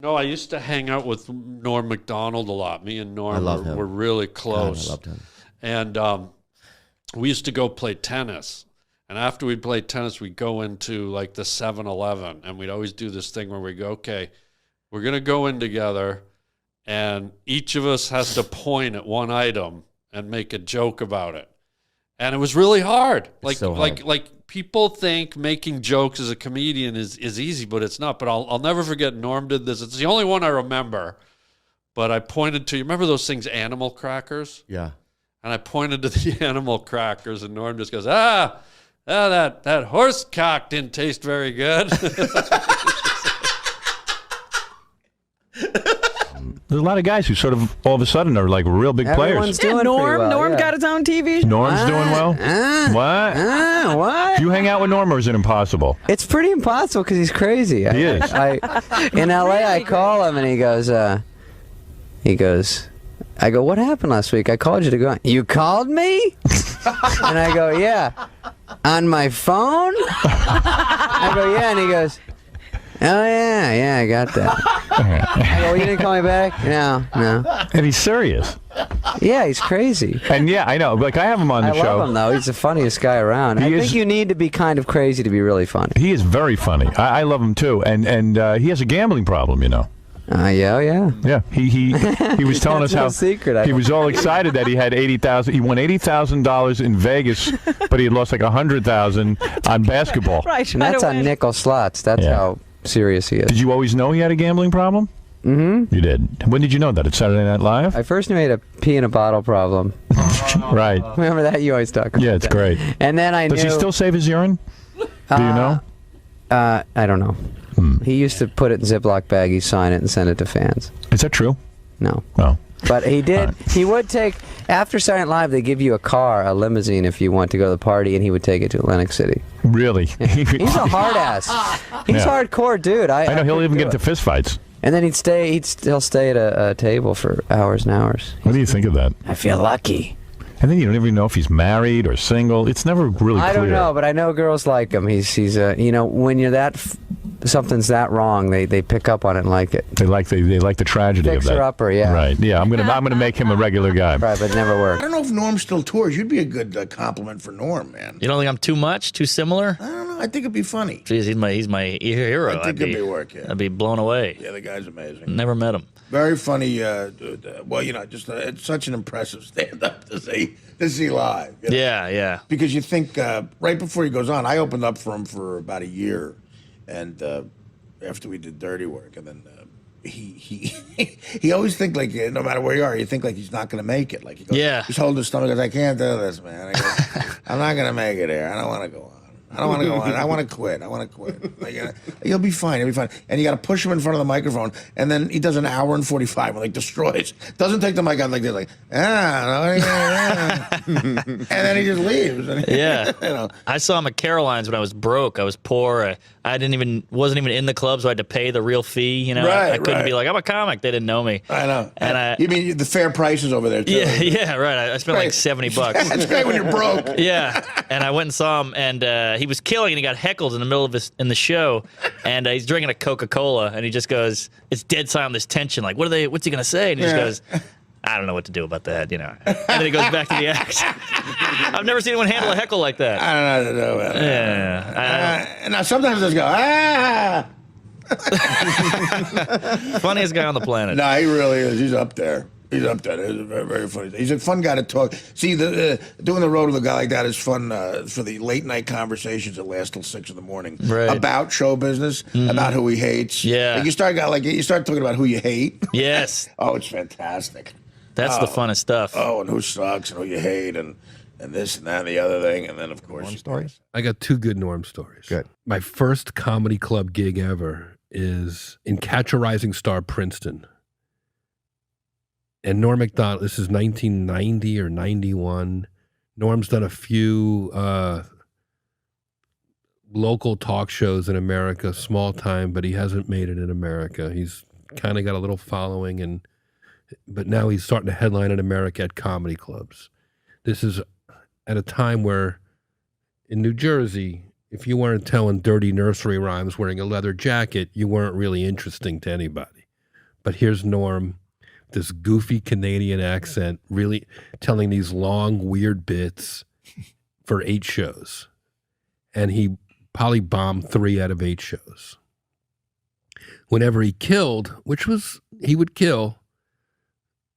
No, I used to hang out with Norm MacDonald a lot. Me and Norm were really close. God, I loved him. And we used to go play tennis. And after we'd play tennis, we'd go into like the 7-Eleven. And we'd always do this thing where we go, okay, we're going to go in together. And each of us has to point at one item and make a joke about it. And it was really hard. Like people think making jokes as a comedian is easy, but it's not. But I'll never forget Norm did this. It's the only one I remember. But I pointed to, you remember those things, animal crackers? Yeah. And I pointed to the animal crackers, and Norm just goes, that horse cock didn't taste very good. There's a lot of guys who sort of all of a sudden are like real big Everyone's players. doing Norm. well, Norm got his own TV. Norm's doing well. What? What? Do you hang out with Norm, or is it impossible? It's pretty impossible because he's crazy. He is. In L.A., I call him and he goes, I go, what happened last week? I called you to go on. You called me? And I go, yeah. On my phone? I go, yeah. And he goes, oh, yeah, I got that. I go, you didn't call me back? No. And he's serious. Yeah, he's crazy. And yeah, I know. Like, I have him on the show. I love him, though. He's the funniest guy around. I think you need to be kind of crazy to be really funny. He is very funny. I love him, too. And he has a gambling problem, you know. Yeah. He was telling us how secret, he was all excited that he had $80,000. He won $80,000 in Vegas, but he had lost like $100,000 on basketball. Right. And that's on nickel slots. That's how serious he is. Did you always know he had a gambling problem? Mm-hmm. You did. When did you know that? At Saturday Night Live? I first knew he had a pee in a bottle problem. Right. Remember that? You always talk about Yeah, it's that. great. And then I knew... Does he still save his urine? Do you know? I don't know. He used to put it in Ziploc baggies, sign it, and send it to fans. Is that true? No. Oh. But he did. He would take... After Saturday Night Live, they give you a car, a limousine, if you want to go to the party, and he would take it to Atlantic City. Really? He's a hard ass. He's hardcore, dude. I know he'll even get into fist fights. And then he'll stay at a table for hours and hours. What do you think of that? I feel lucky. And then you don't even know if he's married or single. It's never really clear. I don't know, but I know girls like him. He's when you're something's that wrong, they pick up on it and like it. They like the tragedy of that. Fixer upper, yeah. Right. Yeah, I'm gonna make him a regular guy. Right, but it never worked. I don't know if Norm still tours. You'd be a good compliment for Norm, man. You don't think I'm too much, too similar? I don't know. I think it'd be funny. Jeez, he's my hero. I think it'd be work. Yeah. I'd be blown away. Yeah, the guy's amazing. Never met him. Very funny. Well, it's such an impressive stand-up to see live. You know? Yeah. Because you think right before he goes on, I opened up for him for about a year, and after we did Dirty Work, and then he always think like no matter where you are, you think like he's not going to make it. Like he's holding his stomach. He goes, I can't do this, man. I'm not going to make it here. I don't want to go on. I don't want to go on. I want to quit. Like, he'll be fine. And you got to push him in front of the microphone. And then he does an hour and 45 and destroys. Doesn't take the mic out like this, like, and then he just leaves. Yeah. I saw him at Caroline's when I was broke. I was poor. I wasn't even in the club, so I had to pay the real fee. I couldn't be like, I'm a comic. They didn't know me. I know. And you mean the fair prices over there too? Yeah, right. I spent like $70. That's great when you're broke. Yeah. And I went and saw him, and he was killing, and he got heckled in the middle of the show, and he's drinking a Coca-Cola, and he just goes, it's dead silent, this tension, like, what's he gonna say? And he just goes, I don't know what to do about that, And then he goes back to the act. I've never seen anyone handle a heckle like that. I don't know what to do. Yeah. Now sometimes I just go, Funniest guy on the planet. No, he really is. He's up there. He's very, very funny. He's a fun guy to talk. See, doing the road with a guy like that is fun for the late night conversations that last till 6 a.m. Right. About show business, about who he hates. Yeah. Like you start talking about who you hate. Yes. Oh, it's fantastic. That's the funnest stuff. Oh, and who sucks and who you hate and this and that and the other thing, and then of course Norm stories. I got 2 good Norm stories. Good. My first comedy club gig ever is in Catch a Rising Star, Princeton. And Norm MacDonald, this is 1990 or 91. Norm's done a few local talk shows in America, small time, but he hasn't made it in America. He's kind of got a little following, but now he's starting to headline in America at comedy clubs. This is at a time where in New Jersey, if you weren't telling dirty nursery rhymes wearing a leather jacket, you weren't really interesting to anybody. But here's Norm, this goofy Canadian accent, really telling these long, weird bits for 8 shows. And he probably bombed 3 out of 8 shows. Whenever he killed, he would kill,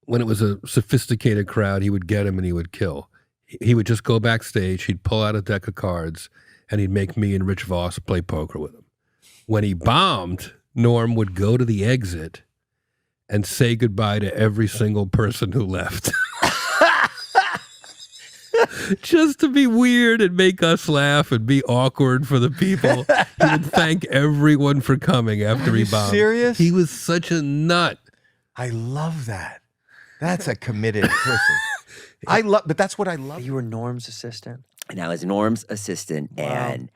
when it was a sophisticated crowd, he would get him and he would kill. He would just go backstage, he'd pull out a deck of cards, and he'd make me and Rich Voss play poker with him. When he bombed, Norm would go to the exit and say goodbye to every single person who left. Just to be weird and make us laugh and be awkward for the people. He would thank everyone for coming after he bombed. Serious? He was such a nut. I love that. That's a committed person. But that's what I love. You were Norm's assistant? And I was Norm's assistant, and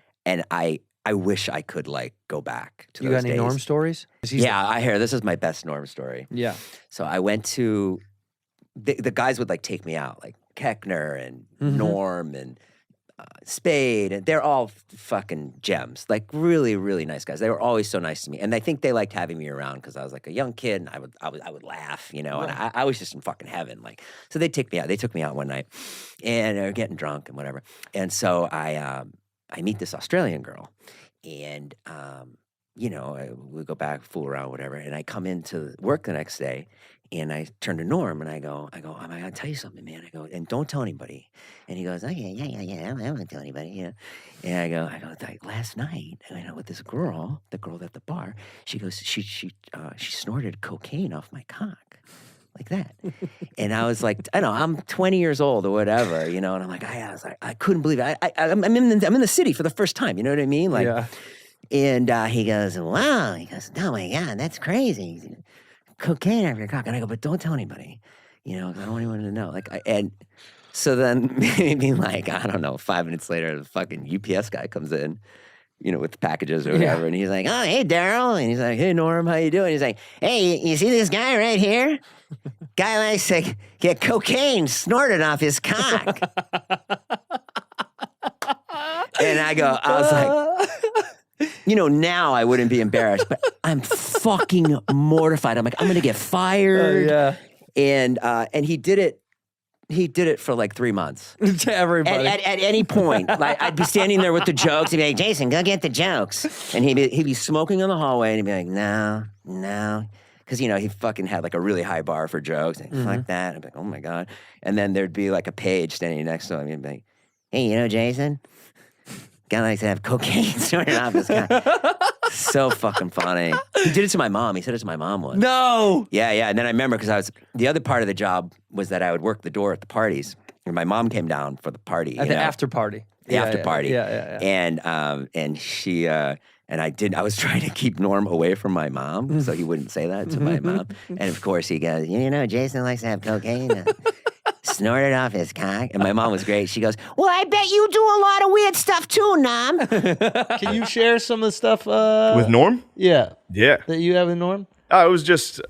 I wish I could like go back to You those got any days. Norm stories? Yeah, I hear this is my best Norm story. Yeah. So I went to the guys would like take me out, like Keckner and Norm and Spade, and they're all fucking gems, like really, really nice guys. They were always so nice to me, and I think they liked having me around because I was like a young kid, and I would laugh, you know, and I was just in fucking heaven. Like, so they take me out. They took me out one night, and they're getting drunk and whatever. And so I meet this Australian girl, and you know, we go back, fool around, whatever. And I come into work the next day, and I turn to Norm, and I go, I gotta tell you something, man. I go, and don't tell anybody. And he goes, oh, yeah, I won't tell anybody, yeah. And I go, like, last night, I know with this girl, the girl at the bar, she goes, she snorted cocaine off my cock. Like that. And I was like, I don't know, I'm 20 years old or whatever, you know, and I'm like, I couldn't believe it. I'm in the city for the first time, you know what I mean? Like, Yeah. and he goes, wow. He goes, oh my God, that's crazy. Cocaine off your cock. And I go, but don't tell anybody, you know, 'cause I don't want anyone to know. Like, and so then maybe like, I don't know, 5 minutes later, the fucking UPS guy comes in, you know, with the packages or whatever. And he's like, oh, hey, Daryl. And he's like, hey, Norm, how you doing? He's like, hey, you see this guy right here? Guy likes to get cocaine snorted off his cock. And I was like, you know, now I wouldn't be embarrassed, but I'm fucking mortified. I'm like, I'm going to get fired. yeah. And he did it. He did it for like 3 months. To everybody. At any point, like I'd be standing there with the jokes. He'd be like, Jason, go get the jokes. And he'd be smoking on the hallway, and he'd be like, no. Because, you know, he fucking had like a really high bar for jokes. And fuck that. I'd be like, oh my God. And then there'd be like a page standing next to him. He'd be like, hey, you know, Jason? Guy likes to have cocaine snorted off his guy. So fucking funny. He did it to my mom. He said it to my mom once. No. Yeah. And then I remember because the other part of the job was that I would work the door at the parties. And my mom came down for the party. At the after party. The after party. Yeah. And she, and I was trying to keep Norm away from my mom so he wouldn't say that to my mom. And of course he goes, you know, Jason likes to have cocaine. Snorted off his cock. And my mom was great. She goes, well, I bet you do a lot of weird stuff too, Norm. Can you share some of the stuff? With Norm? Yeah. Yeah. That you have with Norm? It was just,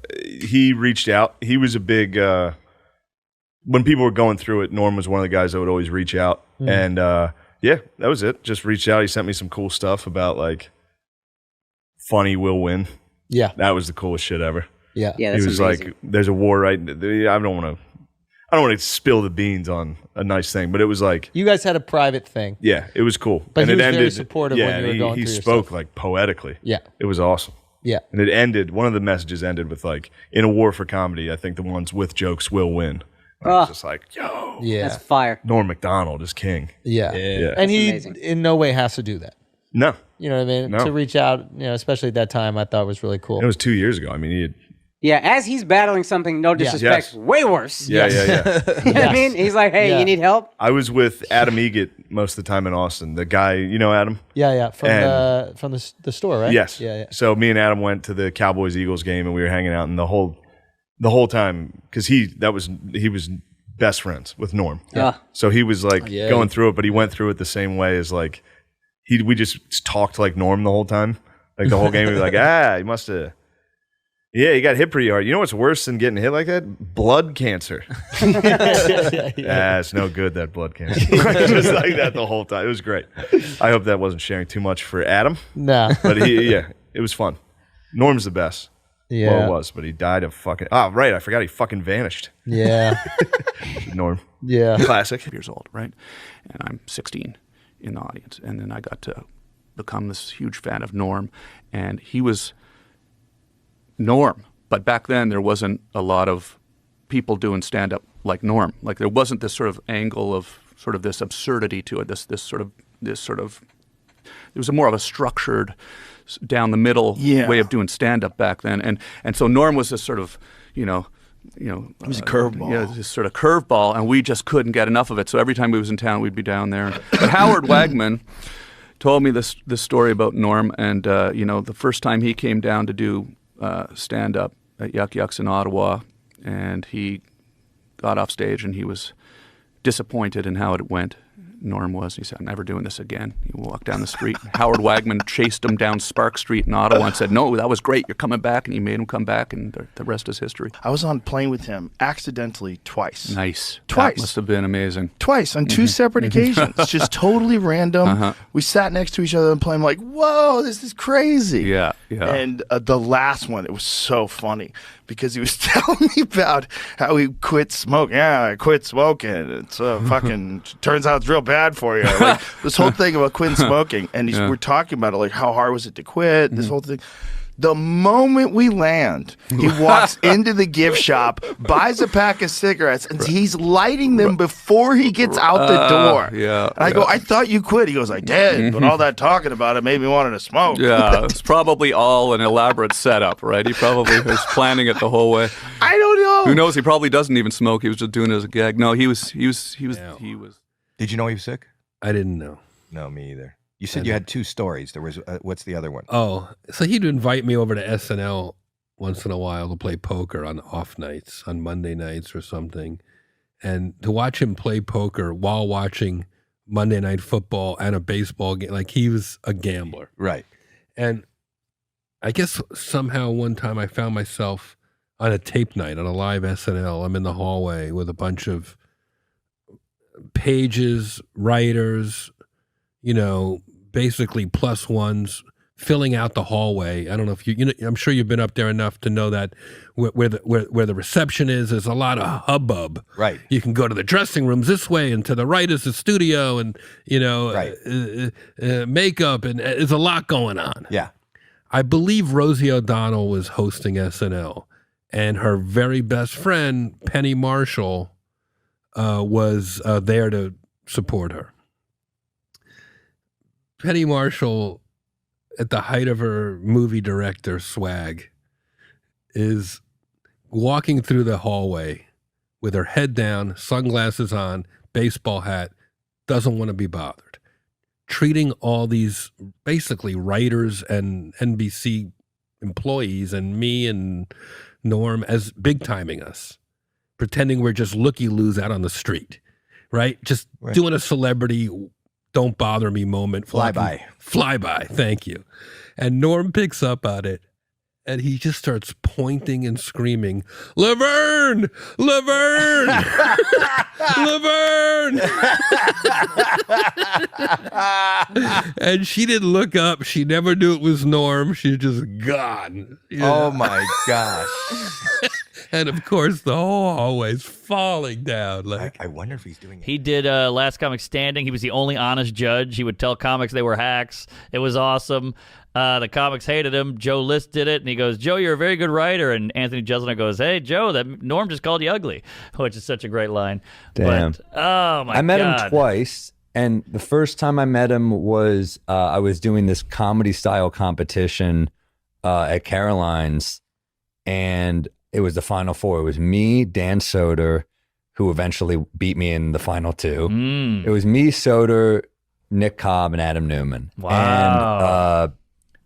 he reached out. He was a big, when people were going through it, Norm was one of the guys that would always reach out. And yeah, that was it. Just reached out. He sent me some cool stuff about like, funny will win. Yeah. That was the coolest shit ever. Yeah. Yeah, He that's was amazing. like, there's a war right, I don't want to spill the beans on a nice thing, but it was like, You guys had a private thing. yeah, it was cool. But and he it was ended, very supportive when you were going he through your spoke stuff. like poetically. Yeah. It was awesome. Yeah. And it ended, one of the messages ended with like, in a war for comedy, I think the ones with jokes will win. I was just like, yo, Yeah. That's fire. Norm MacDonald is king. Yeah. Yeah. And he amazing. in no way has to do that. No, You know what I mean? No. To reach out, you know, especially at that time, I thought was really cool. it was 2 years ago. I mean, he had, Yeah, as he's battling something, no disrespect, Yes. way worse. yeah. You know what I mean? He's like, hey, Yeah. you need help? I was with Adam Egget most of the time in Austin. The guy, you know Adam? Yeah. From And- the store, right? Yes. Yeah. So me and Adam went to the Cowboys Eagles game, and we were hanging out, and the whole time, because he was best friends with Norm. Yeah. So he was like Yeah. going through it, but he went through it the same way as like we just talked like Norm the whole time. Like the whole game, we'd be like, you must have. Yeah, you got hit pretty hard. You know what's worse than getting hit like that? Blood cancer. It's no good, that blood cancer. Just like that the whole time. It was great. I hope that wasn't sharing too much for Adam. Nah. But it was fun. Norm's the best. Yeah. Well, it was, but he died of fucking. Oh, right. I forgot he fucking vanished. Yeah. Norm. Yeah. Classic. Years old, right? And I'm 16 in the audience. And then I got to become this huge fan of Norm. And he was Norm. But back then, there wasn't a lot of people doing stand-up like Norm. Like, there wasn't this sort of angle of sort of this absurdity to it, this sort of, it was more of a structured, down the middle way of doing stand-up back then. And so Norm was this sort of, it was a curveball. Yeah, this sort of curveball, and we just couldn't get enough of it. So every time we was in town, we'd be down there. But Howard Wagman told me this story about Norm, and the first time he came down to do stand-up at Yuck Yucks in Ottawa, and he got off stage, and he was disappointed in how it went. Norm was. He said, "I'm never doing this again." He walked down the street. Howard Wagman chased him down Spark Street in Ottawa and said, "No, that was great. You're coming back." And he made him come back, and the rest is history. I was on a plane with him accidentally twice. Nice. Twice. That must have been amazing. Twice on two separate occasions. Just totally random. We sat next to each other on the plane. I'm like, whoa, this is crazy. Yeah. And the last one, it was so funny because he was telling me about how he quit smoking. Yeah, I quit smoking. It's fucking, turns out it's real bad for you. Like, this whole thing about quitting smoking. And we're talking about it, like, how hard was it to quit? This whole thing. The moment we land, he walks into the gift shop, buys a pack of cigarettes, and he's lighting them before he gets out the door. Yeah. And I go, I thought you quit. He goes, I did, but all that talking about it made me want to smoke. Yeah, it's probably all an elaborate setup, right? He probably was planning it the whole way. I don't know. Who knows? He probably doesn't even smoke. He was just doing it as a gag. No, he was. Did you know he was sick? I didn't know. No, me either. You said you had two stories. There was what's the other one? Oh, so he'd invite me over to SNL once in a while to play poker on off nights, on Monday nights or something, and to watch him play poker while watching Monday Night Football and a baseball game. Like, he was a gambler, right? And I guess somehow one time I found myself on a tape night on a live SNL. I'm in the hallway with a bunch of pages, writers, basically plus ones filling out the hallway. I don't know if I'm sure you've been up there enough to know that where the reception is, there's a lot of hubbub. Right. You can go to the dressing rooms this way, and to the right is the studio, and makeup, and there's a lot going on. Yeah. I believe Rosie O'Donnell was hosting SNL, and her very best friend Penny Marshall was there to support her. Penny Marshall, at the height of her movie director swag, is walking through the hallway with her head down, sunglasses on, baseball hat, doesn't want to be bothered, treating all these basically writers and NBC employees and me and Norm as big-timing us, pretending we're just looky-loos out on the street, right? Just doing a celebrity don't bother me moment. Flyby. Flyby, thank you. And Norm picks up on it, and he just starts pointing and screaming, Laverne! Laverne! Laverne! And she didn't look up. She never knew it was Norm. She's just gone. Oh, my gosh. And, of course, the whole hallway's falling down. Like, I wonder if he's doing it. He did Last Comic Standing. He was the only honest judge. He would tell comics they were hacks. It was awesome. The comics hated him. Joe List did it, and he goes, Joe, you're a very good writer. And Anthony Jeselnik goes, hey, Joe, that Norm just called you ugly, which is such a great line. Damn. But, oh, my God. I met him twice, and the first time I met him was I was doing this comedy-style competition at Caroline's, and it was the Final Four. It was me, Dan Soder, who eventually beat me in the final two. It was me, Soder, Nick Cobb, and Adam Newman. Wow. And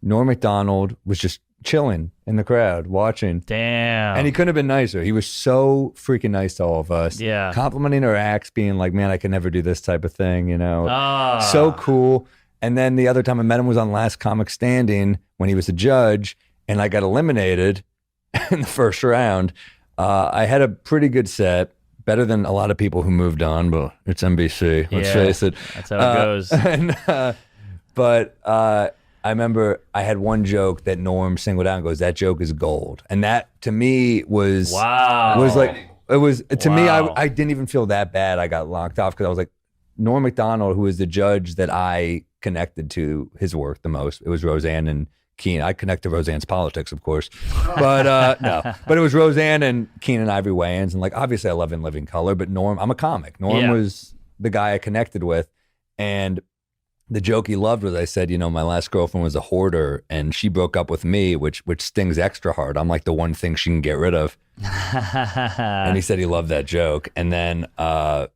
Norm MacDonald was just chilling in the crowd, watching. Damn. And he couldn't have been nicer. He was so freaking nice to all of us. Yeah. Complimenting our acts, being like, man, I could never do this type of thing, So cool. And then the other time I met him was on Last Comic Standing when he was a judge, and I got eliminated in the first round. I had a pretty good set, better than a lot of people who moved on, but it's NBC. Let's face it. That's how it goes. But I remember I had one joke that Norm singled out and goes, "That joke is gold," and that to me was like it was to me. I didn't even feel that bad. I got locked off because I was like, Norm Macdonald, who is the judge that I connected to his work the most. It was Roseanne and Keenan. I connect to Roseanne's politics, of course, but no. But it was Roseanne and Keenan Ivory Wayans, and like obviously I love In Living Color, but Norm, I'm a comic. Norm was the guy I connected with, and the joke he loved was I said, my last girlfriend was a hoarder, and she broke up with me, which stings extra hard. I'm like the one thing she can get rid of. And he said he loved that joke, and then I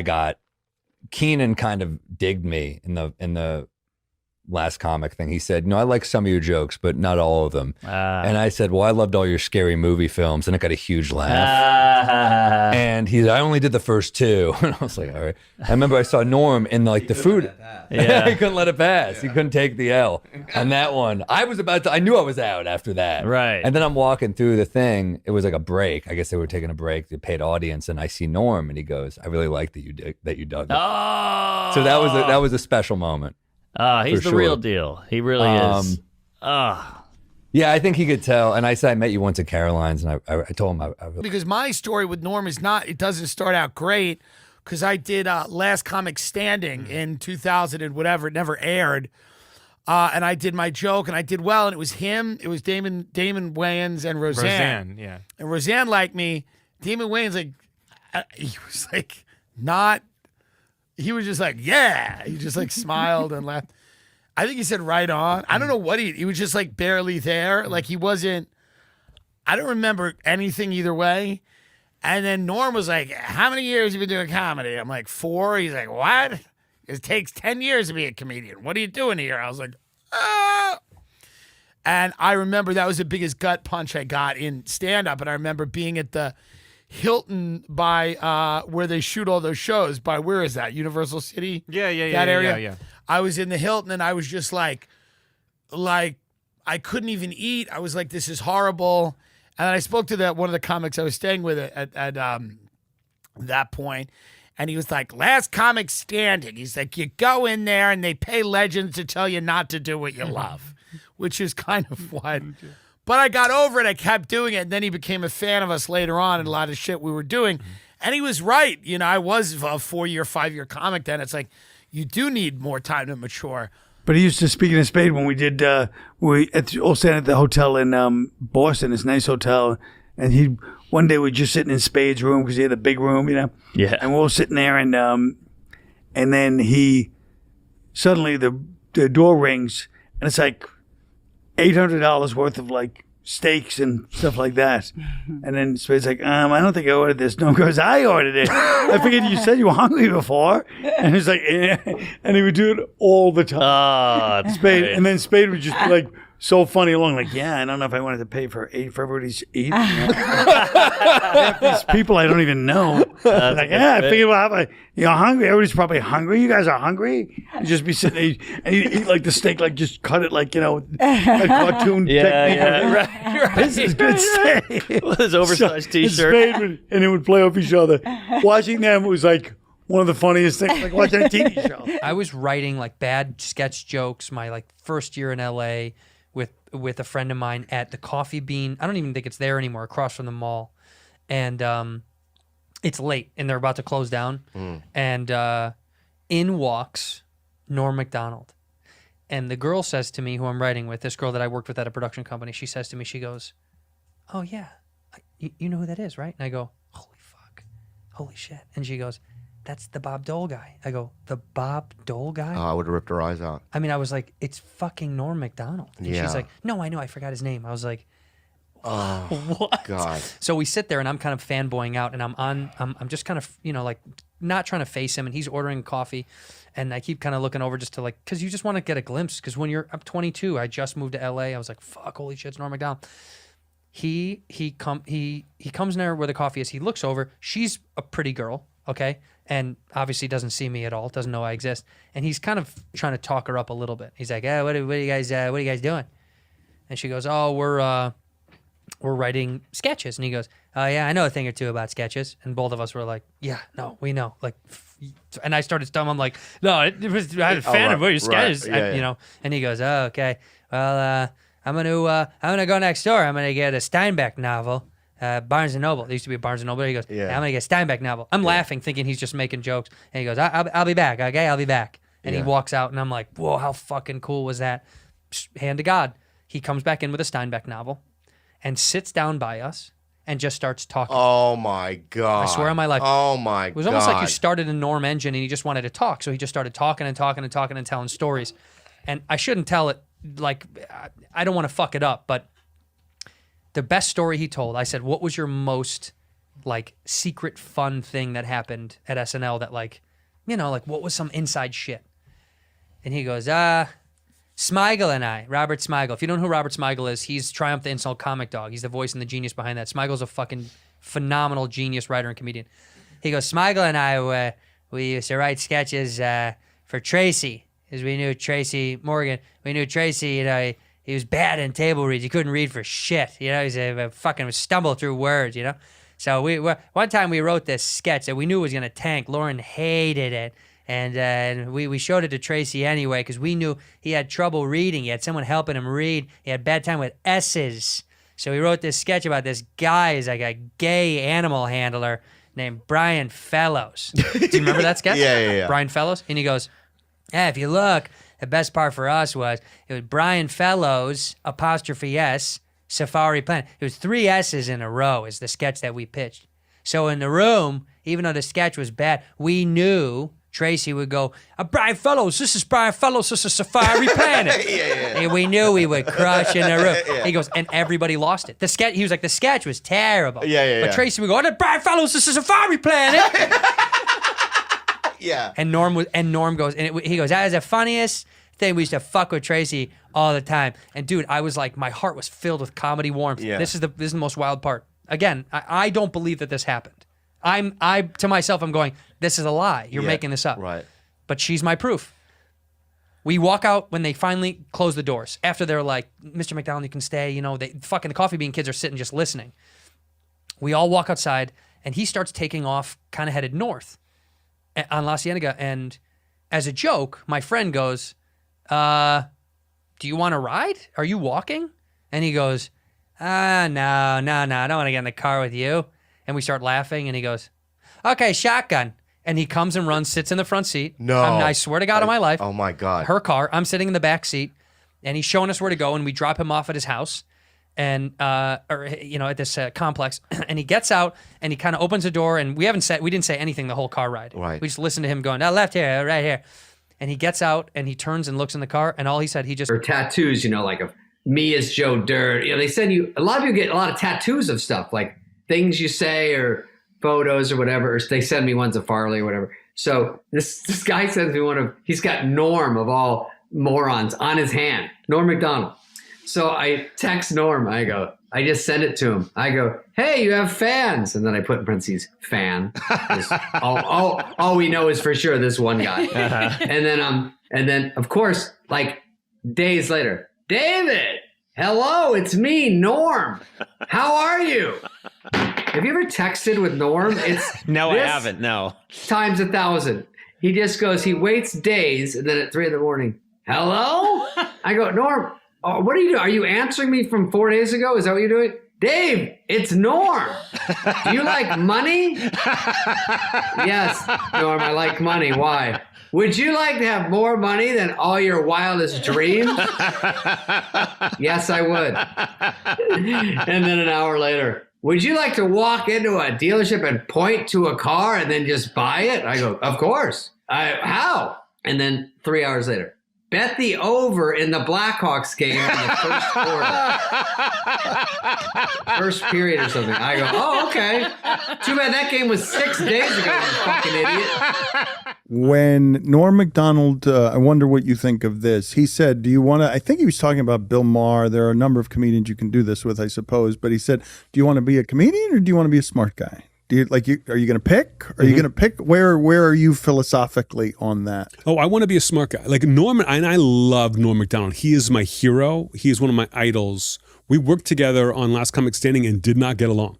got Keenan kind of digged me in the last comic thing. He said, I like some of your jokes, but not all of them. And I said, well, I loved all your scary movie films. And it got a huge laugh. And he said, I only did the first two. And I was like, all right. I remember I saw Norm in the food. Yeah. He couldn't let it pass. Yeah. He couldn't take the L. And that one, I knew I was out after that. Right. And then I'm walking through the thing. It was like a break. I guess they were taking a break, the paid audience. And I see Norm and he goes, I really like that you dug it. Oh. So that was a special moment. He's the real deal. He really is. Yeah, I think he could tell. And I said I met you once at Caroline's, and I told him I really... Because my story with Norm it doesn't start out great, because I did Last Comic Standing in 2000 and whatever. It never aired. And I did my joke, and I did well, and it was him. It was Damon Wayans and Roseanne. Yeah. And Roseanne liked me. Damon Wayans, he was like not... He was just like, yeah. He just like smiled and laughed. I think he said right on. I don't know what he was just like barely there. Like he wasn't, I don't remember anything either way. And then Norm was like, how many years have you been doing comedy? I'm like, 4. He's like, what? It takes 10 years to be a comedian. What are you doing here? I was like, ah. And I remember that was the biggest gut punch I got in stand-up. And I remember being at the Hilton by where they shoot all those shows. By where is that? Universal City? Yeah. That area? Yeah. I was in the Hilton and I was just like I couldn't even eat. I was like, this is horrible. And then I spoke to one of the comics I was staying with at that point, and he was like, Last Comic Standing. He's like, you go in there and they pay legends to tell you not to do what you love, which is kind of what... But I got over it. I kept doing it. And then he became a fan of us later on and a lot of shit we were doing. And he was right. I was a 4-year, 5-year comic then. It's like, you do need more time to mature. But he used to, speaking of Spade, when we did, we all staying at the hotel in Boston, this nice hotel. And one day we were just sitting in Spade's room because he had a big room, Yeah. And we're all sitting there and then suddenly the door rings and it's like $800 worth of like steaks and stuff like that. And then Spade's like, I don't think I ordered this. No, goes, I ordered it. I figured you said you were hungry before. And he's like, and he would do it all the time. Spade, and then Spade would just be like, so funny along, like, I don't know if I wanted to pay for everybody's eat. These people I don't even know. Like, I figured you're hungry. Everybody's probably hungry. You guys are hungry. You just be sitting there and you eat like the steak, like just cut it like, a cartoon technique. Yeah, right. This is good steak. With his oversized t-shirt. And it would play off each other. Watching them was like one of the funniest things, like watching a TV show. I was writing like bad sketch jokes my first year in LA with a friend of mine at the Coffee Bean. I don't even think it's there anymore, across from the mall. And it's late and they're about to close down. And in walks Norm Macdonald. And the girl says to me, who I'm writing with, this girl that I worked with at a production company, she says to me, she goes, oh yeah, you know who that is, right? And I go, holy fuck, holy shit. And she goes, that's the Bob Dole guy. I go, the Bob Dole guy? Oh, I would have ripped her eyes out. I mean, I was like, it's fucking Norm Macdonald. And she's like, no, I know, I forgot his name. I was like, oh, what? God. So we sit there and I'm kind of fanboying out and I'm just kind of, like not trying to face him, and he's ordering coffee and I keep kind of looking over just to like, cause you just want to get a glimpse. Cause when I'm 22, I just moved to LA. I was like, fuck, holy shit, it's Norm Macdonald. He comes in there where the coffee is. He looks over. She's a pretty girl. Okay. And obviously doesn't see me at all, doesn't know I exist. And he's kind of trying to talk her up a little bit. He's like, what are you guys doing? And she goes, oh, we're we're writing sketches. And he goes, oh, yeah, I know a thing or two about sketches. And both of us were like, yeah, no, we know. Like, and I started stumbling. I'm like, no, I was a fan of your sketches. You know. And he goes, oh, okay. Well, I'm gonna go next door. I'm gonna get a Steinbeck novel. Barnes and Noble. There used to be a Barnes and Noble. He goes, yeah, I'm gonna get a Steinbeck novel. I'm laughing, thinking he's just making jokes. And he goes, I'll be back. Okay, I'll be back. And he walks out, and I'm like, whoa, how fucking cool was that? Hand to God. He comes back in with a Steinbeck novel and sits down by us and just starts talking. Oh my God. I swear on my life. Oh my God. It was almost like you started a Norm engine and he just wanted to talk. So he just started talking and talking and talking and telling stories. And I shouldn't tell it, like, I don't want to fuck it up, but the best story he told, I said, what was your most, like, secret fun thing that happened at SNL that, like, you know, like, what was some inside shit? And he goes, Smigel and I, Robert Smigel. If you don't know who Robert Smigel is, he's Triumph the Insult Comic Dog. He's the voice and the genius behind that. Smigel's a fucking phenomenal genius writer and comedian. He goes, Smigel and I, we used to write sketches for Tracy, because we knew Tracy Morgan. We knew Tracy, you know, he was bad in table reads. He couldn't read for shit. You know, he's a fucking stumble through words, you know. So one time we wrote this sketch that we knew was going to tank. Lauren hated it. And we showed it to Tracy anyway because we knew he had trouble reading. He had someone helping him read. He had bad time with S's. So we wrote this sketch about this guy who's like a gay animal handler named Brian Fellows. Do you remember that sketch? Yeah. Brian Fellows? And he goes, if you look, the best part for us was it was Brian Fellows, apostrophe S, Safari Planet. It was 3 S's in a row is the sketch that we pitched. So in the room, even though the sketch was bad, we knew Tracy would go, Brian Fellows, this is Brian Fellows, this is Safari Planet. And we knew we would crush in the room. He goes, and everybody lost it. The sketch, he was like, the sketch was terrible. But Tracy would go, Brian Fellows, this is Safari Planet. And Norm goes, and he goes, that is the funniest thing. We used to fuck with Tracy all the time. And dude, I was like, my heart was filled with comedy warmth. This is the most wild part. Again, I don't believe that this happened. To myself, I'm going, this is a lie. You're making this up. Right. But she's my proof. We walk out when they finally close the doors. After they're like, Mr. McDonald, you can stay. You know, the Coffee Bean kids are sitting just listening. We all walk outside, and he starts taking off, kind of headed north on La Cienega. And as a joke, my friend goes, do you want to ride? Are you walking? And he goes, no, I don't want to get in the car with you. And we start laughing, and he goes, okay, shotgun. And he comes and runs, sits in the front seat. No. I swear to God on my life. Oh, my God. Her car. I'm sitting in the back seat, and he's showing us where to go, and we drop him off at his house, and at this complex. And he gets out, and he kind of opens the door, and we didn't say anything the whole car ride. Right. We just listened to him going, left here, right here. And he gets out, and he turns and looks in the car, and all he said, or tattoos, you know, like of me as Joe Dirt. You know, they send you, a lot of people get a lot of tattoos of stuff, like things you say or photos or whatever, or they send me ones of Farley or whatever. So this guy sends me he's got Norm of all morons on his hand, Norm MacDonald. So I text Norm, I just send it to him. I go, hey, you have fans. And then I put in parentheses, fan. all we know is for sure this one guy. And then of course, like days later, David, hello, it's me, Norm. How are you? Have you ever texted with Norm? No, I haven't. No. Times 1,000. He just goes, he waits days, and then at 3 a.m, hello? I go, Norm, what are you doing? Are you answering me from 4 days ago? Is that what you're doing? Dave, it's Norm. Do you like money? Yes, Norm, I like money. Why? Would you like to have more money than all your wildest dreams? Yes, I would. And then an hour later, would you like to walk into a dealership and point to a car and then just buy it? I go, of course. How? And then 3 hours later, bet the over in the Blackhawks game in the first quarter. First period or something. I go, oh, okay. Too bad that game was 6 days ago, you fucking idiot. When Norm MacDonald, I wonder what you think of this. He said, do you want to, I think he was talking about Bill Maher. There are a number of comedians you can do this with, I suppose. But he said, do you want to be a comedian or do you want to be a smart guy? Do you are you going to pick? Are you going to pick? Where are you philosophically on that? Oh, I want to be a smart guy. Like Norman, and I love Norm MacDonald. He is my hero. He is one of my idols We worked together on Last Comic Standing and did not get along.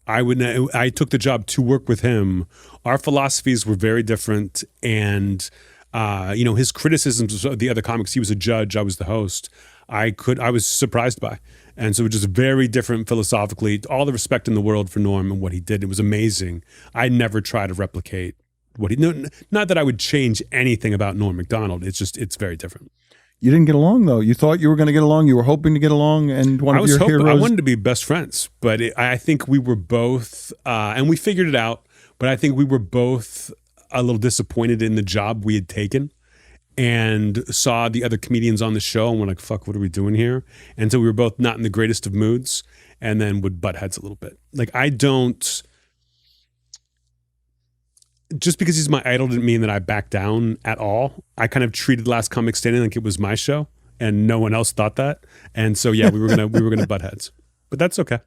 I took the job to work with him. Our philosophies were very different, and his criticisms of the other comics. He was a judge. I was the host. I was surprised by, and so just very different philosophically. All the respect in the world for Norm and what he did. It was amazing. I never try to replicate what he. No, not that I would change anything about Norm Macdonald. It's very different. You didn't get along though. You thought you were going to get along. You were hoping to get along, and one of your heroes. I wanted to be best friends, but I think we were both, and we figured it out. But I think we were both a little disappointed in the job we had taken, and saw the other comedians on the show, and we're like, "Fuck, what are we doing here?" And so we were both not in the greatest of moods, and then would butt heads a little bit. Like I don't. Just because he's my idol didn't mean that I backed down at all. I kind of treated Last Comic Standing like it was my show, and no one else thought that. And so yeah, we were gonna butt heads, but that's okay.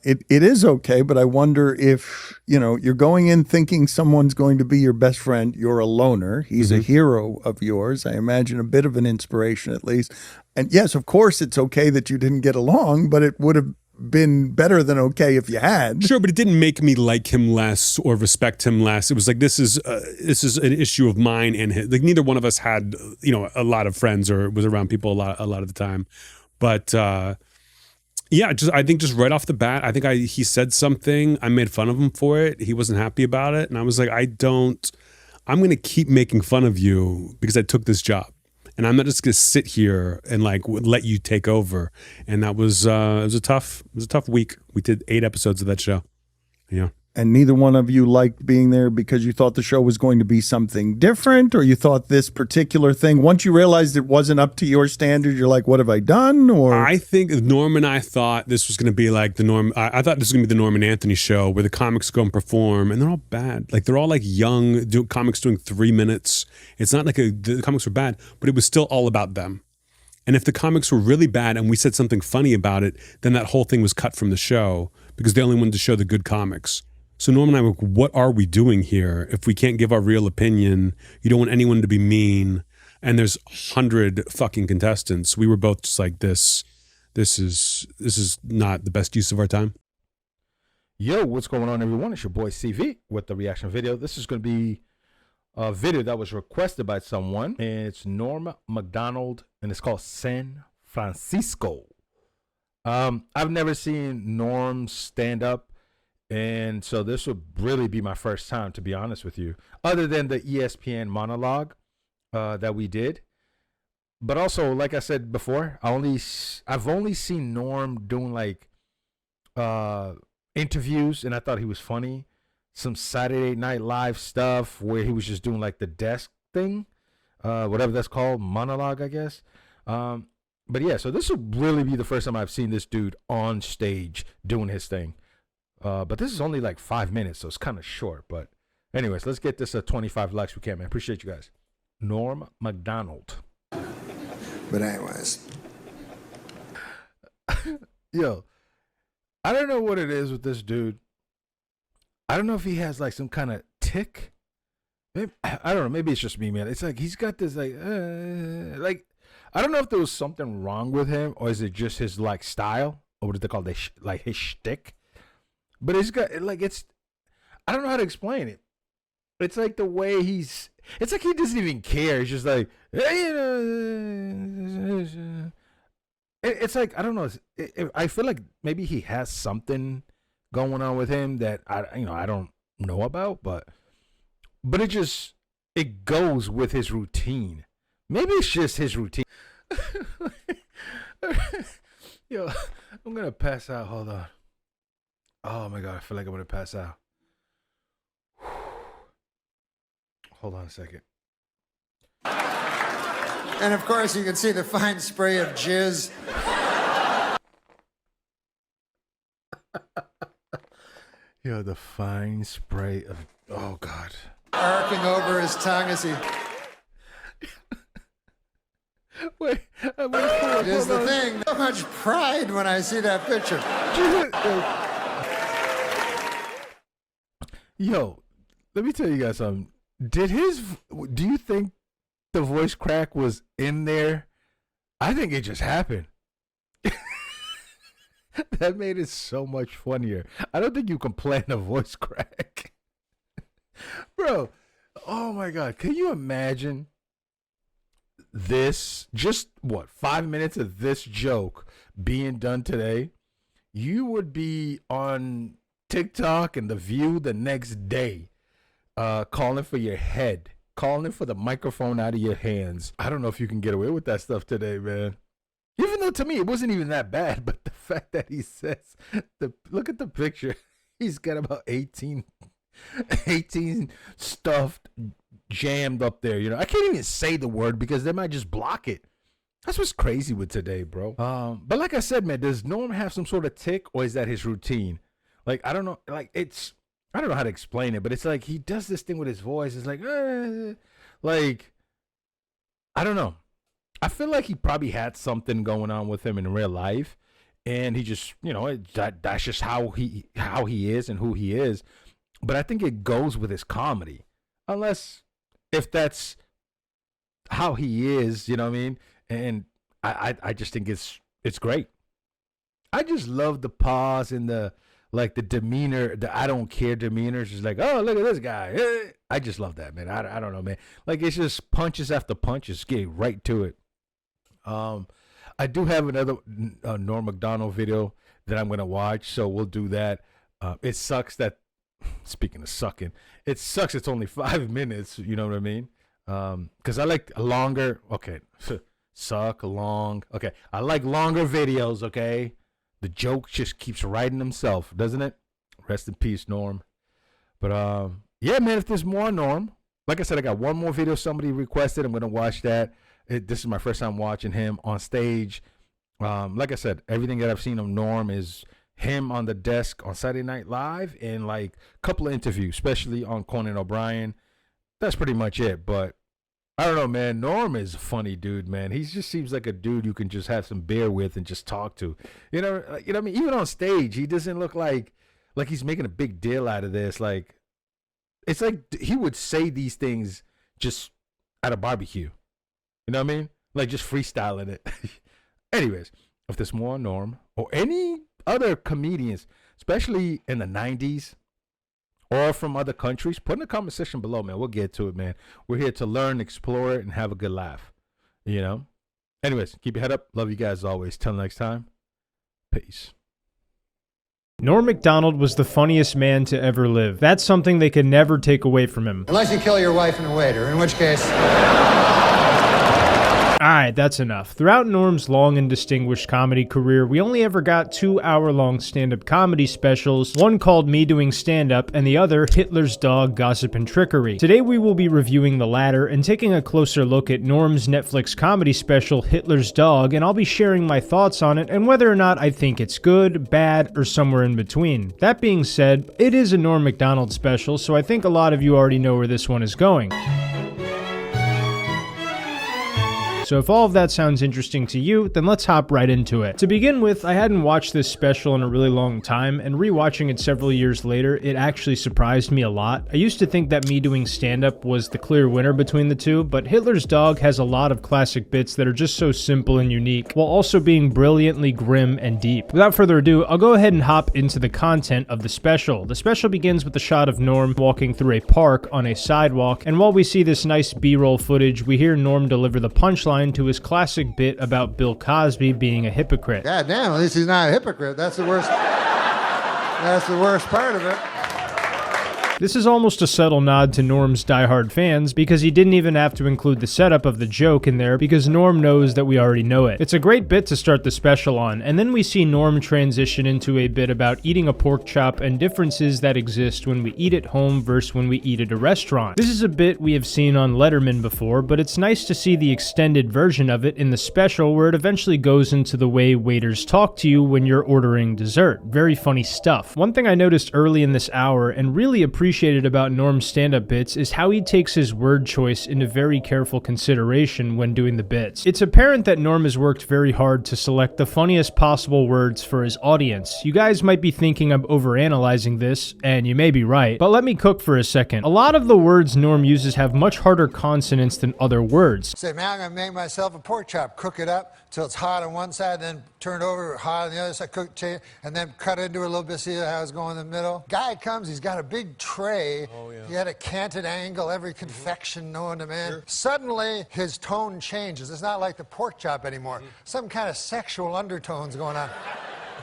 It is okay, but I wonder if you're going in thinking someone's going to be your best friend. You're a loner. He's a hero of yours. I imagine a bit of an inspiration at least. And yes, of course, it's okay that you didn't get along, but it would have been better than okay if you had. Sure, but it didn't make me like him less or respect him less. It was like this is an issue of mine and his. Like neither one of us had a lot of friends or was around people a lot of the time. But yeah, I think just right off the bat, I think he said something. I made fun of him for it. He wasn't happy about it, and I was like, I'm going to keep making fun of you because I took this job. And I'm not just gonna sit here and like let you take over. And that was it was a tough week. We did 8 episodes of that show. Yeah. And neither one of you liked being there because you thought the show was going to be something different, or you thought this particular thing, once you realized it wasn't up to your standard, you're like, what have I done? Or I think Norm and I thought this was going to be like the Norm. I thought this was going to be the Norm and Anthony show where the comics go and perform, and they're all bad. Like they're all like young comics doing 3 minutes. It's not like the comics were bad, but it was still all about them. And if the comics were really bad and we said something funny about it, then that whole thing was cut from the show because they only wanted to show the good comics. So Norm and I were like, what are we doing here? If we can't give our real opinion, you don't want anyone to be mean, and there's 100 fucking contestants. We were both just like, this is not the best use of our time. Yo, what's going on, everyone? It's your boy CV with the reaction video. This is going to be a video that was requested by someone. It's Norm Macdonald, and it's called San Francisco. I've never seen Norm stand up. And so this would really be my first time, to be honest with you, other than the ESPN monologue that we did. But also, like I said before, I've only seen Norm doing like interviews, and I thought he was funny. Some Saturday Night Live stuff where he was just doing like the desk thing, whatever that's called, monologue, I guess. But yeah, so this would really be the first time I've seen this dude on stage doing his thing. But this is only like 5 minutes, so it's kind of short. But anyways, let's get this 25 likes we can, man. Appreciate you guys. Norm Macdonald. But anyways. Yo, I don't know what it is with this dude. I don't know if he has like some kind of tick. Maybe, I don't know. Maybe it's just me, man. It's like he's got this like I don't know if there was something wrong with him, or is it just his like style, or what do they call it? Like his shtick. But it's got like I don't know how to explain it. It's like the way it's like he doesn't even care. He's just like, hey, it's like, I don't know. I feel like maybe he has something going on with him that I don't know about, but it goes with his routine. Maybe it's just his routine. Yo, I'm gonna pass out. Hold on. Oh my God, I feel like I'm gonna pass out. Hold on a second. And of course, you can see the fine spray of jizz. Yo, the fine spray of, oh God. Arcing over his tongue as he... Wait, it is the thing. So much pride when I see that picture. Yo, let me tell you guys something. Do you think the voice crack was in there? I think it just happened. That made it so much funnier. I don't think you can plan a voice crack. Bro, oh my God. Can you imagine this? Just what, 5 minutes of this joke being done today? You would be on TikTok and The View the next day, calling for your head, calling for the microphone out of your hands. I don't know if you can get away with that stuff today, man. Even though to me it wasn't even that bad, but the fact that he says, look at the picture, he's got about 18 stuffed, jammed up there. You know, I can't even say the word because they might just block it. That's what's crazy with today, bro. But like I said, man, does Norm have some sort of tick, or is that his routine? Like, I don't know. Like, I don't know how to explain it, but it's like he does this thing with his voice. It's like I don't know. I feel like he probably had something going on with him in real life, and he just, you know, that's just how he is and who he is. But I think it goes with his comedy, unless if that's how he is, you know what I mean? And I just think it's great. I just love the pause and the demeanor, the I don't care demeanor. It's just like, oh, look at this guy. I just love that, man. I don't know, man. Like, it's just punches after punches, getting right to it. I do have another Norm MacDonald video that I'm gonna watch, so we'll do that. It sucks that, speaking of sucking, it sucks it's only 5 minutes, you know what I mean? Because I like longer, okay, suck long, okay, I like longer videos, okay? The joke just keeps writing himself, doesn't it? Rest in peace, Norm. But yeah, man, if there's more Norm, like I said, I got one more video somebody requested. I'm gonna watch that. This is my first time watching him on stage. Like I said, everything that I've seen of Norm is him on the desk on Saturday Night Live and like a couple of interviews, especially on Conan O'Brien. That's pretty much it. But I don't know, man. Norm is a funny dude, man. He just seems like a dude you can just have some beer with and just talk to. You know what I mean? Even on stage, he doesn't look like he's making a big deal out of this. Like, it's like he would say these things just at a barbecue. You know what I mean? Like, just freestyling it. Anyways, if there's more Norm or any other comedians, especially in the 90s or from other countries, put in the comment section below, man. We'll get to it, man. We're here to learn, explore it, and have a good laugh. You know? Anyways, keep your head up. Love you guys as always. Till next time. Peace. Norm MacDonald was the funniest man to ever live. That's something they could never take away from him. Unless you kill your wife and a waiter, in which case... Alright, that's enough. Throughout Norm's long and distinguished comedy career, we only ever got 2-hour-long stand-up comedy specials, one called Me Doing Stand-Up, and the other, Hitler's Dog, Gossip and Trickery. Today we will be reviewing the latter and taking a closer look at Norm's Netflix comedy special, Hitler's Dog, and I'll be sharing my thoughts on it and whether or not I think it's good, bad, or somewhere in between. That being said, it is a Norm MacDonald special, so I think a lot of you already know where this one is going. So if all of that sounds interesting to you, then let's hop right into it. To begin with, I hadn't watched this special in a really long time, and rewatching it several years later, it actually surprised me a lot. I used to think that Me Doing Stand-Up was the clear winner between the two, but Hitler's Dog has a lot of classic bits that are just so simple and unique, while also being brilliantly grim and deep. Without further ado, I'll go ahead and hop into the content of the special. The special begins with a shot of Norm walking through a park on a sidewalk, and while we see this nice B-roll footage, we hear Norm deliver the punchline to his classic bit about Bill Cosby being a hypocrite. God damn, at least he's not a hypocrite. That's the worst. That's the worst part of it. This is almost a subtle nod to Norm's diehard fans because he didn't even have to include the setup of the joke in there because Norm knows that we already know it. It's a great bit to start the special on, and then we see Norm transition into a bit about eating a pork chop and differences that exist when we eat at home versus when we eat at a restaurant. This is a bit we have seen on Letterman before, but it's nice to see the extended version of it in the special where it eventually goes into the way waiters talk to you when you're ordering dessert. Very funny stuff. One thing I noticed early in this hour and really appreciated appreciated about Norm's stand-up bits is how he takes his word choice into very careful consideration when doing the bits. It's apparent that Norm has worked very hard to select the funniest possible words for his audience. You guys might be thinking I'm overanalyzing this, and you may be right, but let me cook for a second. A lot of the words Norm uses have much harder consonants than other words. Say, man, I'm gonna make myself a pork chop, cook it up till it's hot on one side, then turn it over, hot on the other side, cook, change, and then cut into it a little bit, see how it's going in the middle. Guy comes, he's got a big tray, he had a canted angle, every confection known to man. Suddenly, his tone changes. It's not like the pork chop anymore. Some kind of sexual undertones going on.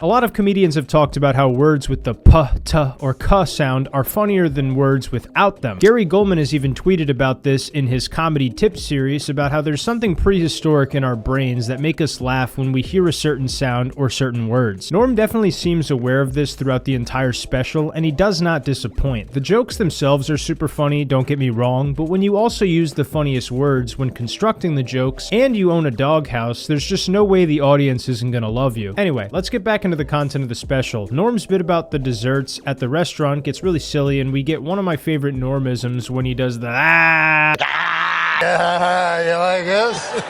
A lot of comedians have talked about how words with the p, t, or k sound are funnier than words without them. Gary Goldman has even tweeted about this in his Comedy Tips series about how there's something prehistoric in our brains that make us laugh when we hear a certain sound or certain words. Norm definitely seems aware of this throughout the entire special, and he does not disappoint. The jokes themselves are super funny, don't get me wrong, but when you also use the funniest words when constructing the jokes, and you own a doghouse, there's just no way the audience isn't gonna love you. Anyway, let's get back into the content of the special. Norm's bit about the desserts at the restaurant gets really silly, and we get one of my favorite Normisms when he does the You like this?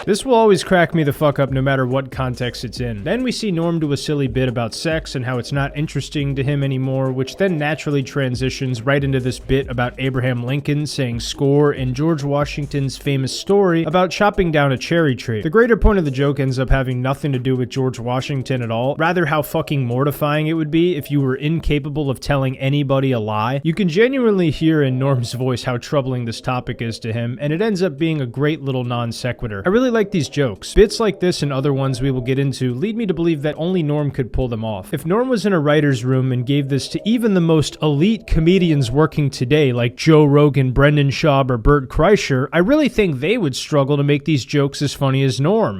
This will always crack me the fuck up no matter what context it's in. Then we see Norm do a silly bit about sex and how it's not interesting to him anymore, which then naturally transitions right into this bit about Abraham Lincoln saying score in George Washington's famous story about chopping down a cherry tree. The greater point of the joke ends up having nothing to do with George Washington at all, rather how fucking mortifying it would be if you were incapable of telling anybody a lie. You can genuinely hear in Norm's voice how troubling this topic is to him, and it ends up being a great little non sequitur. I really like these jokes. Bits like this and other ones we will get into lead me to believe that only Norm could pull them off. If Norm was in a writer's room and gave this to even the most elite comedians working today like Joe Rogan, Brendan Schaub, or Bert Kreischer, I really think they would struggle to make these jokes as funny as Norm.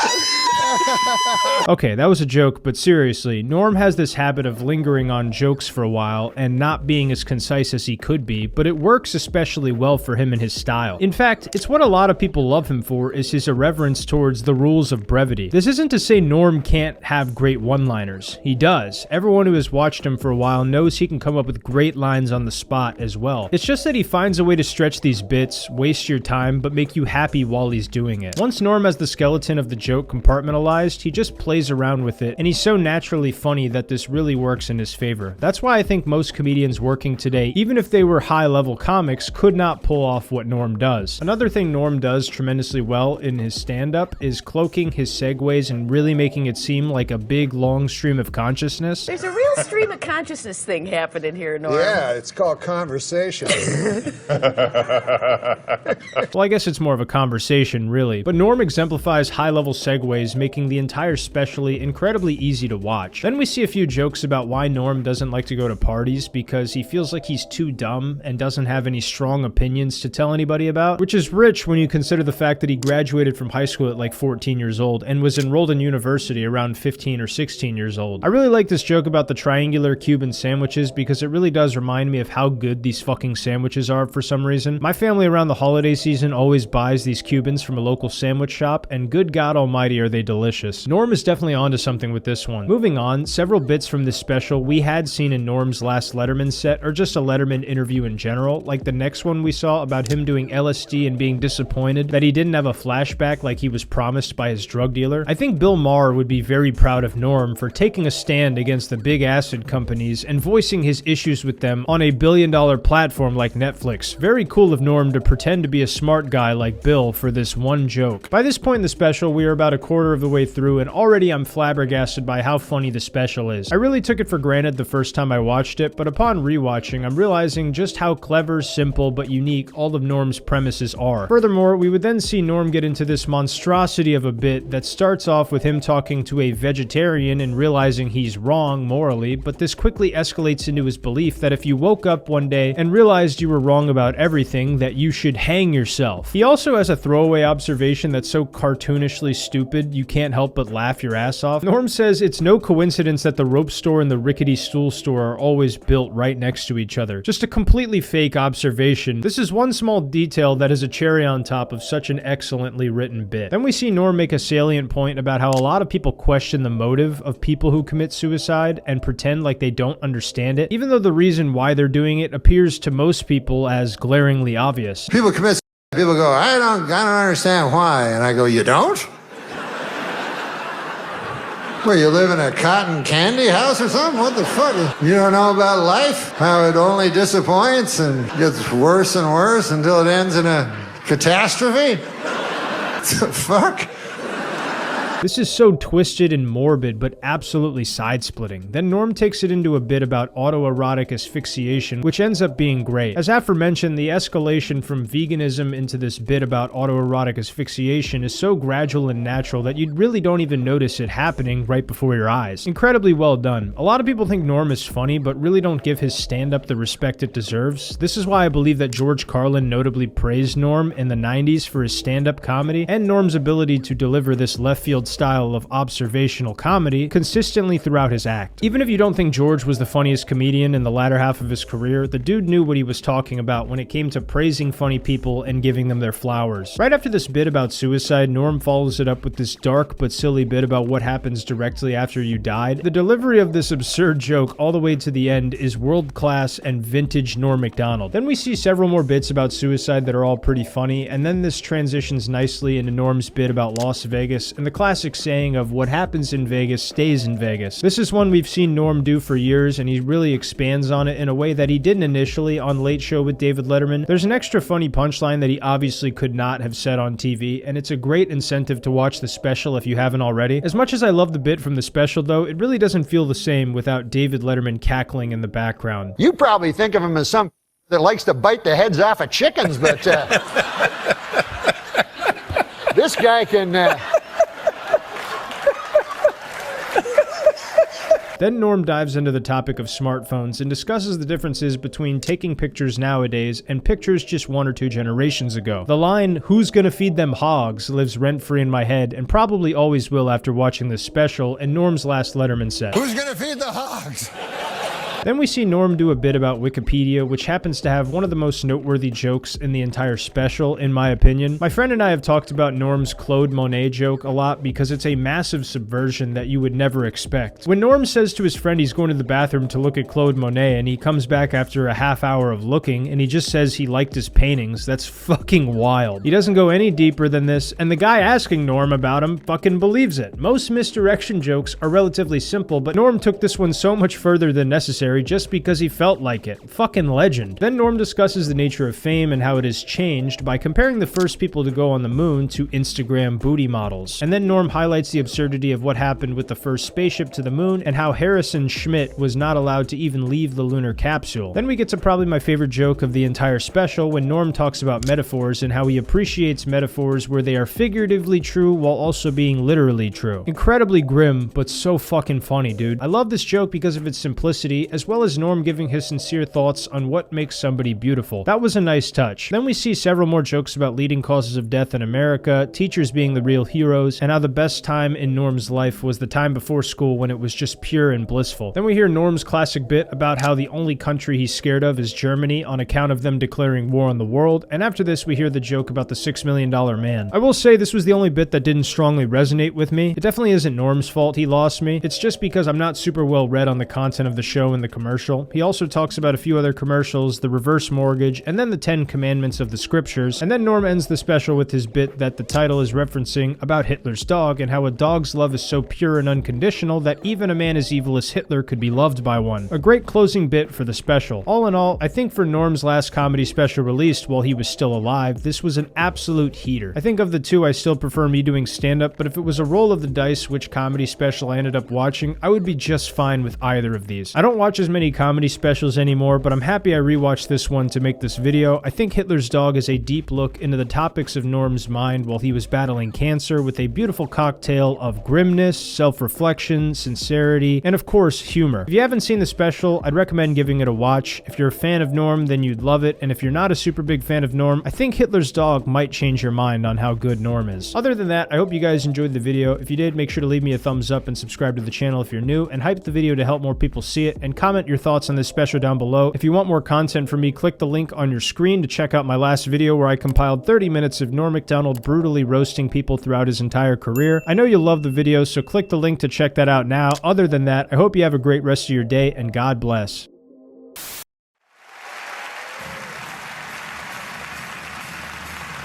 Okay, that was a joke, but seriously, Norm has this habit of lingering on jokes for a while and not being as concise as he could be, but it works especially well for him and his style. In fact, it's what a lot of people love him for, is his irreverence towards the rules of brevity. This isn't to say Norm can't have great one-liners. He does. Everyone who has watched him for a while knows he can come up with great lines on the spot as well. It's just that he finds a way to stretch these bits, waste your time, but make you happy while he's doing it. Once Norm has the skeleton of the joke compartmentalized, he just plays around with it, and he's so naturally funny that this really works in his favor. That's why I think most comedians working today, even if they were high-level comics, could not pull off what Norm does. Another thing Norm does tremendously well in his stand-up is cloaking his segues and really making it seem like a big, long stream of consciousness. There's a real stream of consciousness thing happening here, Norm. Yeah, it's called conversation. Well, I guess it's more of a conversation, really. But Norm exemplifies high-level segues, making the entire special incredibly easy to watch. Then we see a few jokes about why Norm doesn't like to go to parties because he feels like he's too dumb and doesn't have any strong opinions to tell anybody about, which is rich when you consider the fact that he graduated from high school at like 14 years old and was enrolled in university around 15 or 16 years old. I really like this joke about the triangular Cuban sandwiches because it really does remind me of how good these fucking sandwiches are for some reason. My family around the holiday season always buys these Cubans from a local sandwich shop, and good God almighty are they delicious. Norm is definitely onto something with this one. Moving on, several bits from this special we had seen in Norm's last Letterman set, or just a Letterman interview in general, like the next one we saw about him doing LSD and being disappointed that he didn't have a flashback like he was promised by his drug dealer. I think Bill Maher would be very proud of Norm for taking a stand against the big acid companies and voicing his issues with them on a billion-dollar platform like Netflix. Very cool of Norm to pretend to be a smart guy like Bill for this one joke. By this point in the special, we are about a quarter of the way through, and already I'm flabbergasted by how funny the special is. I really took it for granted the first time I watched it, but upon rewatching, I'm realizing just how clever, simple, but unique all of Norm's premises are. Furthermore, we would then see Norm get into this monstrosity of a bit that starts off with him talking to a vegetarian and realizing he's wrong morally, but this quickly escalates into his belief that if you woke up one day and realized you were wrong about everything, that you should hang yourself. He also has a throwaway observation that's so cartoonishly stupid you can't help but laugh your your ass off. Norm says it's no coincidence that the rope store and the rickety stool store are always built right next to each other. Just a completely fake observation. This is one small detail that is a cherry on top of such an excellently written bit. Then we see Norm make a salient point about how a lot of people question the motive of people who commit suicide and pretend like they don't understand it, even though the reason why they're doing it appears to most people as glaringly obvious. People commit suicide. People go, I don't understand why. And I go, you don't? Well, you live in a cotton candy house or something? What the fuck? You don't know about life? How it only disappoints and gets worse and worse until it ends in a catastrophe? What the fuck? This is so twisted and morbid, but absolutely side-splitting. Then Norm takes it into a bit about autoerotic asphyxiation, which ends up being great. As aforementioned, the escalation from veganism into this bit about autoerotic asphyxiation is so gradual and natural that you really don't even notice it happening right before your eyes. Incredibly well done. A lot of people think Norm is funny, but really don't give his stand-up the respect it deserves. This is why I believe that George Carlin notably praised Norm in the 90s for his stand-up comedy, and Norm's ability to deliver this left-field style of observational comedy consistently throughout his act. Even if you don't think George was the funniest comedian in the latter half of his career, the dude knew what he was talking about when it came to praising funny people and giving them their flowers. Right after this bit about suicide, Norm follows it up with this dark but silly bit about what happens directly after you died. The delivery of this absurd joke all the way to the end is world-class and vintage Norm Macdonald. Then we see several more bits about suicide that are all pretty funny, and then this transitions nicely into Norm's bit about Las Vegas and the classic saying of what happens in Vegas stays in Vegas. This is one we've seen Norm do for years, and he really expands on it in a way that he didn't initially on Late Show with David Letterman. There's an extra funny punchline that he obviously could not have said on TV, and it's a great incentive to watch the special if you haven't already. As much as I love the bit from the special though, it really doesn't feel the same without David Letterman cackling in the background. You probably think of him as some that likes to bite the heads off of chickens, but this guy can... Then Norm dives into the topic of smartphones and discusses the differences between taking pictures nowadays and pictures just 1 or 2 generations ago. The line, "Who's gonna feed them hogs?" lives rent-free in my head and probably always will after watching this special and Norm's last Letterman set. Who's gonna feed the hogs? Then we see Norm do a bit about Wikipedia, which happens to have one of the most noteworthy jokes in the entire special, in my opinion. My friend and I have talked about Norm's Claude Monet joke a lot because it's a massive subversion that you would never expect. When Norm says to his friend he's going to the bathroom to look at Claude Monet and he comes back after a half hour of looking and he just says he liked his paintings, that's fucking wild. He doesn't go any deeper than this, and the guy asking Norm about him fucking believes it. Most misdirection jokes are relatively simple, but Norm took this one so much further than necessary just because he felt like it. Fucking legend. Then Norm discusses the nature of fame and how it has changed by comparing the first people to go on the moon to Instagram booty models. And then Norm highlights the absurdity of what happened with the first spaceship to the moon and how Harrison Schmitt was not allowed to even leave the lunar capsule. Then we get to probably my favorite joke of the entire special when Norm talks about metaphors and how he appreciates metaphors where they are figuratively true while also being literally true. Incredibly grim, but so fucking funny, dude. I love this joke because of its simplicity, as well as Norm giving his sincere thoughts on what makes somebody beautiful. That was a nice touch. Then we see several more jokes about leading causes of death in America, teachers being the real heroes, and how the best time in Norm's life was the time before school when it was just pure and blissful. Then we hear Norm's classic bit about how the only country he's scared of is Germany on account of them declaring war on the world, and after this we hear the joke about the $6 million man. I will say this was the only bit that didn't strongly resonate with me. It definitely isn't Norm's fault he lost me. It's just because I'm not super well read on the content of the show and the commercial. He also talks about a few other commercials, the reverse mortgage, and then the 10 commandments of the scriptures, and then Norm ends the special with his bit that the title is referencing about Hitler's dog and how a dog's love is so pure and unconditional that even a man as evil as Hitler could be loved by one. A great closing bit for the special. All in all, I think for Norm's last comedy special released while he was still alive, this was an absolute heater. I think of the two, I still prefer me doing stand-up, but if it was a roll of the dice which comedy special I ended up watching, I would be just fine with either of these. I don't watch watch as many comedy specials anymore, but I'm happy I rewatched this one to make this video. I think Hitler's Dog is a deep look into the topics of Norm's mind while he was battling cancer, with a beautiful cocktail of grimness, self-reflection, sincerity, and of course, humor. If you haven't seen the special, I'd recommend giving it a watch. If you're a fan of Norm, then you'd love it, and if you're not a super big fan of Norm, I think Hitler's Dog might change your mind on how good Norm is. Other than that, I hope you guys enjoyed the video. If you did, make sure to leave me a thumbs up and subscribe to the channel if you're new, and hype the video to help more people see it, and comment your thoughts on this special down below. If you want more content from me, click the link on your screen to check out my last video where I compiled 30 minutes of Norm Macdonald brutally roasting people throughout his entire career. I know you'll love the video, so click the link to check that out now. Other than that, I hope you have a great rest of your day, and God bless.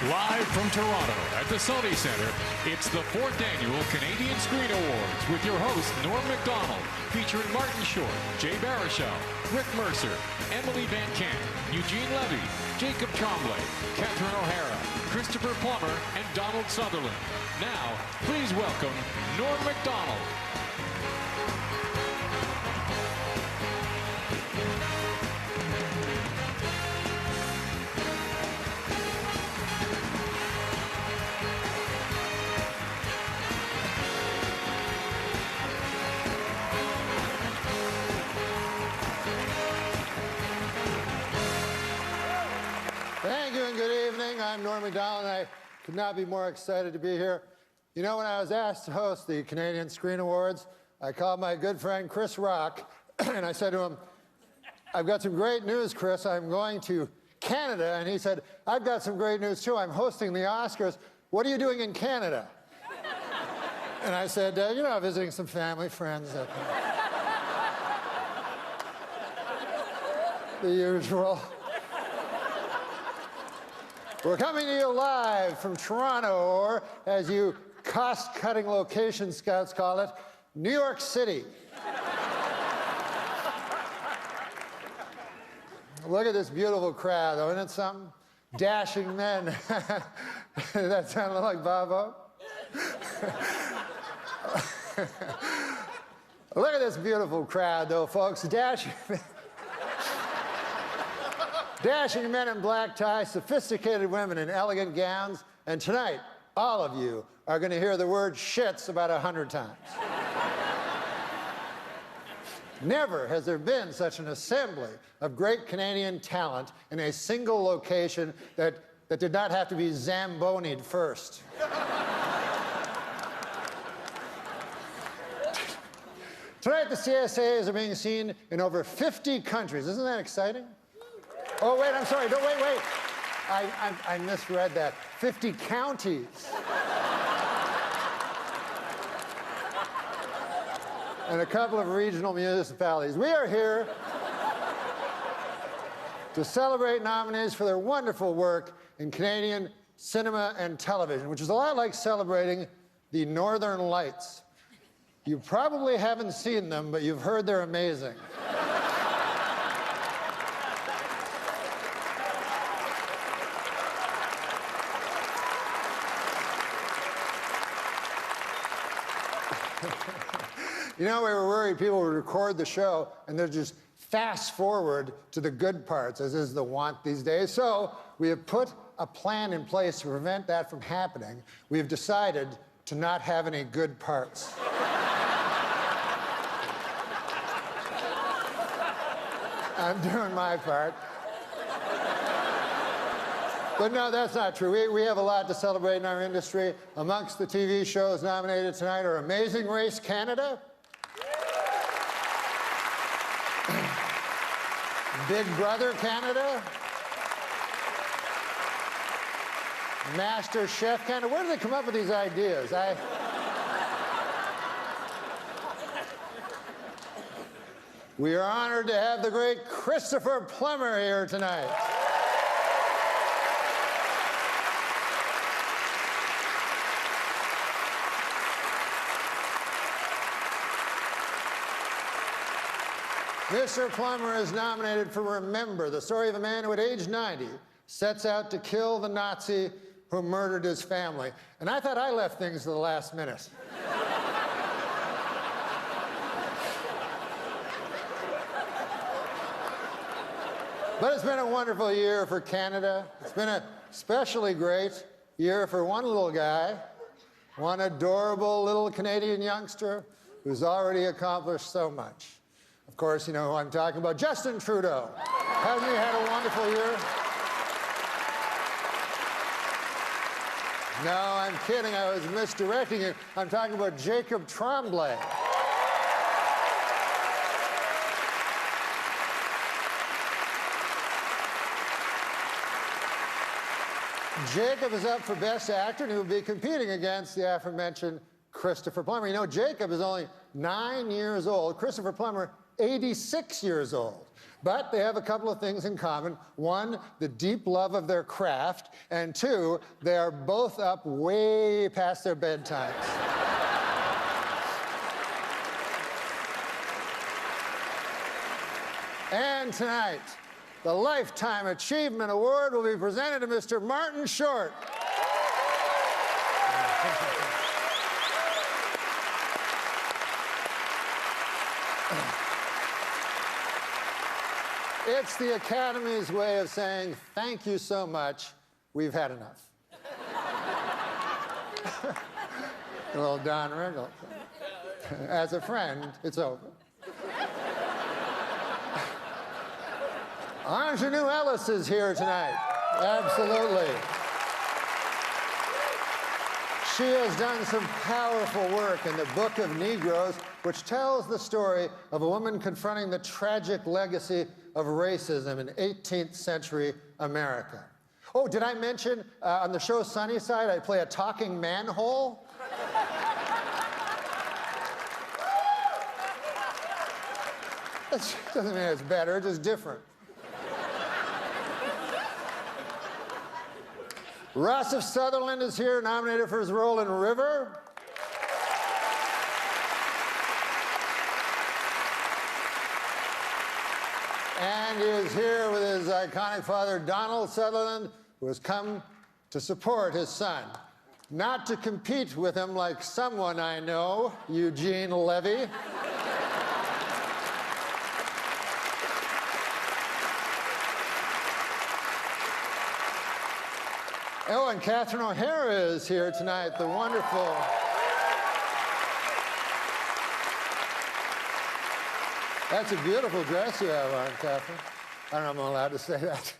Live from Toronto at the Sony Centre, it's the 4th Annual Canadian Screen Awards with your host, Norm Macdonald, featuring Martin Short, Jay Baruchel, Rick Mercer, Emily Van Camp, Eugene Levy, Jacob Tremblay, Catherine O'Hara, Christopher Plummer, and Donald Sutherland. Now, please welcome Norm Macdonald. Thank you and good evening. I'm Norm Macdonald, and I could not be more excited to be here. You know, when I was asked to host the Canadian Screen Awards, I called my good friend Chris Rock, and I said to him, I've got some great news, Chris. I'm going to Canada. And he said, I've got some great news, too. I'm hosting the Oscars. What are you doing in Canada? And I said, you know, visiting some family, friends. The usual. We're coming to you live from Toronto, or as you cost-cutting location scouts call it, New York City. Look at this beautiful crowd, though. Isn't it something? Dashing men. That sound a little like Bobo? Look at this beautiful crowd, though, folks. Dashing men. Dashing men in black ties, sophisticated women in elegant gowns, and tonight, all of you are going to hear the word shits about 100 times. Never has there been such an assembly of great Canadian talent in a single location that did not have to be Zamboni'd first. Tonight, the CSAs are being seen in over 50 countries. Isn't that exciting? Oh, wait, I'm sorry. Don't wait. I misread that. 50 counties. And a couple of regional municipalities. We are here to celebrate nominees for their wonderful work in Canadian cinema and television, which is a lot like celebrating the Northern Lights. You probably haven't seen them, but you've heard they're amazing. You know, we were worried people would record the show and they'd just fast forward to the good parts, as is the want these days. So we have put a plan in place to prevent that from happening. We have decided to not have any good parts. I'm doing my part. But no, that's not true. We have a lot to celebrate in our industry. Amongst the TV shows nominated tonight are Amazing Race Canada, Big Brother Canada, Master Chef Canada. Where do they come up with these ideas? We are honored to have the great Christopher Plummer here tonight. Mr. Plummer is nominated for Remember, the story of a man who at age 90 sets out to kill the Nazi who murdered his family. And I thought I left things to the last minute. But it's been a wonderful year for Canada. It's been a especially great year for one little guy, one adorable little Canadian youngster who's already accomplished so much. Of course, you know who I'm talking about, Justin Trudeau. Hasn't he had a wonderful year? No, I'm kidding. I was misdirecting you. I'm talking about Jacob Tremblay. Jacob is up for Best Actor, and he will be competing against the aforementioned Christopher Plummer. You know, Jacob is only 9 years old. Christopher Plummer, 86 years old. But they have a couple of things in common. One, the deep love of their craft, and two, they are both up way past their bedtimes. And tonight, the Lifetime Achievement Award will be presented to Mr. Martin Short. It's the Academy's way of saying, thank you so much, we've had enough. A little Don Rickles. As a friend, it's over. Ingenue Ellis is here tonight. Absolutely. She has done some powerful work in the Book of Negroes, which tells the story of a woman confronting the tragic legacy of racism in 18th century America. Oh, did I mention on the show Sunnyside, I play a talking manhole? That doesn't mean it's better, it's just different. Rossif Sutherland is here, nominated for his role in River. And he is here with his iconic father, Donald Sutherland, who has come to support his son. Not to compete with him like someone I know, Eugene Levy. Oh, and Catherine O'Hara is here tonight, the wonderful... That's a beautiful dress you have on, Catherine. I don't know if I'm allowed to say that.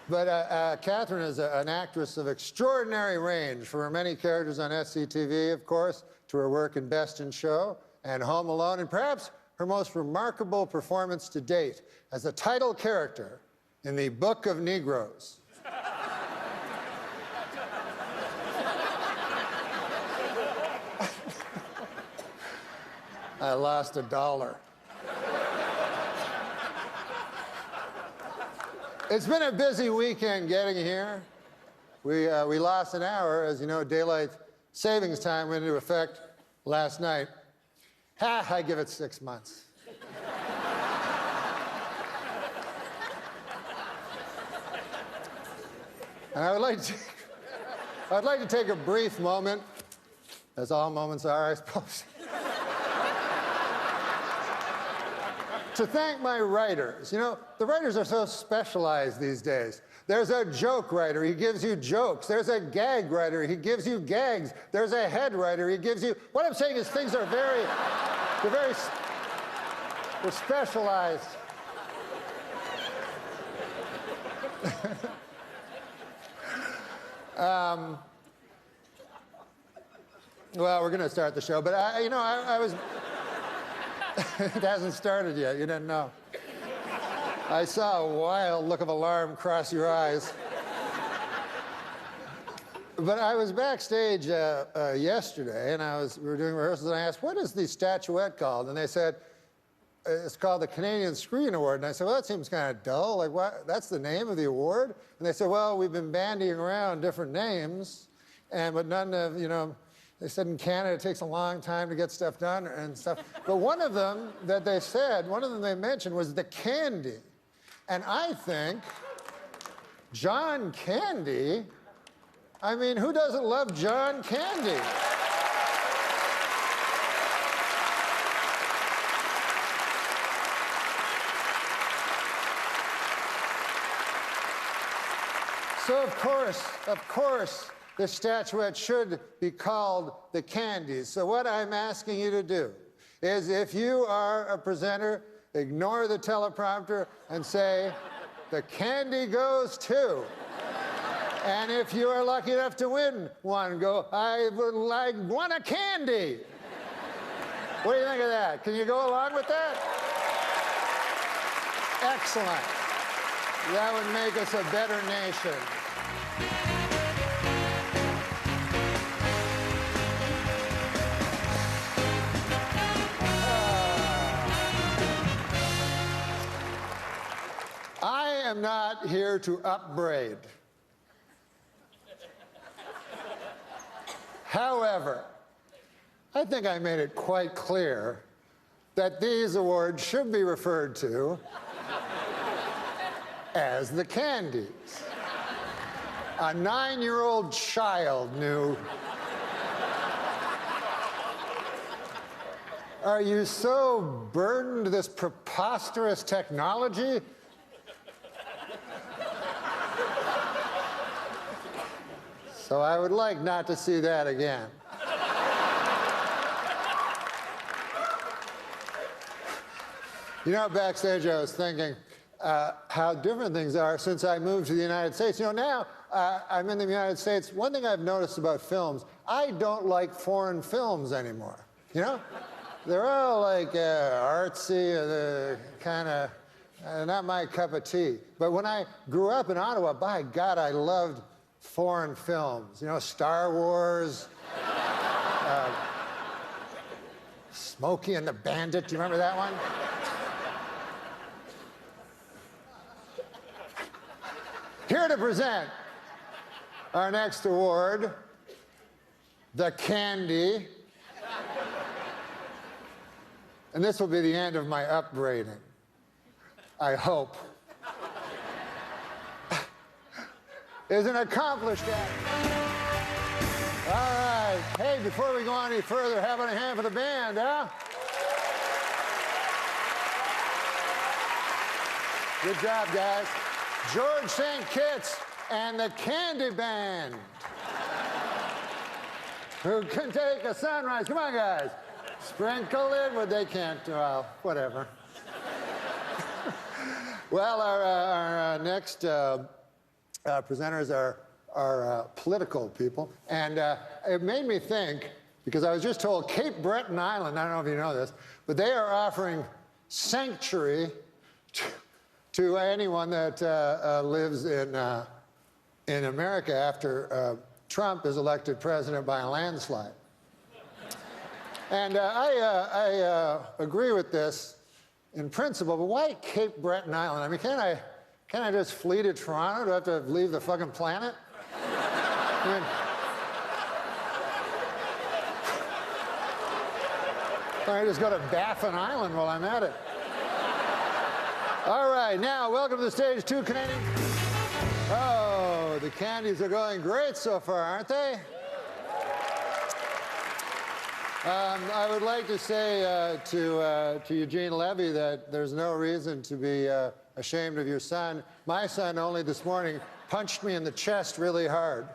But Catherine is an actress of extraordinary range, from her many characters on SCTV, of course, to her work in Best in Show and Home Alone, and perhaps her most remarkable performance to date as a title character in the Book of Negroes. I lost $1. It's been a busy weekend getting here. We lost an hour. As you know, daylight savings time went into effect last night. I give it 6 months. And I'd like to take a brief moment, as all moments are, I suppose, to thank my writers. You know, the writers are so specialized these days. There's a joke writer, he gives you jokes. There's a gag writer, he gives you gags. There's a head writer, he gives you... What I'm saying is things are they're specialized. Well, we're going to start the show, but I was... It hasn't started yet, you didn't know. I saw a wild look of alarm cross your eyes. But I was backstage yesterday, and we were doing rehearsals, and I asked, what is the statuette called? And they said, it's called the Canadian Screen Award. And I said, well, that seems kind of dull. Like, what? That's the name of the award? And they said, well, we've been bandying around different names, but none of, they said in Canada it takes a long time to get stuff done and stuff. But one of them that they said, one of them they mentioned was the Candy. And I think John Candy, I mean, who doesn't love John Candy? So of course, the statuette should be called the Candies. So what I'm asking you to do is, if you are a presenter, ignore the teleprompter and say, the candy goes to. And if you are lucky enough to win one, go, I won a candy. What do you think of that? Can you go along with that? Excellent. That would make us a better nation. I am not here to upbraid. However, I think I made it quite clear that these awards should be referred to as the Candies. A 9-year-old child knew. Are you so burdened to this preposterous technology? So I would like not to see that again. You know, backstage I was thinking how different things are since I moved to the United States. You know, now I'm in the United States. One thing I've noticed about films, I don't like foreign films anymore. You know? They're all like artsy, kind of not my cup of tea. But when I grew up in Ottawa, by God, I loved foreign films. You know, Star Wars, Smokey and the Bandit. Do you remember that one? Here to present our next award, the Candy. And this will be the end of my upbraiding, I hope. Is an accomplished actor. All right. Hey, before we go on any further, how about a hand for the band, huh? Good job, guys. George St. Kitts and the Candy Band. Who can take a sunrise? Come on, guys. Sprinkle it, but they can't. Well, whatever. Well, our next presenters are political people. And it made me think, because I was just told Cape Breton Island, I don't know if you know this, but they are offering sanctuary to anyone that lives in America after Trump is elected president by a landslide. And I agree with this in principle, but why Cape Breton Island? I mean, can't I just flee to Toronto? Do I have to leave the fucking planet? I mean, I just go to Baffin Island while I'm at it. All right, now welcome to the stage, two Canadian. Oh, the Candies are going great so far, aren't they? I would like to say to Eugene Levy that there's no reason to be ashamed of your son. My son only this morning punched me in the chest really hard.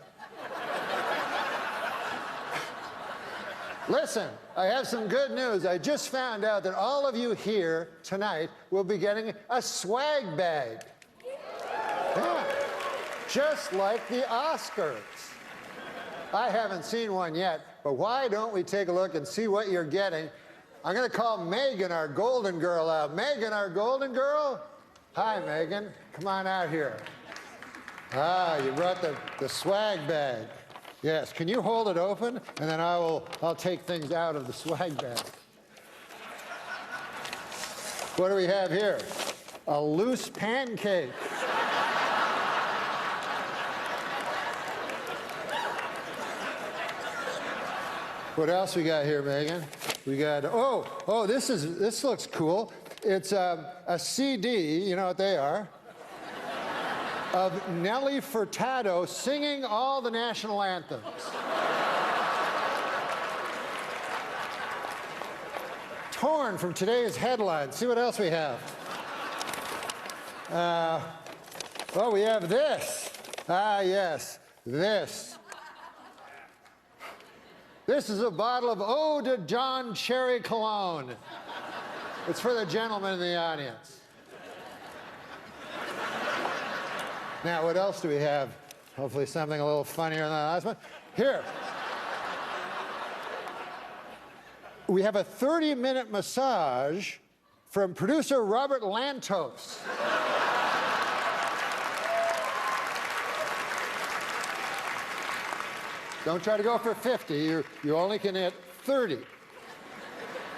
Listen, I have some good news. I just found out that all of you here tonight will be getting a swag bag. Yeah. Just like the Oscars. I haven't seen one yet, but why don't we take a look and see what you're getting? I'm going to call Megan, our golden girl, out. Megan, our golden girl? Hi, Megan. Come on out here. Ah, you brought the swag bag. Yes, can you hold it open? And then I'll take things out of the swag bag. What do we have here? A loose pancake. What else we got here, Megan? We got, oh, this looks cool. It's a CD, you know what they are, of Nelly Furtado singing all the national anthems. Torn from today's headlines. See what else we have. We have this. Ah, yes, this. This is a bottle of Eau de John Cherry Cologne. It's for the gentleman in the audience. Now, what else do we have? Hopefully something a little funnier than the last one. Here. We have a 30-minute massage from producer Robert Lantos. Don't try to go for 50. You only can hit 30.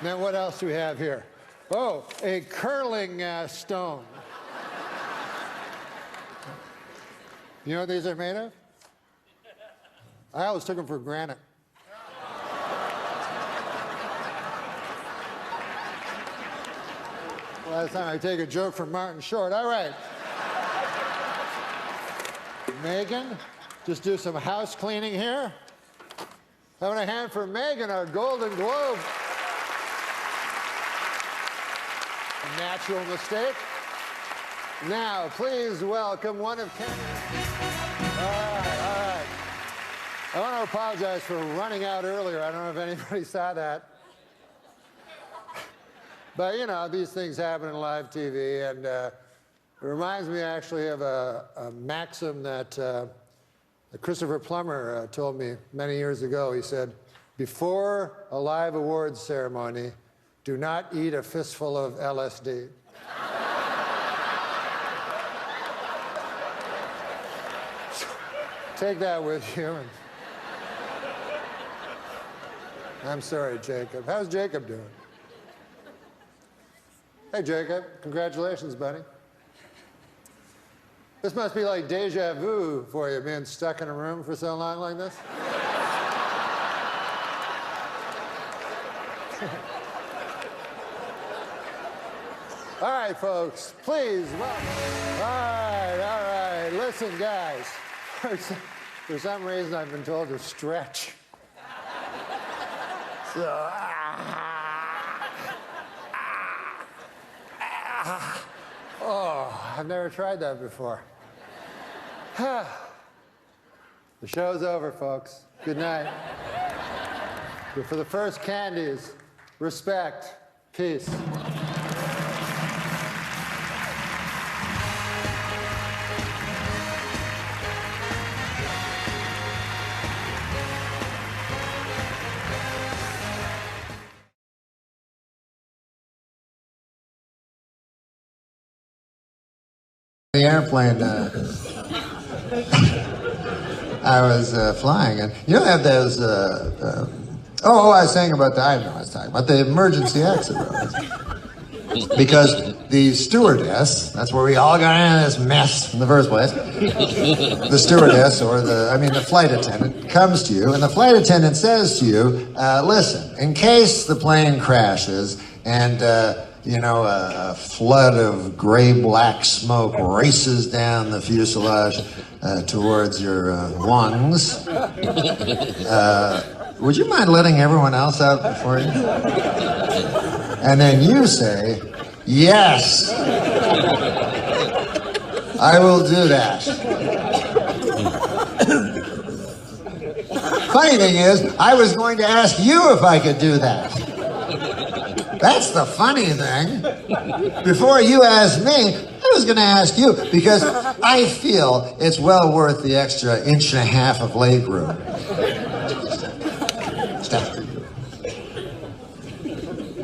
Now, what else do we have here? Oh, a curling stone. You know what these are made of? I always took them for granite. Last time I take a joke from Martin Short. All right. Megan, just do some house cleaning here. Having a hand for Megan, our Golden Globe. A natural mistake. Now, please welcome one of Canada's... All right. I want to apologize for running out earlier. I don't know if anybody saw that. But, you know, these things happen in live TV, and it reminds me actually of a maxim that Christopher Plummer told me many years ago. He said, before a live awards ceremony, do not eat a fistful of LSD. Take that with you. I'm sorry, Jacob. How's Jacob doing? Hey, Jacob. Congratulations, buddy. This must be like deja vu for you, being stuck in a room for so long like this. All right, folks, please welcome. All right. Listen, guys. For some reason, I've been told to stretch. So, oh, I've never tried that before. The show's over, folks. Good night. But for the first candies, respect, peace. The airplane I was flying, and you know they have those. I was saying about I was talking about the emergency exit rows. Because the stewardess, that's where we all got into this mess in the first place. The stewardess or the flight attendant comes to you, and the flight attendant says to you, listen, in case the plane crashes and a flood of gray-black smoke races down the fuselage towards your lungs. Would you mind letting everyone else out before you? And then you say, yes, I will do that. Funny thing is, I was going to ask you if I could do that. That's the funny thing. Before you asked me, I was going to ask you because I feel it's well worth the extra 1.5 inches of leg room.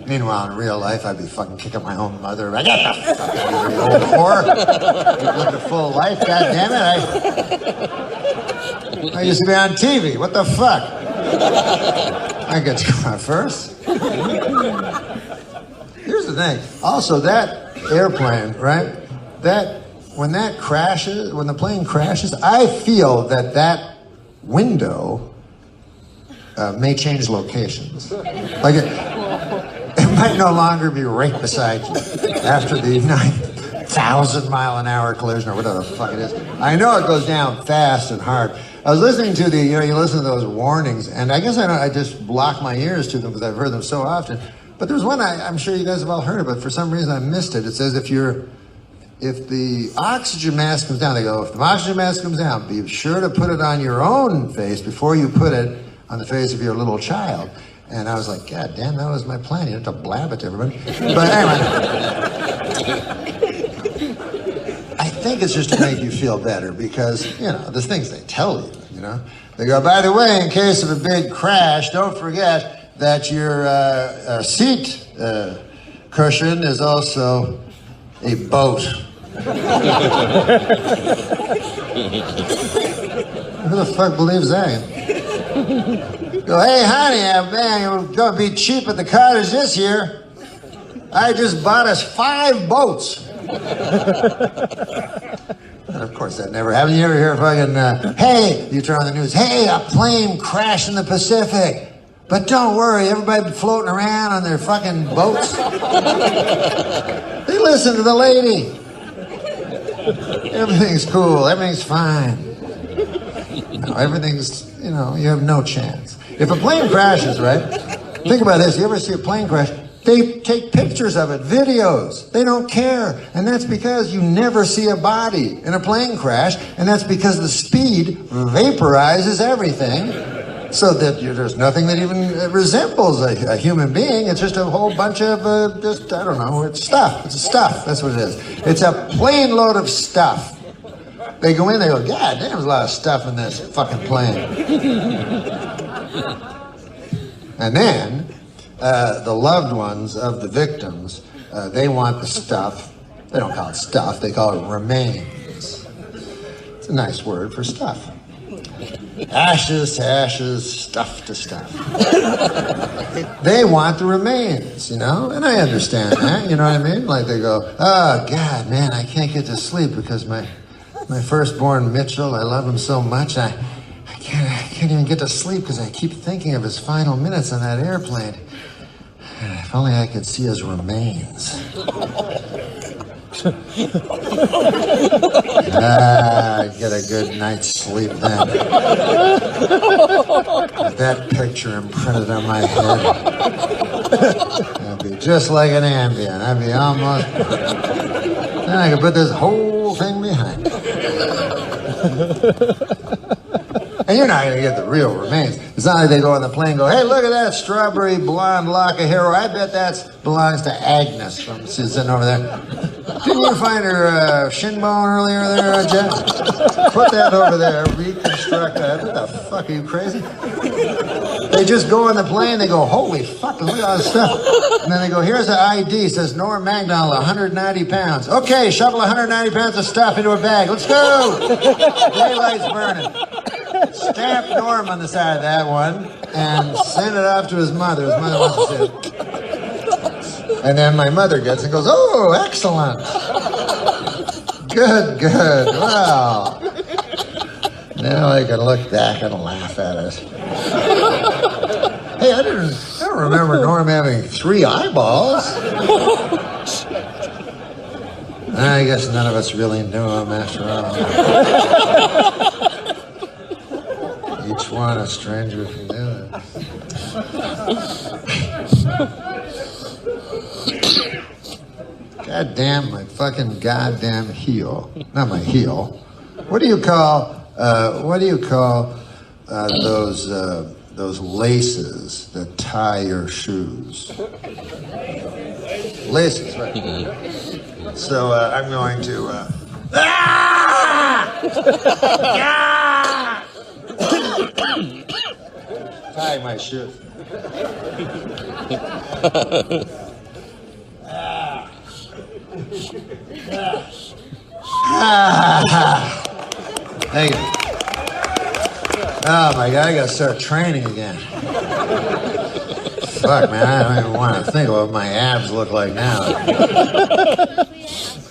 Meanwhile, in real life, I'd be fucking kicking my own mother. Like, get the fuck out of here, you old whore. You lived a full life, goddammit. I used to be on TV. What the fuck? I get to go out first. Here's the thing. Also, that airplane, right? When the plane crashes, I feel that window may change locations. Like it might no longer be right beside you after the 9,000-mile-an-hour collision or whatever the fuck it is. I know it goes down fast and hard. I was listening to you listen to those warnings, and I guess I just block my ears to them because I've heard them so often. But there's one I'm sure you guys have all heard of, but for some reason I missed it. It says if you're if the oxygen mask comes down, they go, if the oxygen mask comes down, be sure to put it on your own face before you put it on the face of your little child. And I was like, God damn, that was my plan. You have to blab it to everybody. But anyway, I think it's just to make you feel better because, you know, the things they tell you, you know. They go, by the way, in case of a big crash, don't forget that your seat cushion is also a boat. Who the fuck believes that? Go, hey, honey, man, you're going to be cheap at the cottage this year. I just bought us 5 boats. And of course, that never happened. You ever hear fucking, hey, you turn on the news, hey, a plane crashed in the Pacific. But don't worry, everybody floating around on their fucking boats. They listen to the lady. Everything's cool, everything's fine. No, everything's, you know, you have no chance. If a plane crashes, right? Think about this. You ever see a plane crash? They take pictures of it, videos. They don't care. And that's because you never see a body in a plane crash. And that's because the speed vaporizes everything so that there's nothing that even resembles a human being. It's just a whole bunch of, just, I don't know, it's stuff. It's stuff. That's what it is. It's a plane load of stuff. They go in, they go, God damn, there's a lot of stuff in this fucking plane. And then, the loved ones of the victims, they want the stuff. They don't call it stuff, they call it remains. It's a nice word for stuff. Ashes to ashes, stuff to stuff. They want the remains, you know? And I understand that, you know what I mean? Like they go, oh, God, man, I can't get to sleep because my firstborn Mitchell, I love him so much, I can't even get to sleep because I keep thinking of his final minutes on that airplane. If only I could see his remains. I'd get a good night's sleep then. With that picture imprinted on my head. I'd be just like an Ambien. I'd be almost... Then I could put this whole thing behind me. And you're not going to get the real remains. It's not like they go on the plane and go, hey, look at that strawberry blonde lock of hair. I bet that belongs to Agnes from sitting over there. Didn't you find her shin bone earlier there, Jeff? Put that over there. Reconstruct that. What the fuck, are you crazy? They just go on the plane. They go, holy fuck, look at all this stuff. And then they go, here's the ID. It says NORM MACDONALD, 190 pounds. Okay, shovel 190 pounds of stuff into a bag. Let's go. Daylight's burning. Stamp Norm on the side of that one and send it off to his mother. His mother wants to see it. And then my mother gets it and goes, oh, excellent. Good, good. Wow. Now I can look back and laugh at it. Hey, I don't remember Norm having 3 eyeballs. I guess none of us really knew him after all. Each one a stranger from the other. God damn my fucking goddamn heel. Not my heel. What do you call those laces that tie your shoes? Laces, right. So I'm going to tie my shoes. Thank you. Oh my God, I gotta start training again. Fuck, man, I don't even want to think of what my abs look like now.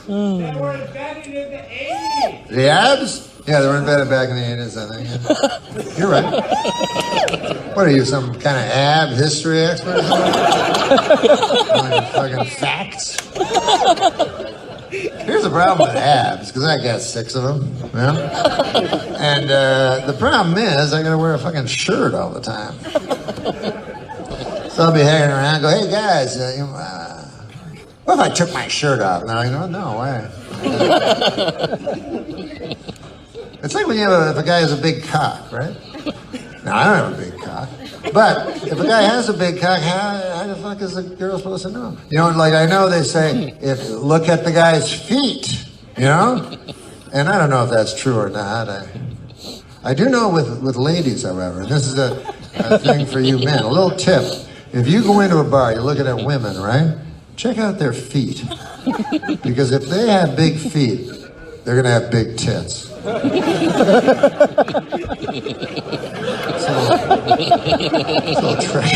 They were invented in the 80s. The abs? Yeah, they were invented back in the 80s, I think. You're right. What are you, some kind of ab history expert or something? Like fucking facts? Here's the problem with abs, because I got 6 of them, you know? And the problem is I gotta wear a fucking shirt all the time. So I'll be hanging around and go, hey guys, What if I took my shirt off? And they're like, no way. It's like when you have if a guy has a big cock, right? Now, I don't have a big cock. But if a guy has a big cock, how the fuck is the girl supposed to know? You know, like I know they say, look at the guy's feet, you know? And I don't know if that's true or not. I do know with ladies, however, and this is a thing for you men, a little tip. If you go into a bar, you're looking at women, right? Check out their feet. Because if they have big feet, they're going to have big tits. It's a little trick.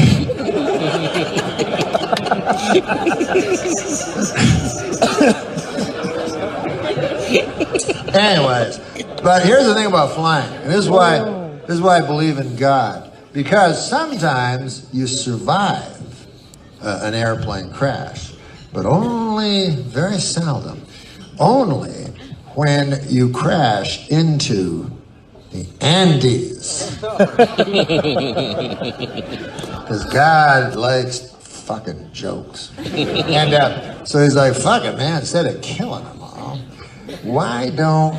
Anyways, but here's the thing about flying, and this is why I believe in God, because sometimes you survive an airplane crash, but only very seldom, only when you crash into the Andes. Because God likes fucking jokes. And so he's like, fuck it, man, instead of killing them all, why don't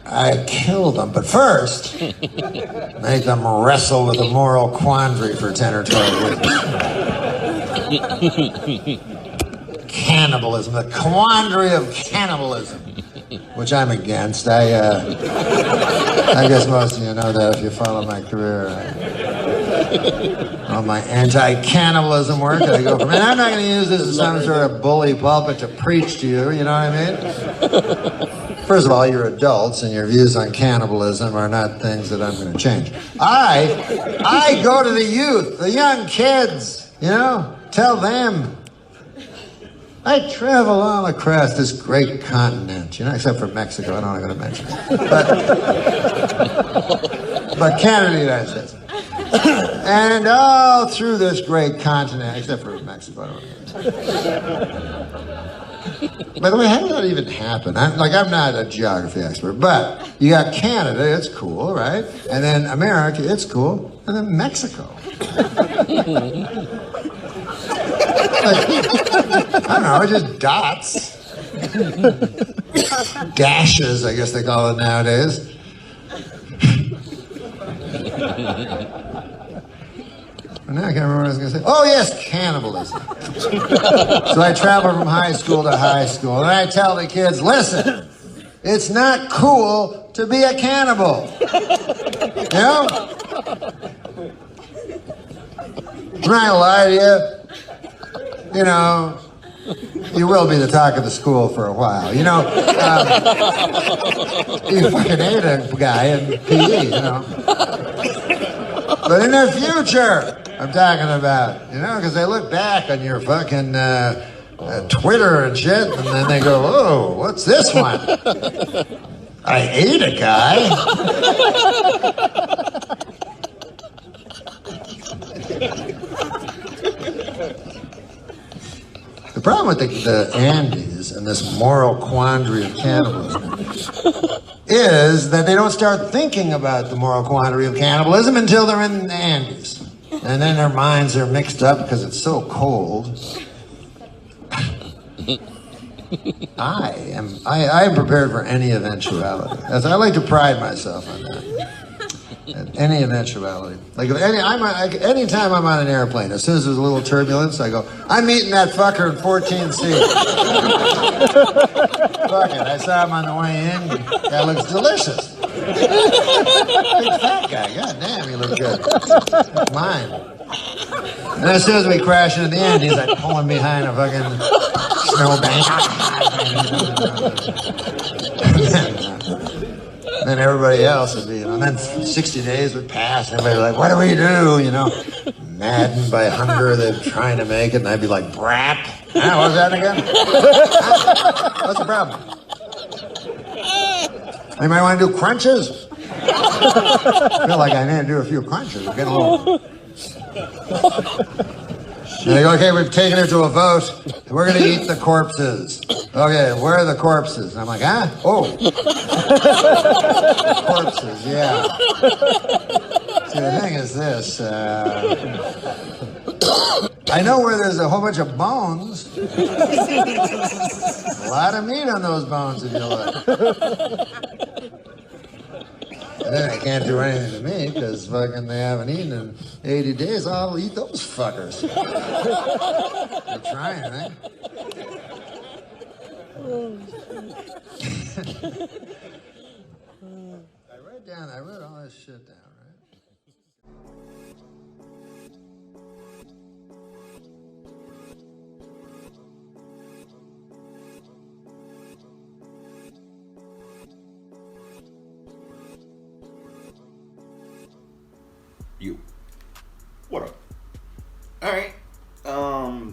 I kill them? But first, make them wrestle with a moral quandary for 10 or 12 weeks. Cannibalism, the quandary of cannibalism, which I'm against. I guess most of you know that if you follow my career. On my anti-cannibalism work, I go from, and I'm not going to use this as some sort of bully pulpit to preach to you, you know what I mean? First of all, you're adults, and your views on cannibalism are not things that I'm going to change. I go to the youth, the young kids, you know, tell them. I travel all across this great continent, you know, except for Mexico. I don't know what I'm going to mention. But Canada and the United States. And all through this great continent, except for Mexico. I don't know. By the way, how did that even happen? I'm not a geography expert, but you got Canada, it's cool, right? And then America, it's cool. And then Mexico. I don't know, just dots. Dashes, I guess they call it nowadays. Now I can't remember what I was going to say. Oh, yes, cannibalism. So I travel from high school to high school, and I tell the kids, listen, it's not cool to be a cannibal. You know? I'm not going to lie to you. You know, you will be the talk of the school for a while. You know, you fucking ate a guy in PE, you know. But in the future, I'm talking about, you know, because they look back on your fucking Twitter and shit, and then they go, oh, what's this one? I ate a guy. The problem with the Andes and this moral quandary of cannibalism is that they don't start thinking about the moral quandary of cannibalism until they're in the Andes. And then their minds are mixed up because it's so cold. I am prepared for any eventuality. As I like to pride myself on that. At any eventuality. Like anytime I'm on an airplane, as soon as there's a little turbulence, I go, I'm eating that fucker in 14C. Fuck it, I saw him on the way in. That looks delicious. Big fat guy, god damn, he looks good. It's mine. And as soon as we crash into the end, he's like pulling behind a fucking snowbank. And then everybody else would be, and then 60 days would pass, and everybody would be like, what do we do? You know, maddened by hunger, they're trying to make it, and I'd be like, brap. What was that again? What's the problem? Anybody want to do crunches? I feel like I need to do a few crunches. We're getting a little... And they go, okay, we've taken it to a vote. We're going to eat the corpses. Okay, where are the corpses? And I'm like, huh? Oh. Corpses, yeah. See, the thing is this. I know where there's a whole bunch of bones. A lot of meat on those bones, if you look. And then they can't do anything to me because fucking they haven't eaten in 80 days. I'll eat those fuckers. They're trying, right? I wrote all this shit down, right? You. What up? All right.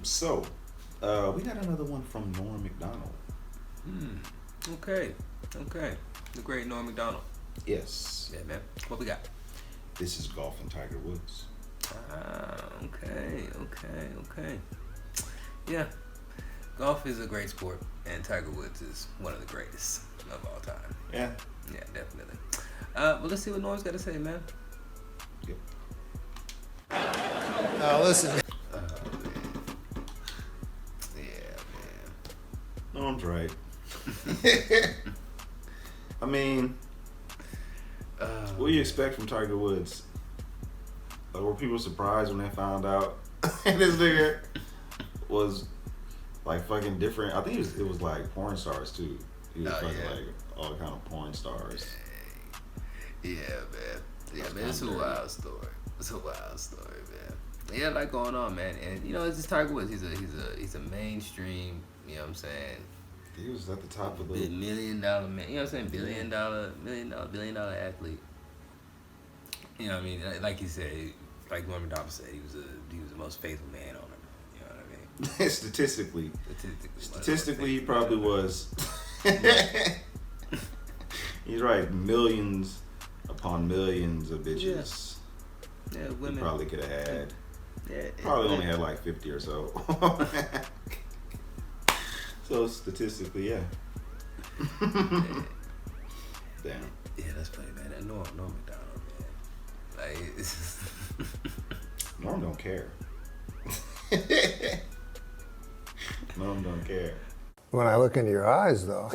So, we got another one from Norm MacDonald. Okay. The great Norm MacDonald. Yes. Yeah, man. What we got? This is golf and Tiger Woods. Okay. Yeah. Golf is a great sport, and Tiger Woods is one of the greatest of all time. Yeah. Yeah, definitely. Well, let's see what Norm's got to say, man. Yep. Listen. Norm's right. I mean, what do you expect from Tiger Woods? Like, were people surprised when they found out this nigga was like fucking different? I think it was like porn stars too. He was fucking like all kind of porn stars. Yeah, man. Yeah, man. It's a wild story. Man. Yeah, like going on, man. And you know, it's just Tiger Woods. He's a mainstream. You know what I'm saying? He was at the top of the $1 million man. You know what I'm saying? $1 billion athlete. You know what I mean? Like you said, like Norman Dobbs said, he was the most faithful man on earth. You know what I mean? Statistically, he probably was. He's right. Millions upon millions of bitches. Yeah, women. He probably could have had. Yeah, probably only had like 50 or so. So statistically, yeah. Damn. Yeah, that's funny, man. That Norm MacDonald, man. Like, Norm don't care. Norm don't care. When I look into your eyes, though,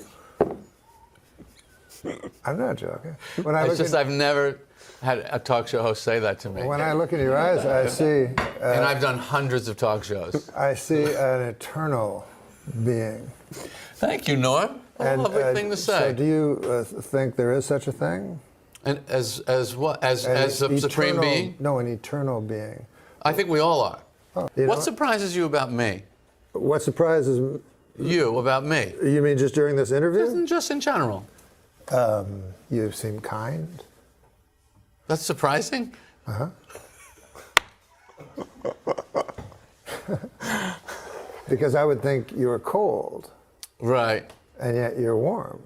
I'm not joking. When I It's just I've never had a talk show host say that to me. When I look into your eyes, I see. And I've done hundreds of talk shows. I see an eternal being. Thank you, Norm. A lovely thing to say. So do you think there is such a thing? And as what? As a supreme being? No, an eternal being. I think we all are. Oh, what surprises you about me? What surprises you about me? You mean just during this interview? Just in general. You seem kind. That's surprising? Uh-huh. Because I would think you were cold. Right. And yet you're warm.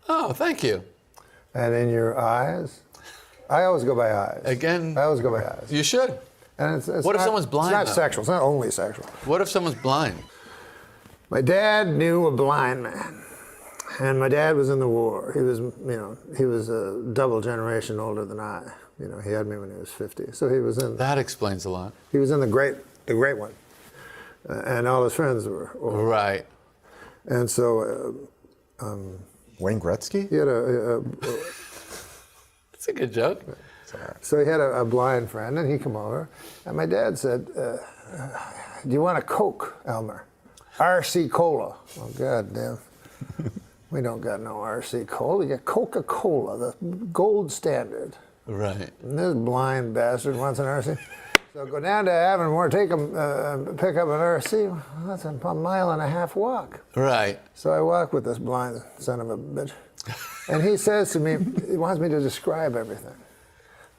Oh, thank you. And in your eyes, I always go by eyes. Again, I always go by eyes. You should. And it's what if someone's blind? It's not sexual. It's not only sexual. What if someone's blind? My dad knew a blind man. And my dad was in the war. He was, he was a double generation older than I. He had me when he was 50. So he was in. That explains a lot. He was in the great one. And all his friends were old. Right. And so. Wayne Gretzky? He had That's a good joke. So he had a blind friend, and he come over. And my dad said, do you want a Coke, Elmer? RC Cola. Oh, God damn. We don't got no RC Cola. We got Coca-Cola, the gold standard. Right. And this blind bastard wants an RC. So go down to Avonmore, pick up an RC. Well, that's a 1.5 mile walk. Right. So I walk with this blind son of a bitch. And he says to me, he wants me to describe everything.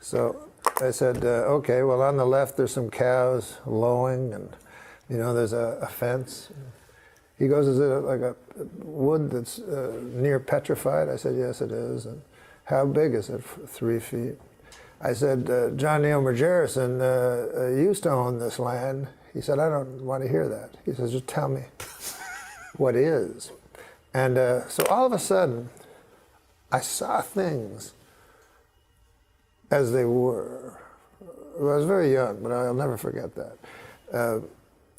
So I said, okay, well, on the left there's some cows lowing, and, there's a fence. He goes, is it like a wood that's near petrified? I said, yes, it is. And how big is it? 3 feet. I said, John Neil Margerison used to own this land. He said, I don't want to hear that. He says, just tell me what is. And so all of a sudden, I saw things as they were. I was very young, but I'll never forget that.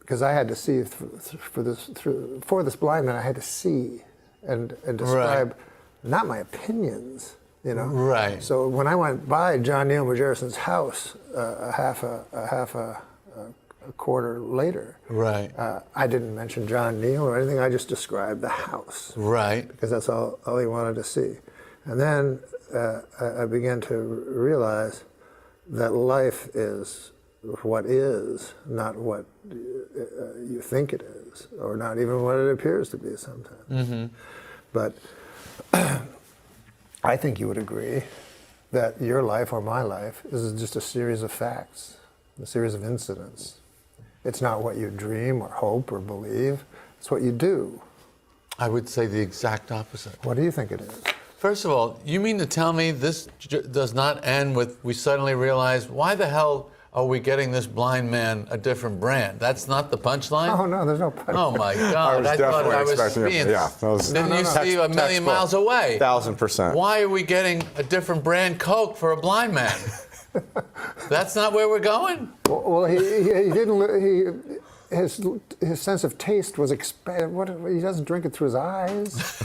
because I had to see for this blind man, I had to see and describe not my opinions, you know. Right. So when I went by John Neal Majeruson's house a half a quarter later, right, I didn't mention John Neal or anything. I just described the house, right, because that's all he wanted to see. And then I began to realize that life is what is, not what you think it is, or not even what it appears to be sometimes. Mm-hmm. But I think you would agree that your life or my life is just a series of facts, a series of incidents. It's not what you dream or hope or believe, it's what you do. I would say the exact opposite. What do you think it is? First of all, you mean to tell me this does not end with we suddenly realize, why the hell are we getting this blind man a different brand? That's not the punchline? Oh, no, there's no punchline. Oh, my God. I thought I was expecting being... it. Yeah, that was Didn't you see a million textbook. miles away? 1000%. Why are we getting a different brand Coke for a blind man? That's not where we're going? Well, he didn't. His sense of taste was expanded. He doesn't drink it through his eyes.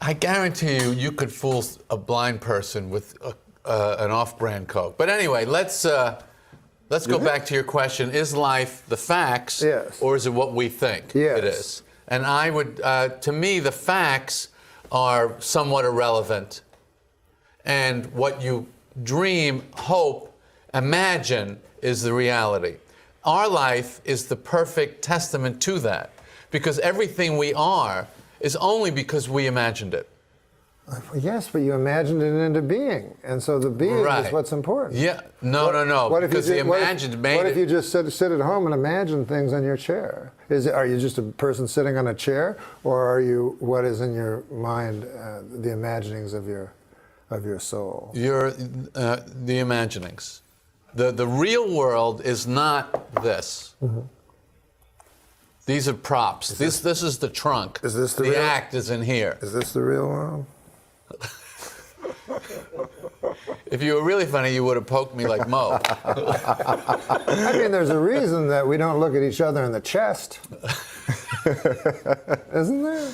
I guarantee you could fool a blind person with an off-brand Coke. But anyway, let's go back to your question: is life the facts, or is it what we think it is? And I would, to me, the facts are somewhat irrelevant, and what you dream, hope, imagine is the reality. Our life is the perfect testament to that, because everything we are is only because we imagined it. Yes, but you imagined it into being, and so the being is what's important. Yeah, no. Because the imagined made it. What if you just sit at home and imagine things on your chair? Are you just a person sitting on a chair, or are you what is in your mind, the imaginings of your soul? You're the imaginings. The real world is not this. Mm-hmm. These are props. This is the trunk. Is this the real? real? Act is in here. Is this the real world? If you were really funny, you would have poked me like Mo. I mean, there's a reason that we don't look at each other in the chest. Isn't there?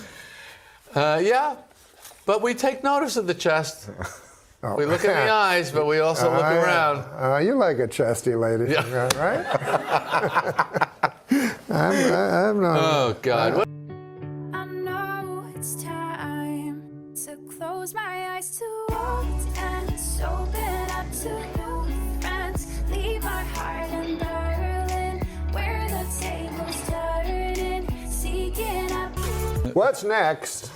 Yeah, but we take notice of the chest. We look in the eyes, but we also look around. You like a chesty lady, right? I'm not. Oh, God. I know it's time to close my eyes to what and open up to new friends. Leave my heart in Berlin, where the tables turning, seeking up. What's next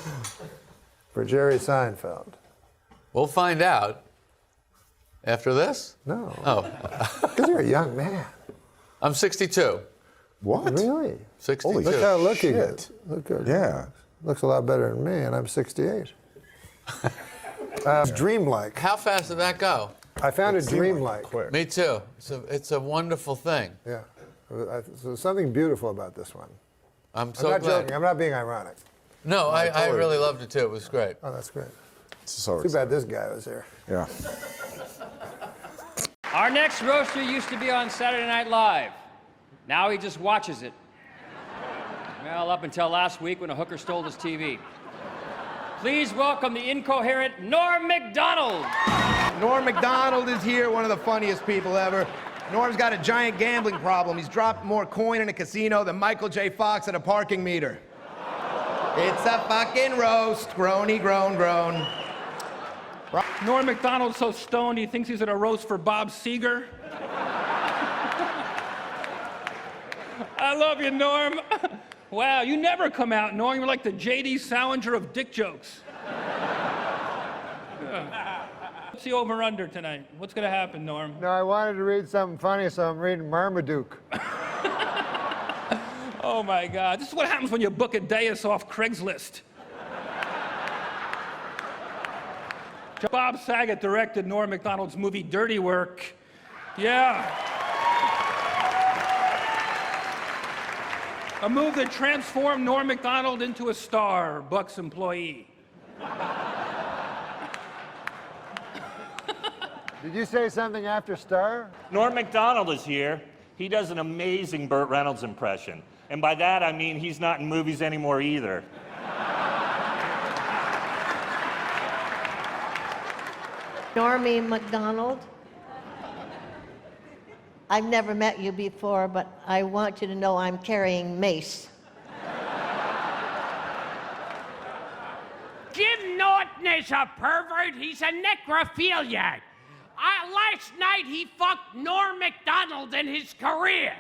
for Jerry Seinfeld? We'll find out. After this? No. Oh. Because you're a young man. I'm 62. What? Really? 62. Look how lucky you get. Look good. Yeah. Looks a lot better than me, and I'm 68. Dreamlike. How fast did that go? I found it dreamlike. Me too. It's a wonderful thing. Yeah. There's something beautiful about this one. I'm so not glad. joking. I'm not being ironic. No, I really loved it too. It was great. Oh, that's great. So Too bad this guy was here. Yeah. Our next roaster used to be on Saturday Night Live. Now he just watches it. Well, up until last week when a hooker stole his TV. Please welcome the incoherent Norm MacDonald. Norm MacDonald is here, one of the funniest people ever. Norm's got a giant gambling problem. He's dropped more coin in a casino than Michael J. Fox at a parking meter. It's a fucking roast. Groany, groan, groan. Norm MacDonald's so stoned he thinks he's at a roast for Bob Seger. I love you, Norm. Wow, you never come out, Norm. You're like the J.D. Salinger of dick jokes. What's the over-under tonight? What's going to happen, Norm? No, I wanted to read something funny, so I'm reading Marmaduke. Oh, my God. This is what happens when you book a dais off Craigslist. Bob Saget directed Norm MacDonald's movie Dirty Work. Yeah. A move that transformed Norm MacDonald into a star, Buck's employee. Did you say something after Star? Norm MacDonald is here. He does an amazing Burt Reynolds impression. And by that, I mean he's not in movies anymore either. Norm MacDonald. I've never met you before, but I want you to know I'm carrying mace. Jim Norton is a pervert. He's a necrophiliac. Last night he fucked Norm MacDonald in his career.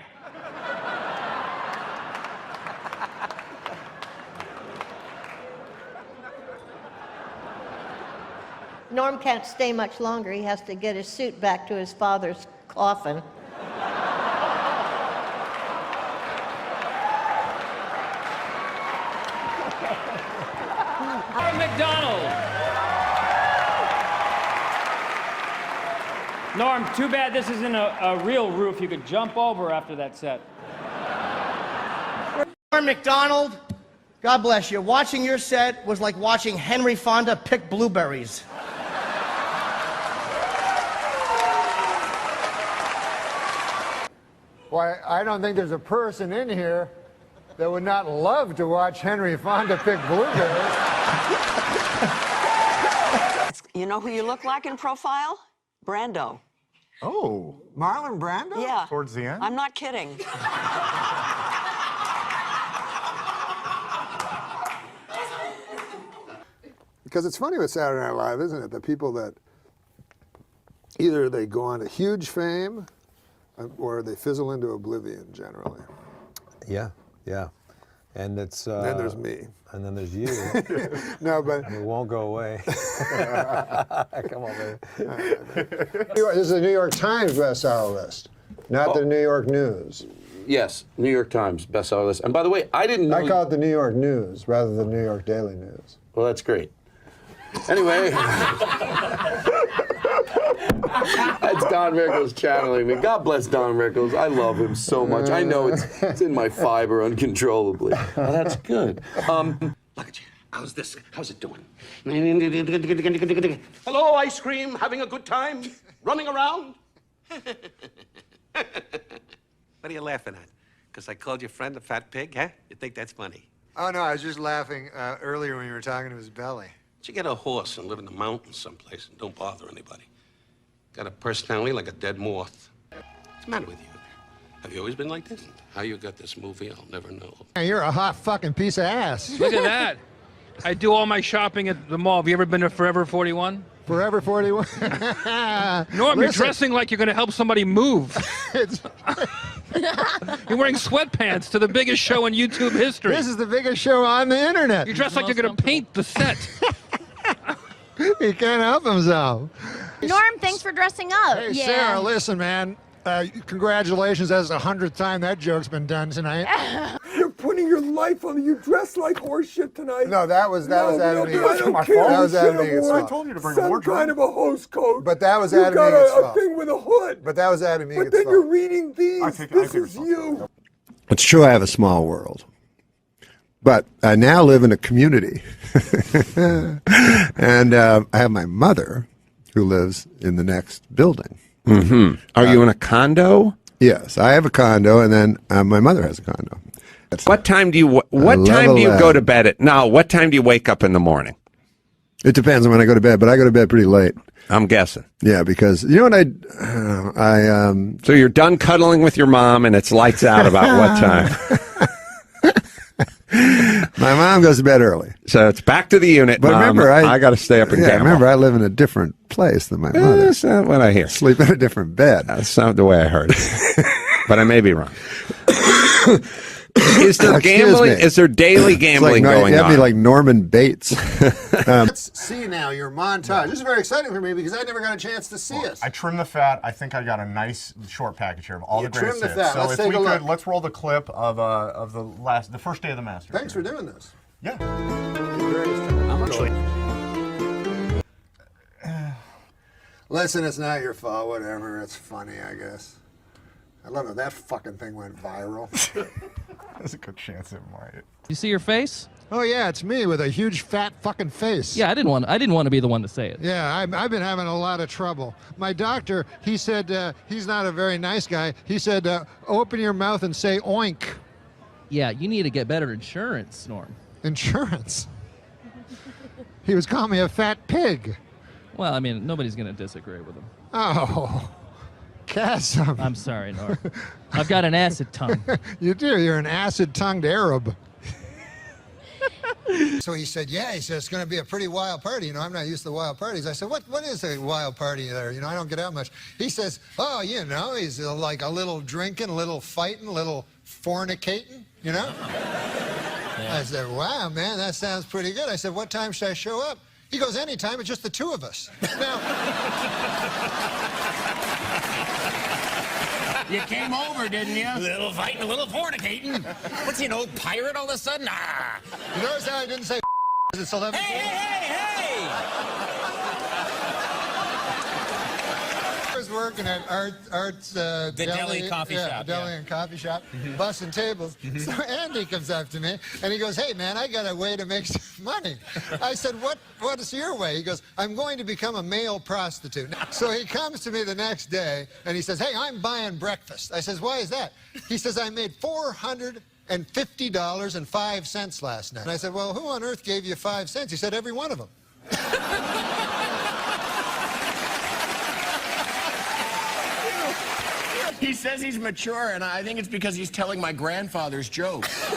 Norm can't stay much longer. He has to get his suit back to his father's coffin. Norm MacDonald. Norm, too bad this isn't a real roof you could jump over after that set. Norm MacDonald, God bless you. Watching your set was like watching Henry Fonda pick blueberries. Why, I don't think there's a person in here that would not love to watch Henry Fonda pick blueberries. You know who you look like in profile? Brando. Oh, Marlon Brando? Yeah. Towards the end? I'm not kidding. Because it's funny with Saturday Night Live, isn't it? The people that either they go on to huge fame or they fizzle into oblivion generally. Yeah, yeah. And it's... then there's me. And then there's you. No, but... And it won't go away. Come on, baby. This is the New York Times bestseller list, not the New York News. Yes, New York Times bestseller list. And by the way, I didn't know... I call it the New York News rather than New York Daily News. Well, that's great. Anyway... That's Don Rickles channeling me. God bless Don Rickles. I love him so much. I know it's in my fiber uncontrollably. Well, that's good. Look at you. How's this? How's it doing? Hello, ice cream. Having a good time? Running around? What are you laughing at? Because I called your friend a fat pig, huh? You think that's funny? Oh, no, I was just laughing earlier when you were talking to his belly. You get a horse and live in the mountains someplace and don't bother anybody. Got a personality like a dead moth. What's the matter with you? Have you always been like this? How you got this movie, I'll never know. You're a hot fucking piece of ass. Look at that. I do all my shopping at the mall. Have you ever been to Forever 41? Forever 41? Norm, you're dressing like you're going to help somebody move. You're wearing sweatpants to the biggest show in YouTube history. This is the biggest show on the internet. You dress like you're going to paint the set. He can't help himself. Norm, thanks for dressing up. Hey, Sarah, listen, man. Congratulations. That's the 100th time that joke's been done tonight. You're putting your life on it. You dress like horseshit tonight. No, that was Adam Eagle's fault. That was Adam Eagle's fault. I told you to bring a wardrobe. Some kind of a host coat. But that was Adam Eagle's Eagle's fault. You fault. got a thing with a hood. But that was Adam Eagle's fault. But then you're reading these. This is you. It's true I have a small world. But I now live in a community. And I have my mother who lives in the next building. Mm-hmm. Are you in a condo? Yes, I have a condo, and then my mother has a condo. What time do you go to bed at? No, what time do you wake up in the morning? It depends on when I go to bed, but I go to bed pretty late. I'm guessing. Yeah, because you know what So you're done cuddling with your mom, and it's lights out about what time? My mom goes to bed early. So it's back to the unit. But Mom, remember, I got to stay up and gamble. remember, I live in a different place than my mother. That's not what I hear. Sleep in a different bed. That's not the way I heard it. But I may be wrong. Is there gambling? Is there daily gambling going on? You have me like Norman Bates. Let's see now your montage. This is very exciting for me because I never got a chance to see it. I trimmed the fat. I think I got a nice short package here of all the greatest trimmed the hits. fat. So Let's if take we a look. could, let's roll the clip of the first day of the Masters. Thanks for doing this. Yeah. Listen, it's not your fault. Whatever. It's funny, I guess. I love it. That fucking thing went viral. There's a good chance it might. You see your face? Oh yeah, it's me with a huge fat fucking face. Yeah, I didn't want to be the one to say it. Yeah, I've been having a lot of trouble. My doctor, he said he's not a very nice guy. He said, open your mouth and say oink. Yeah, you need to get better insurance, Norm. Insurance? He was calling me a fat pig. Well, I mean, nobody's going to disagree with him. Oh, Chasm. I'm sorry, Norm. I've got an acid tongue. You do. You're an acid-tongued Arab. So he said, yeah, he said, it's going to be a pretty wild party. You know, I'm not used to wild parties. I said, what is a wild party there? You know, I don't get out much. He says, oh, you know, he's like a little drinking, a little fighting, a little fornicating, you know? I said, wow, man, that sounds pretty good. I said, what time should I show up? He goes, anytime, it's just the two of us. Now... You came over, didn't you? A little fighting, a little fornicating. What's he, an old pirate all of a sudden? Ah. You notice how I didn't say it's 11? Hey! I was working at Art's the deli coffee shop. Deli and coffee shop, bussing tables. So Andy comes up to me and he goes, hey man, I got a way to make some money. I said, what is your way? He goes, I'm going to become a male prostitute. So he comes to me the next day and he says, hey, I'm buying breakfast. I says, why is that? He says, I made $450.05 last night. And I said, well, who on earth gave you 5 cents? He said, every one of them. He says he's mature, and I think it's because he's telling my grandfather's jokes. Stop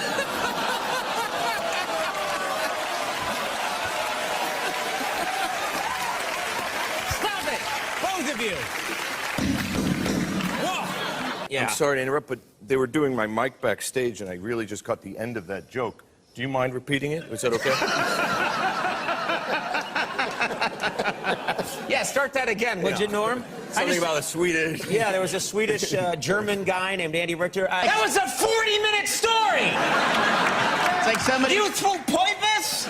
it! Both of you! Whoa! Yeah. I'm sorry to interrupt, but they were doing my mic backstage, and I really just caught the end of that joke. Do you mind repeating it? Is that okay? Yeah, start that again, would you, Norm? Something about a Swedish. Yeah, there was a Swedish German guy named Andy Richter. That was a 40-minute story! It's like somebody... Youthful purpose?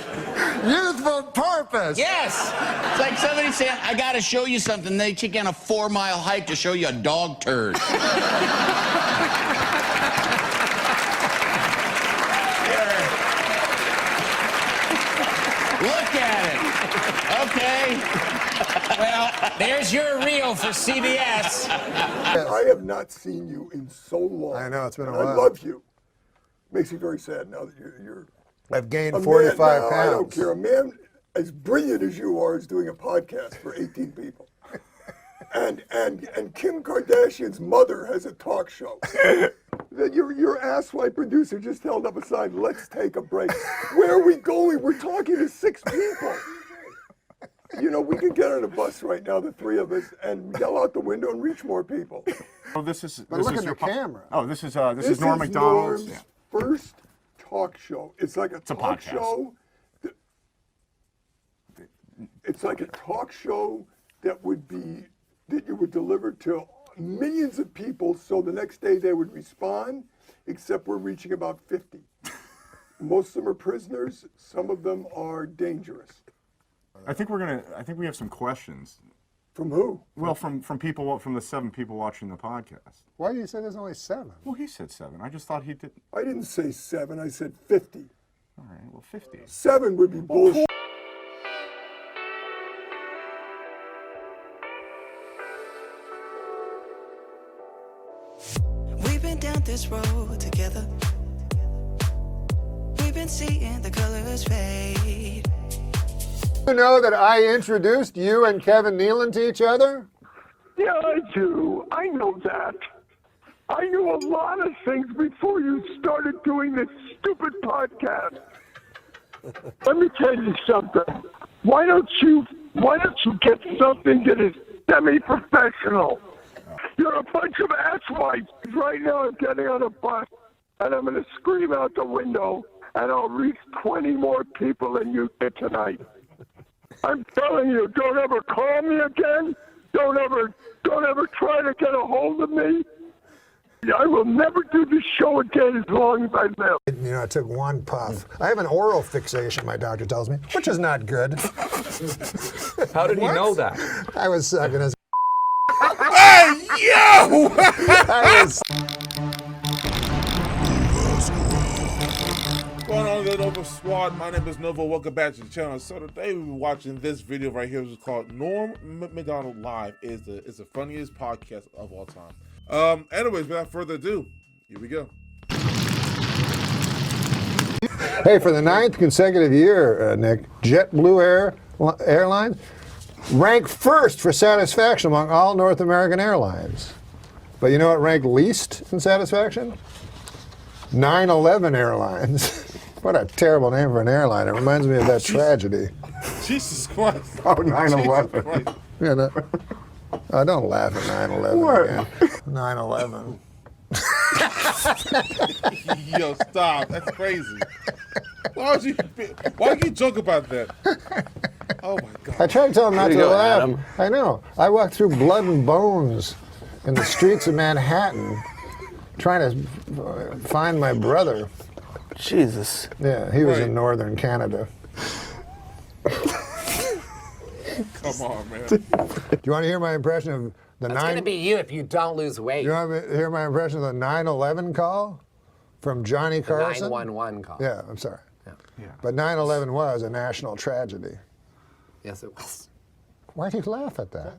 Youthful purpose? Yes! It's like somebody saying, I gotta show you something. They take on a 4-mile hike to show you a dog turd. Look at it. Okay. Well, there's your reel for CBS. I have not seen you in so long. I know, it's been a while. I love you. Makes me very sad now that you're I've gained a 45 man, pounds. I don't care. A man as brilliant as you are is doing a podcast for 18 people. And Kim Kardashian's mother has a talk show. That your asswipe producer just held up a sign, let's take a break. Where are we going? We're talking to 6 people. You know, we could get on a bus right now, the 3 of us, and yell out the window and reach more people. Oh, this is. But this look is at your the camera. Oh, this is Norm MacDonald's. Norm's first talk show. It's like a talk show. It's like a talk show that you would deliver to millions of people, so the next day they would respond, except we're reaching about 50. Most of them are prisoners. Some of them are dangerous. I think we have some questions. From who? Well, from people, from the 7 people watching the podcast. Why do you say there's only 7? Well, he said 7. I just thought he did. I didn't say 7. I said 50. All right. Well, 50. 7 would be bullshit. We've been down this road together. We've been seeing the colors fade. You know that I introduced you and Kevin Nealon to each other? Yeah, I do. I know that. I knew a lot of things before you started doing this stupid podcast. Let me tell you something. Why don't you get something that is semi-professional? You're a bunch of asswipes. Right now I'm getting on a bus and I'm going to scream out the window and I'll reach 20 more people than you did tonight. I'm telling you, don't ever call me again. Don't ever try to get a hold of me. I will never do this show again as long as I live. You know, I took one puff. I have an oral fixation, my doctor tells me, which is not good. How did he know that? I was sucking his. Hey, yo! I was. What's going on, on the Nova Squad. My name is Nova. Welcome back to the channel. So today we'll be watching this video right here, which is called Norm MacDonald Live. It's the funniest podcast of all time. Anyways, without further ado, here we go. Hey, for the 9th consecutive year, Nick, JetBlue Airlines ranked first for satisfaction among all North American airlines. But you know what ranked least in satisfaction? 9/11 Airlines. What a terrible name for an airline. It reminds me of that tragedy. Jesus Christ. Oh, 9/11. Yeah, no. Don't laugh at 9/11 again. 9/11. Yo, stop. That's crazy. Why would you joke about that? Oh, my God. I tried to tell him not to laugh. Adam. I know. I walked through blood and bones in the streets of Manhattan trying to find my brother. Jesus. Yeah, he was in northern Canada. Come on, man. Do you want to hear my impression of the That's going to be you if you don't lose weight. Do you want to hear my impression of the 9/11 call from Johnny Carson? 911 call. Yeah, I'm sorry. Yeah. But 9/11 was a national tragedy. Yes, it was. Why do you laugh at that?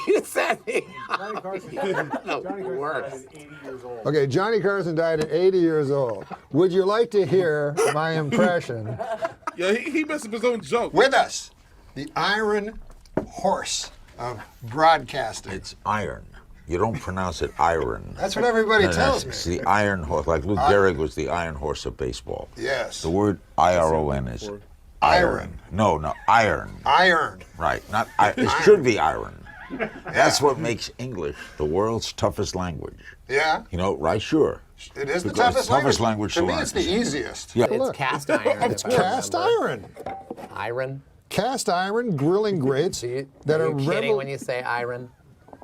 You said me. Johnny Carson. Worse. 80 years old. Okay, Johnny Carson died at 80 years old. Would you like to hear my impression? Yeah, he messed up his own joke. With us, the iron horse of broadcasting. It's iron. You don't pronounce it iron. That's what everybody tells me. It's the iron horse. Like Lou Gehrig was the iron horse of baseball. Yes. The word IRON is Iron. No, iron. Iron. Right. Not. It should be iron. That's what makes English the world's toughest language. Yeah. You know, right? Sure. It is the Because toughest toughest language. language To me, learn. it's the easiest. Yeah. It's cast iron. It's cast iron. Iron? Cast iron grilling grates that are kidding when you say iron?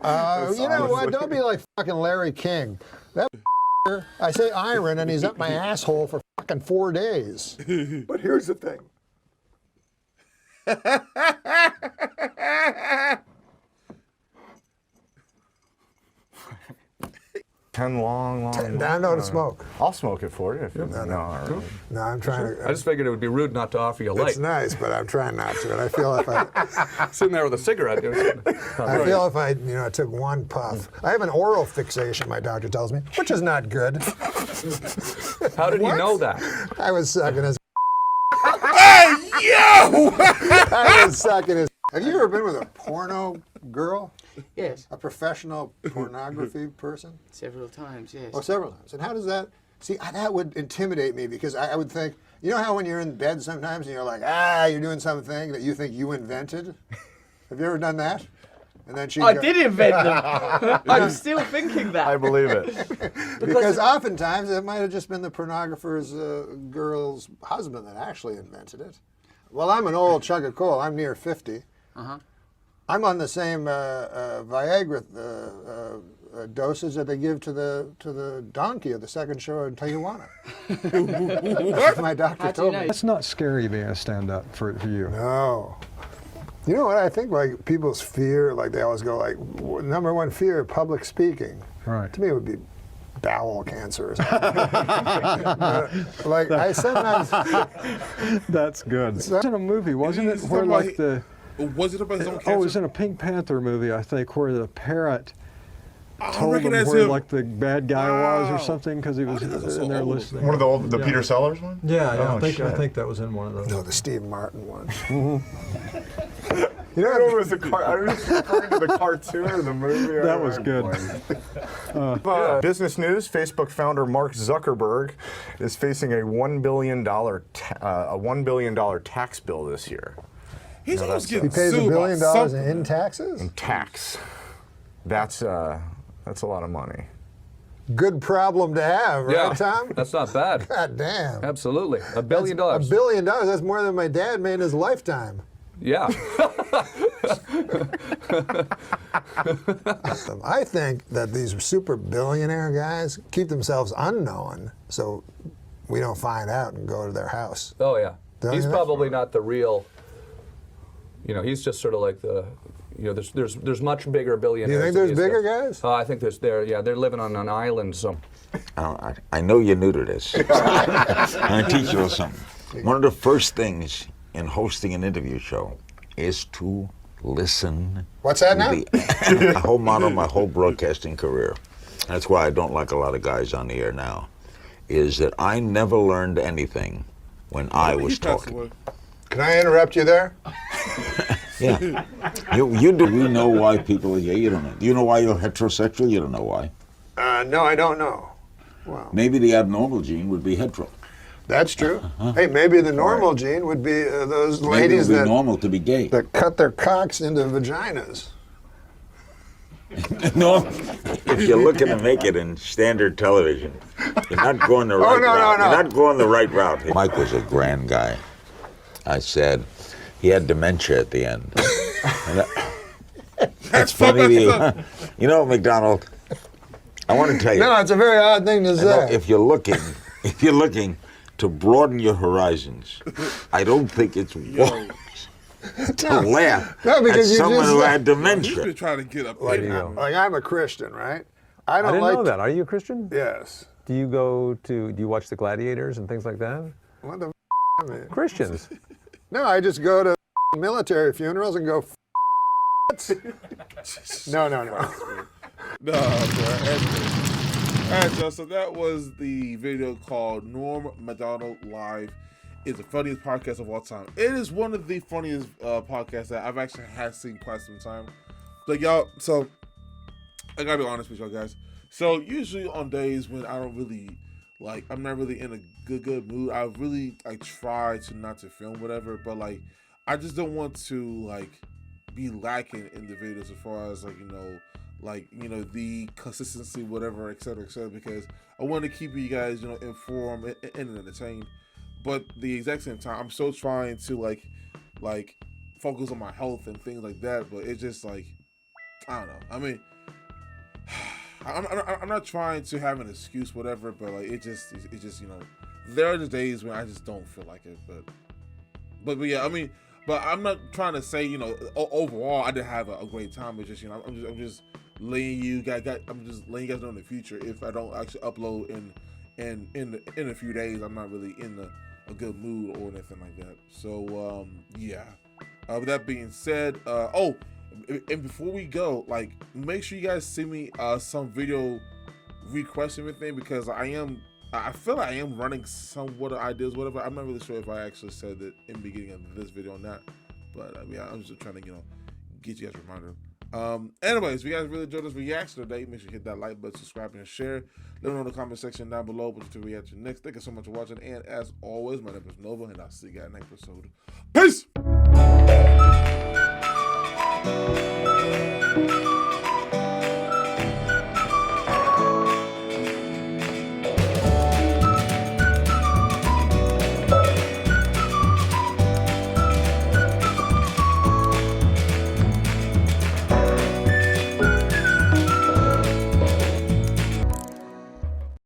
You know what? Don't be like fucking Larry King. That I say iron and he's up my asshole for fucking 4 days. But here's the thing. 10 long. I know to smoke. I'll smoke it for you. If you No. Right. No, I'm trying to. I just figured it would be rude not to offer you a light. It's nice, but I'm trying not to. And I feel if I Sitting there with a cigarette. I feel if I took one puff. I have an oral fixation, my doctor tells me, which is not good. How did he know that? I was sucking his. Hey, yo! I was sucking his. Have you ever been with a porno girl? Yes. A professional pornography person? Several times, yes. Oh, several times. And how does that, see, that would intimidate me because I would think, you know how when you're in bed sometimes and you're like, you're doing something that you think you invented? Have you ever done that? And then I did invent them. I'm still thinking that. I believe it. Because oftentimes it might have just been the pornographer's girl's husband that actually invented it. Well, I'm an old chunk of coal. I'm near 50. Uh-huh. I'm on the same Viagra dosage that they give to the donkey at the second show in Tijuana. What? My doctor told me. That's not scary being a stand-up for you. No. You know what I think? Like people's fear, like they always go like, number one fear, public speaking. Right. To me, it would be bowel cancer or something. Like I sometimes. That's good. It's in a movie, wasn't it? Where like the. Was it about his own cancer? Oh, it was in a Pink Panther movie, I think, where the parrot told him recognize where him. like the bad guy was or something because he was in there listening. One of the Peter Sellers one? Yeah, Oh, I shit. think that was in one of those. No, the Steve Martin one. You know, it was the I was referring to the cartoon or the movie. That was good. Business news: Facebook founder Mark Zuckerberg is facing a $1 billion tax bill this year. He's almost He getting pays $1 sued billion about something. in taxes? In tax. That's a lot of money. Good problem to have, right, Yeah, Tom? that's not bad. God damn. Absolutely. $1 billion. $1 billion, that's more than my dad made in his lifetime. Yeah. I think that these super billionaire guys keep themselves unknown so we don't find out and go to their house. Oh, yeah. Don't He's you? probably not the real, he's just sort of like the, You know, there's much bigger billionaires. You think than there's these bigger guys? Oh, I think they're living on an island. So, I know you're new to this. I'm going to teach you something. One of the first things in hosting an interview show is to listen. What's that now? The whole motto of my whole broadcasting career. That's why I don't like a lot of guys on the air now, is that I never learned anything when I was talking. Can I interrupt you there? Yeah. You do. We know why people are gay. You don't know. Do you know why you're heterosexual? You don't know why. No, I don't know. Wow. Maybe the abnormal gene would be hetero. That's true. Hey, maybe the normal gene would be those ladies maybe it would be normal to be gay. That cut their cocks into vaginas. No, if you're looking to make it in standard television, you're not going the right route. No. You're not going the right route. Mike was a grand guy. I said he had dementia at the end. That's funny to you. You know, McDonald, I want to tell you. No, it's a very odd thing to say. If you're looking to broaden your horizons, I don't think it's wise to laugh at someone who had dementia. You've been trying to get up like I'm a Christian, right? I didn't know that. Are you a Christian? Yes. Do you watch the gladiators and things like that? What the I mean? Christians. No, I just go to military funerals and go No. No, bro. All right, so that was the video called Norm MacDonald Live is the funniest podcast of all time. It is one of the funniest podcasts that I've actually seen quite some time. Like y'all, so I gotta be honest with y'all guys. So usually on days when I don't really I'm not really in a good mood, I try to not to film whatever, but I just don't want to be lacking in the videos as far as the consistency, whatever, et cetera, because I want to keep you guys, informed and entertained. But the exact same time, I'm still trying to focus on my health and things like that. But it's just I don't know. I mean, I'm not trying to have an excuse, whatever. But it just there are the days when I just don't feel like it. But yeah, I mean, but I'm not trying to say overall I didn't have a great time. It's just I'm just letting you guys know in the future if I don't actually upload in a few days, I'm not really in a good mood or anything like that. So yeah. With that being said, and before we go, make sure you guys send me some video requests and everything, because I feel like I am running somewhat of ideas, whatever. I'm not really sure if I actually said that in the beginning of this video or not, but I'm just trying to get you guys a reminder. Anyways, if you guys really enjoyed this reaction today, make sure you hit that like button, subscribe, and share. Let me know in the comment section down below what to react to next. Thank you so much for watching, and as always, my name is Nova, and I'll see you guys next episode. Peace!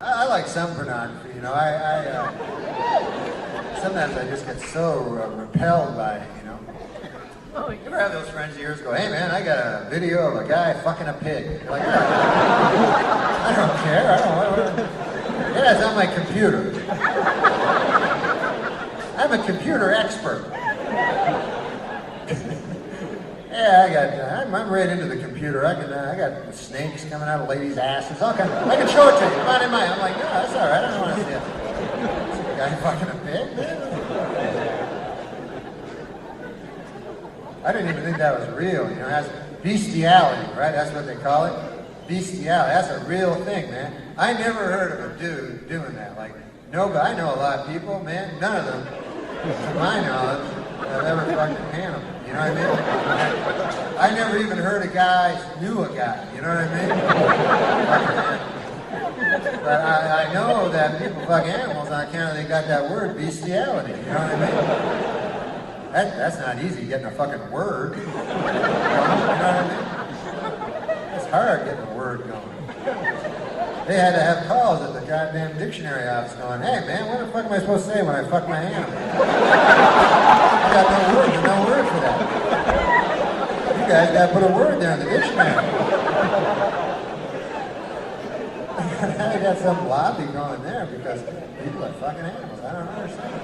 I like some pornography, sometimes I just get so repelled by it, Oh, you ever have those friends of yours go, hey man, I got a video of a guy fucking a pig. You're like, I don't care, I don't. Yeah, it's on my computer. I'm a computer expert. Yeah, I'm right into the computer. I got snakes coming out of ladies' asses, all kinds. I can show it to you. Come on in mine. I'm like, no, that's all right. I don't want to see it. This guy fucking a pig, man. I didn't even think that was real. That's bestiality, right? That's what they call it. Bestiality. That's a real thing, man. I never heard of a dude doing that. Nobody. I know a lot of people, man. None of them, to my knowledge, have ever fucking animal. You know what I mean? I never even heard a guy knew a guy. You know what I mean? But I know that people fuck animals on account of they got that word bestiality. You know what I mean? That's not easy, getting a fucking word. You know what I mean? It's hard getting a word going. They had to have calls at the goddamn dictionary office going, hey man, what the fuck am I supposed to say when I fuck my animal? I got no word for that. You guy's got to put a word there in the dictionary. I got some lobby going there because people are fucking animals. I don't understand.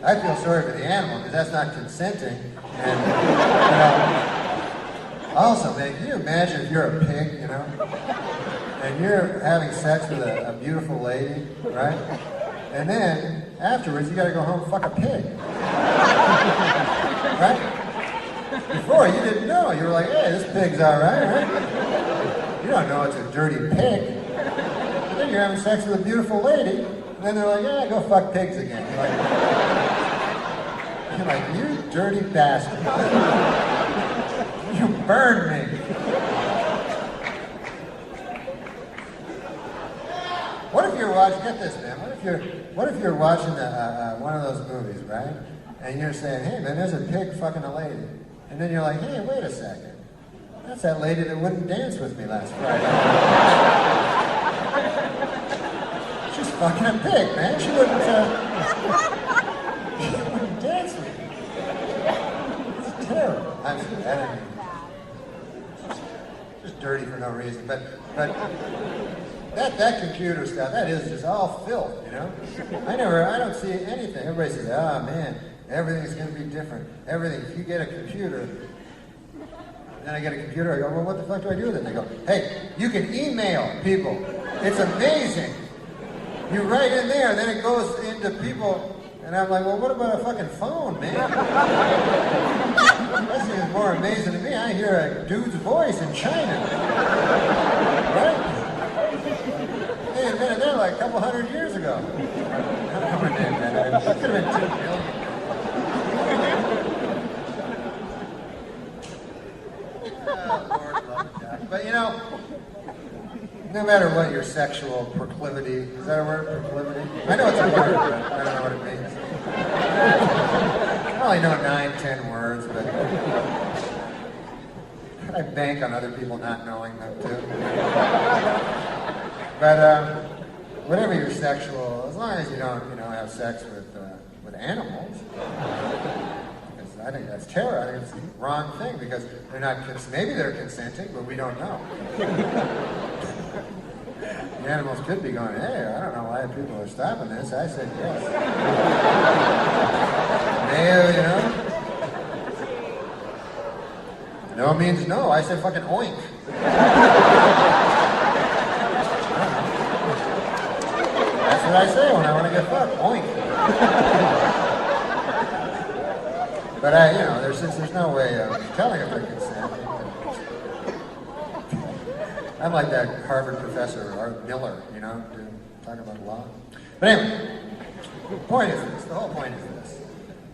I feel sorry for the animal because that's not consenting. And, you know, also, man, can you imagine if you're a pig, you know, and you're having sex with a beautiful lady, right? And then afterwards, you got to go home and fuck a pig, right? Before you didn't know. You were like, hey, this pig's all right, right? You don't know it's a dirty pig. And then you're having sex with a beautiful lady, and then they're like, yeah, go fuck pigs again. You're like, you dirty bastard. You burned me. What if you're watching, get this, man, what if you're watching one of those movies, right? And you're saying, hey, man, there's a pig fucking a lady. And then you're like, hey, wait a second. That's that lady that wouldn't dance with me last Friday. She's fucking a pig, man. She wouldn't dance with me. It's terrible. I'm just, just dirty for no reason. But that computer stuff, that is just all filth, you know? I don't see anything. Everybody says, oh man, everything's gonna be different. Everything, if you get a computer, then I get a computer, I go, well, what the fuck do I do with it? And they go, hey, you can email people. It's amazing. You write in there, and then it goes into people, and I'm like, well, what about a fucking phone, man? That seems more amazing to me. I hear a dude's voice in China. Right? They invented that like a couple hundred years ago. That could have been 2 million. But you know, no matter what your sexual proclivity, is that a word, proclivity? I know it's a word, but I don't know what it means. I only know 9-10 words, but I bank on other people not knowing them too. But whatever your sexual, as long as you don't, have sex with animals. I think that's terror. I think it's the wrong thing because they're not, maybe they're consenting, but we don't know. The animals could be going, hey, I don't know why people are stopping this. I said yes. No means no. I said fucking oink. That's what I say when I want to get fucked. Oink. But since there's no way of telling if they're consenting. I'm like that Harvard professor, Art Miller, talking about law. But anyway, the point is this. The whole point is this.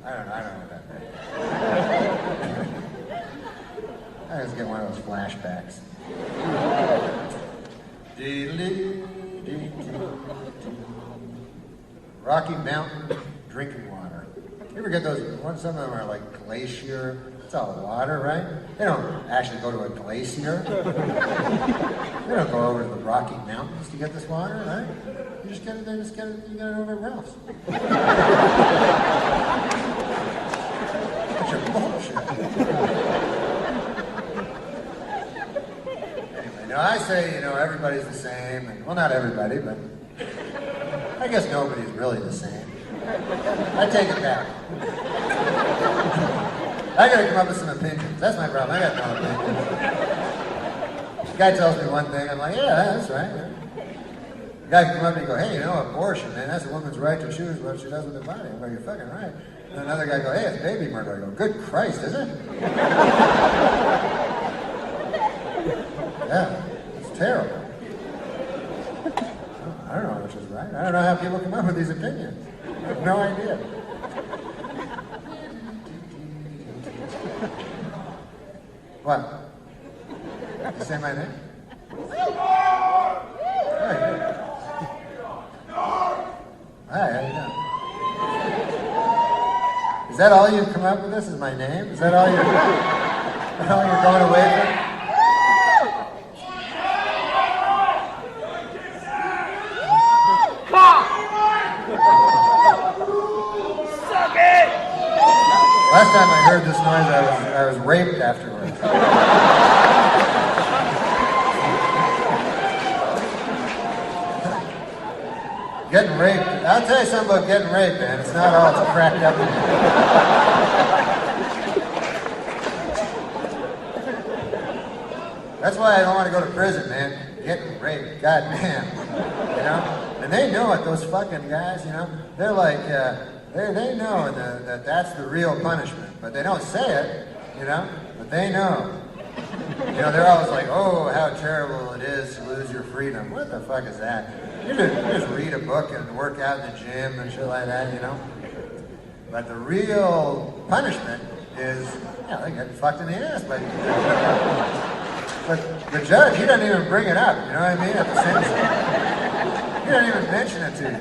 I don't know what that means. I just get one of those flashbacks. Rocky Mountain drinking water. You ever get those, some of them are like glacier, it's all water, right? They don't actually go to a glacier. They don't go over to the Rocky Mountains to get this water, right? You just get it, you get it over at Ralph's. That's your bullshit. Anyway, I say, everybody's the same, and, well, not everybody, but I guess nobody's really the same. I take it back. I gotta come up with some opinions. That's my problem. I got no opinions. The guy tells me one thing, I'm like, yeah, that's right. The guy can come up and go, hey, abortion, man, that's a woman's right to choose what she does with her body. I'm like, you're fucking right. And another guy go, hey, it's baby murder. I go, good Christ, is it? Yeah, it's terrible. I don't know which is right. I don't know how people come up with these opinions. I have no idea. What? You say my name? Hi, how you doing? Is that all you've come up with this? Is my name? Is that all you're going away with? Last time I heard this noise, I was raped afterwards. Getting raped. I'll tell you something about getting raped, man. It's not all it's cracked up in here. That's why I don't want to go to prison, man. Getting raped. God damn. You know? And they know it, those fucking guys, you know? They're like, they know that that's the real punishment. But they don't say it, you know? But they know. You know, they're always like, oh, how terrible it is to lose your freedom. What the fuck is that? You just read a book and work out in the gym and shit like that, you know? But the real punishment is, yeah, they get fucked in the ass. But the judge, he doesn't even bring it up, you know what I mean, at the sentencing. He doesn't even mention it to you.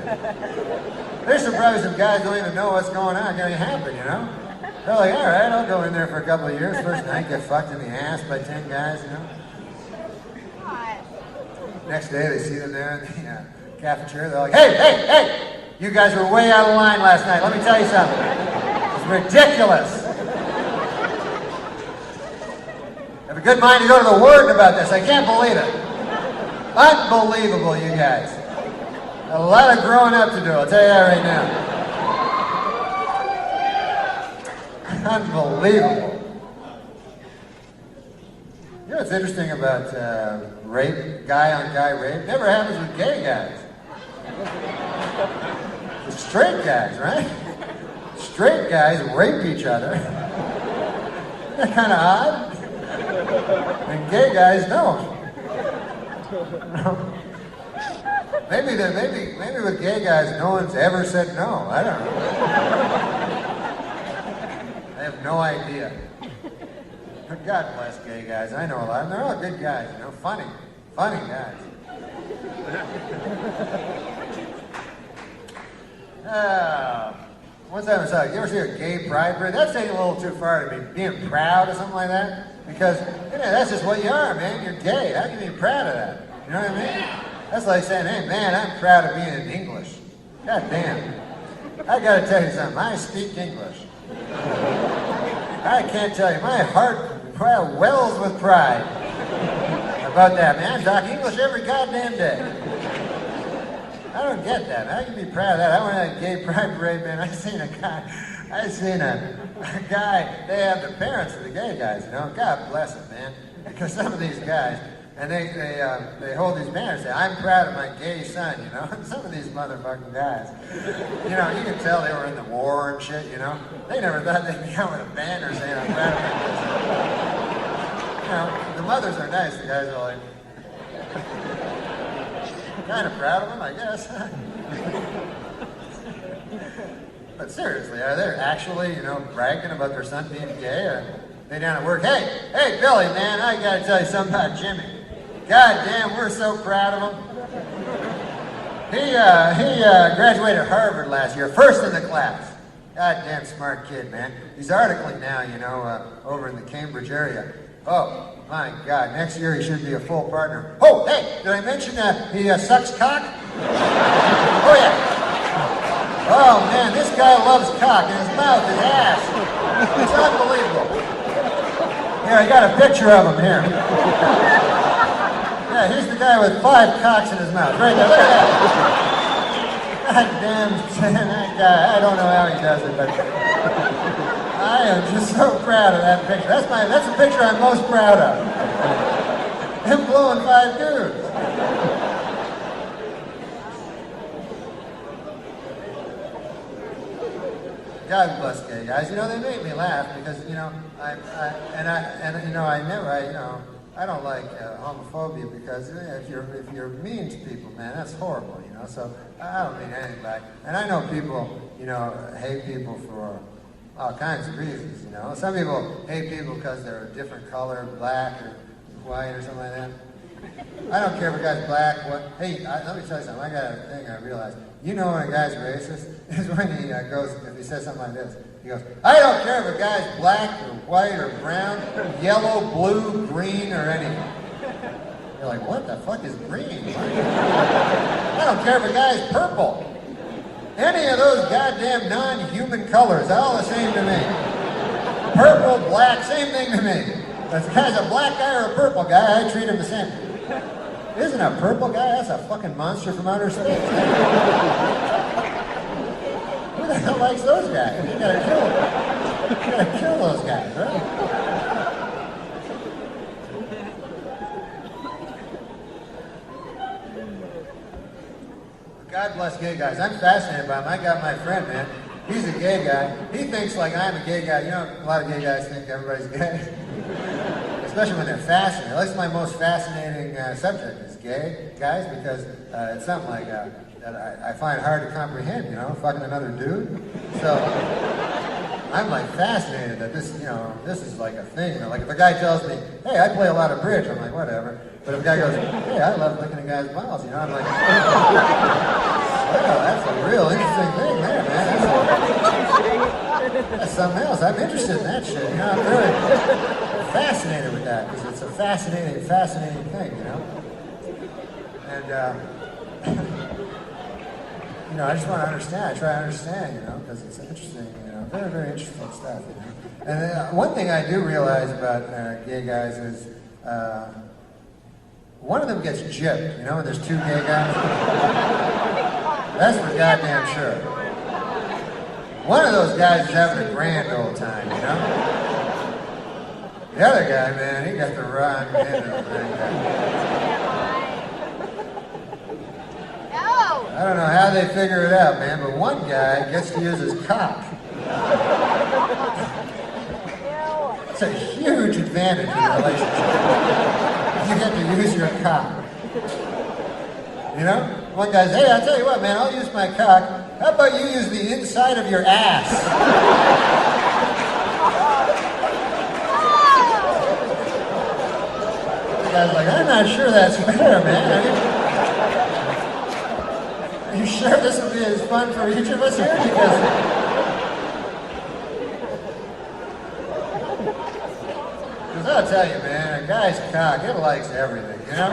There's probably some guys don't even know what's going on, going to happen, you know? They're like, all right, I'll go in there for a couple of years. First night, get fucked in the ass by 10 guys, you know? Next day, they see them there in the cafeteria. They're like, hey! You guys were way out of line last night. Let me tell you something. It's ridiculous. I have a good mind to go to the warden about this. I can't believe it. Unbelievable, you guys. A lot of growing up to do, I'll tell you that right now. Unbelievable. You know what's interesting about rape, guy-on-guy rape? Never happens with gay guys. It's straight guys, right? Straight guys rape each other. Isn't that kind of odd? And gay guys don't. Maybe with gay guys, no one's ever said no. I don't know. I have no idea. God bless gay guys. I know a lot of them. They're all good guys, you know, funny guys. One time I saw, you ever see a gay pride parade? That's taking a little too far to be being proud or something like that. Because, you know, that's just what you are, man. You're gay. How can you be proud of that? You know what I mean? That's like saying, hey, man, I'm proud of being in English. God damn. I gotta tell you something. I speak English. I can't tell you. My heart wells with pride about that, man. I talk English every goddamn day. I don't get that. How can you be proud of that? I went to a gay pride parade, man. I seen a guy, they have the parents of the gay guys, you know. God bless them, man. Because some of these guys, and they hold these banners, say, I'm proud of my gay son, you know. And some of these motherfucking guys, you know, you can tell they were in the war and shit, you know. They never thought they'd be out with a banner saying, I'm proud of my gay son. You know, the mothers are nice, the guys are like, kind of proud of them, I guess. But seriously, are they actually, you know, bragging about their son being gay? Or they down at work, hey, Billy, man, I gotta tell you something about Jimmy. God damn, we're so proud of him. He graduated Harvard last year, first in the class. God damn smart kid, man. He's articling now, you know, over in the Cambridge area. Oh, my God, next year he should be a full partner. Oh, hey, did I mention that he sucks cock? Oh, yeah. Oh, man, this guy loves cock in his mouth, his ass. It's unbelievable. Here, I got a picture of him here. Yeah, here's the guy with 5 cocks in his mouth. Right there, look at that. God damn, that guy, I don't know how he does it, but I am just so proud of that picture. That's the picture I'm most proud of. Him blowing 5 dudes. God bless gay guys. You know, they make me laugh because, you know, I don't like homophobia because if you're mean to people, man, that's horrible, you know. So I don't mean anything back. And I know people, you know, hate people for all kinds of reasons, you know. Some people hate people because they're a different color, black or white or something like that. I don't care if a guy's black, what. Hey, let me tell you something. I got a thing I realized. You know when a guy's racist is when he if he says something like this. He goes, I don't care if a guy's black or white or brown, yellow, blue, green, or anything. You're like, what the fuck is green? I don't care if a guy's purple. Any of those goddamn non-human colors, all the same to me. Purple, black, same thing to me. If the guy's a black guy or a purple guy, I treat him the same. Isn't a purple guy? That's a fucking monster from outer space. Who the hell likes those guys? You gotta kill them. You gotta kill those guys, right? God bless gay guys. I'm fascinated by them. I got my friend, man. He's a gay guy. He thinks like I'm a gay guy. You know, a lot of gay guys think everybody's gay. Especially when they're fascinated. That's my most fascinating subject is gay guys because it's something like that I find hard to comprehend, you know, fucking another dude. So I'm like fascinated that this, you know, this is like a thing. Like if a guy tells me, hey, I play a lot of bridge, I'm like, whatever. But if a guy goes, hey, I love licking a guy's balls, you know, I'm like, well, that's a real interesting thing there, man. That's something else. I'm interested in that shit, you know, I'm really fascinated with that because it's a fascinating thing, you know. And, you know, I just want to understand. I try to understand, you know, because it's interesting, you know, very, very interesting stuff, you know. And one thing I do realize about gay guys is one of them gets gypped, you know, when there's two gay guys. That's for goddamn sure. One of those guys is having a grand old time, you know. The other guy, man, he got the wrong end of the thing. I don't know how they figure it out, man, but one guy gets to use his cock. It's a huge advantage in a relationship. You get to use your cock. You know? One guy says, hey, I'll tell you what, man, I'll use my cock. How about you use the inside of your ass? The guy's like, I'm not sure that's fair, man. Are you sure this will be as fun for each of us here? Because I'll tell you, man, a guy's cock, it likes everything, you know?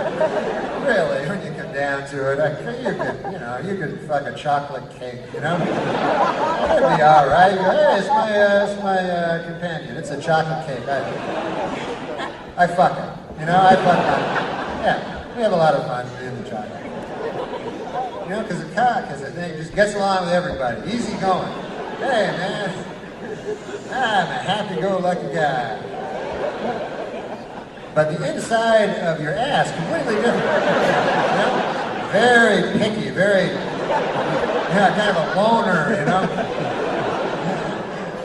Really, when you come down to it, you could fuck a chocolate cake, you know? It'd be all right. You go, hey, it's my companion. It's a chocolate cake. I fuck it, you know? I fuck it. Yeah, we have a lot of fun doing the chocolate. You know, because the cock is a thing, just gets along with everybody. Easy going. Hey, man, I'm a happy-go-lucky guy. But the inside of your ass, completely different. You know? Very picky, very, kind of a loner, you know?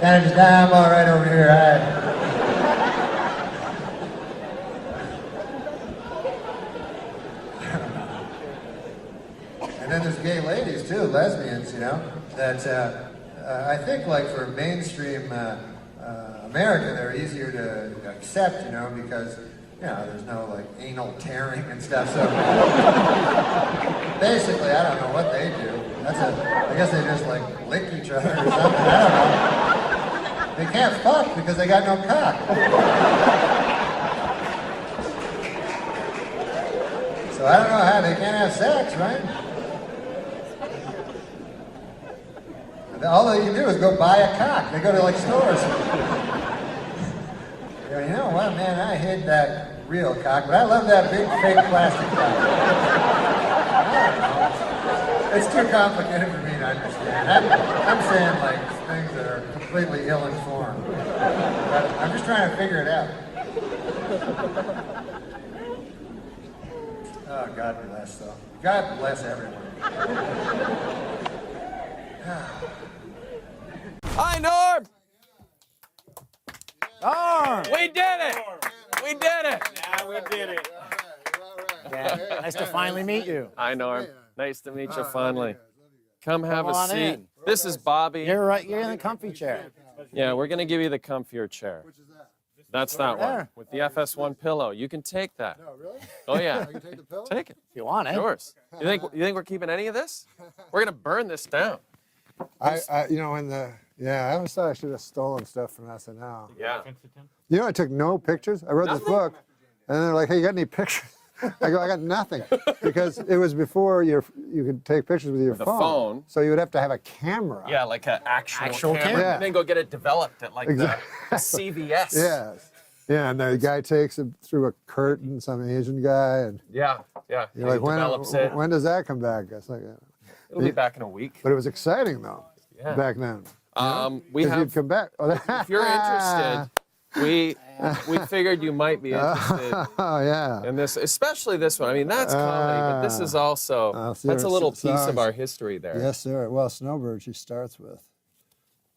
Kind of just, I'm all right over here. And then there's gay ladies too, lesbians, you know, that I think like for mainstream America, they're easier to accept, you know, because, you know, there's no like anal tearing and stuff, so basically I don't know what they do. I guess they just like lick each other or something, I don't know. They can't fuck because they got no cock. So I don't know how they can't have sex, right? All they can do is go buy a cock. They go to like stores. You know what, man, I hate that real cock, but I love that big fake plastic cock. It's too complicated for me to understand. I'm saying like things that are completely ill-informed. But I'm just trying to figure it out. Oh, God bless, though. God bless everyone. Hi, Norm! Norm! We did it! We did it! Yeah, we did it. Yeah. Nice to finally meet you. Hi, Norm. Nice to meet you finally. Come have Come a on seat. in. This is Bobby. You're right. You're in the comfy chair. Yeah, we're going to give you the comfier chair. That's that one There. with the FS1 pillow. You can take that. No, really? Oh, yeah. I can take the pillow? Take it. If you want it. Yours. You think we're keeping any of this? We're going to burn this down. I always thought I should have stolen stuff from SNL. Yeah. You know, I took no pictures. I wrote this book, and then they're like, hey, you got any pictures? I go, I got nothing. Because it was before you could take pictures with your phone. So you would have to have a camera. Yeah, like an actual camera. Yeah. And then go get it developed at like the CVS. Yes. Yeah, and the guy takes it through a curtain, some Asian guy, and yeah. you're He like, develops it. when does that come back? It's like, It'll be back in a week. But it was exciting though, Yeah. back then. We 'Cause have. you'd come back. If you're interested, we figured you might be interested. Oh yeah. In this, especially this one. I mean, that's comedy, but this is also that's a little piece of our history there. Yes, sir. Well, Snowbird she starts with,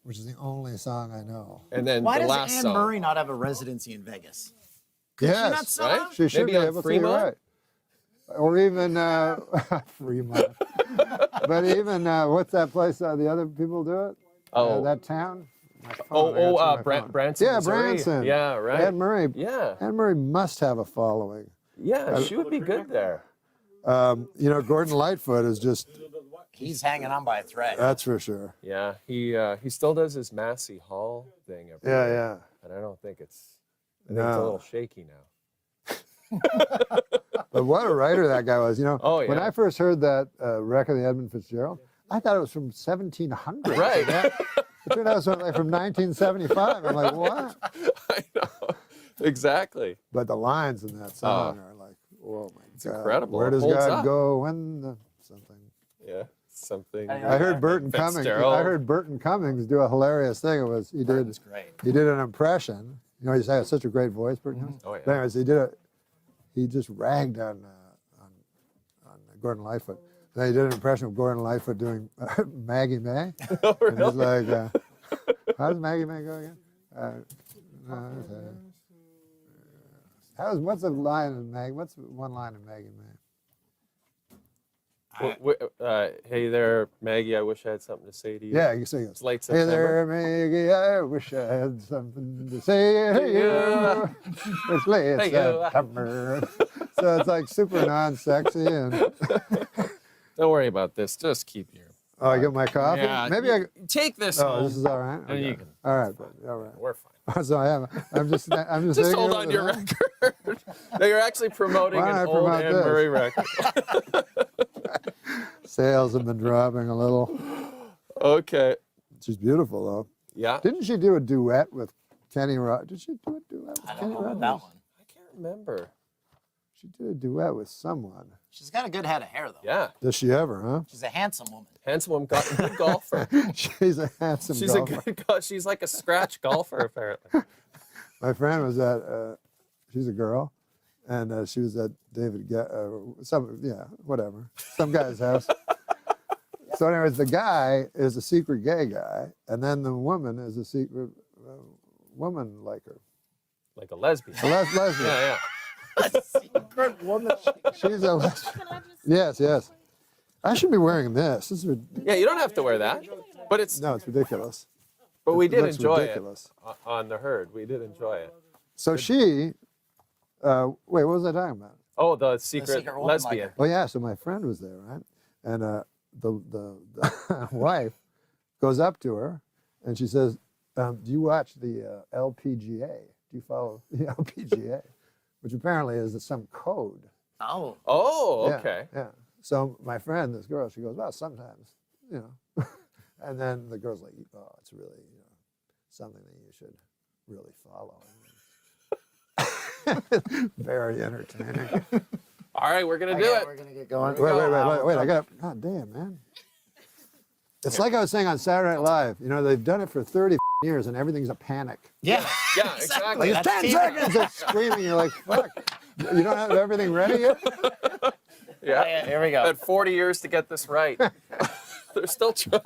which is the only song I know. And then Why the does last Anne song. Murray not have a residency in Vegas? Could she not Yes, sell right? out? she should Maybe be on able to. Fremont? You're right. Or even Fremont. But even what's that place? The other people do it. Oh. That town. My phone. Branson. Yeah, Missouri. Branson. Yeah, right. Anne Murray. Yeah. Anne Murray must have a following. Yeah, she would be good there. You know, Gordon Lightfoot is just. He's hanging on by a thread. That's for sure. Yeah, he still does his Massey Hall thing every Yeah, year, yeah. And I don't think it's. I think it's a No. little shaky now. But what a writer that guy was. You know, Oh, yeah. when I first heard that wreck of the Edmund Fitzgerald, I thought it was from 1700. Right. It turned out it was like from 1975. I'm like, what? I know. Exactly. But the lines in that song are like, oh my God. incredible. Where It does holds God up. go when the something? Yeah, something. I heard Burton Cummings. Fitzgerald. I heard Burton Cummings do a hilarious thing. It was he did an impression. You know, he's had such a great voice, Burton Cummings. Oh, yeah. But anyways, he just ragged on Gordon Lightfoot. Then he did an impression of Gordon Lightfoot doing Maggie May. Oh, really? And he's like, how does Maggie May go again? What's the line in Maggie? What's one line in Maggie May? Hey there, Maggie. I wish I had something to say to you. Yeah, you say it. It's late Hey September. there, Maggie, I wish I had something to say to you. It's late Hey, September. So it's like super non-sexy and. Don't worry about this. Just keep your. Oh, I get my coffee? Yeah, Maybe I. take this. Oh, home. this is all right. And you Okay. can. All right, buddy. All right. We're fine. So I'm just. Just sitting hold here on with to your it. record. No, you're actually promoting Why don't an I old promote Anne this? Murray record. Sales have been dropping a little. Okay. She's beautiful though. Yeah. Didn't she do a duet with Kenny Rogers? Did she do a duet with Kenny Rogers? That one. I can't remember. She did a duet with someone. She's got a good head of hair, though. Yeah. Does she ever, huh? She's a handsome woman. Handsome woman, good golfer. She's a handsome She's golfer. a good. She's like a scratch golfer, apparently. My friend was at. She's a girl, and she was at some guy's house. So, anyways, the guy is a secret gay guy, and then the woman is a secret woman like her. Like a lesbian. Lesbian. Yeah, Secret woman. She's a lesbian. Yes, yes. I should be wearing this. This is yeah. You don't have to wear that, but it's. No, it's ridiculous. But we It did looks enjoy ridiculous. it on the herd. We did enjoy it. So she. Wait, what was I talking about? Oh, the secret woman lesbian. Oh yeah, so my friend was there, right? And the wife goes up to her, and she says, "Do you watch the LPGA? Do you follow the LPGA?" Which apparently is some code. Oh. Oh, Yeah, okay. Yeah. So my friend, this girl, she goes, "Well, sometimes, you know." And then the girl's like, "Oh, it's really, something that you should really follow." Very entertaining. All right, we're gonna do it. We're gonna get going. Wait! I got. God damn, man. It's like I was saying on Saturday Night Live. You know, they've done it for 30 years, and everything's a panic. Yeah. Yeah, exactly. Like, it's 10 seconds. They're screaming. You're like, fuck. You don't have everything ready yet? Yeah. Here we go. Had 40 years to get this right. They're still trying.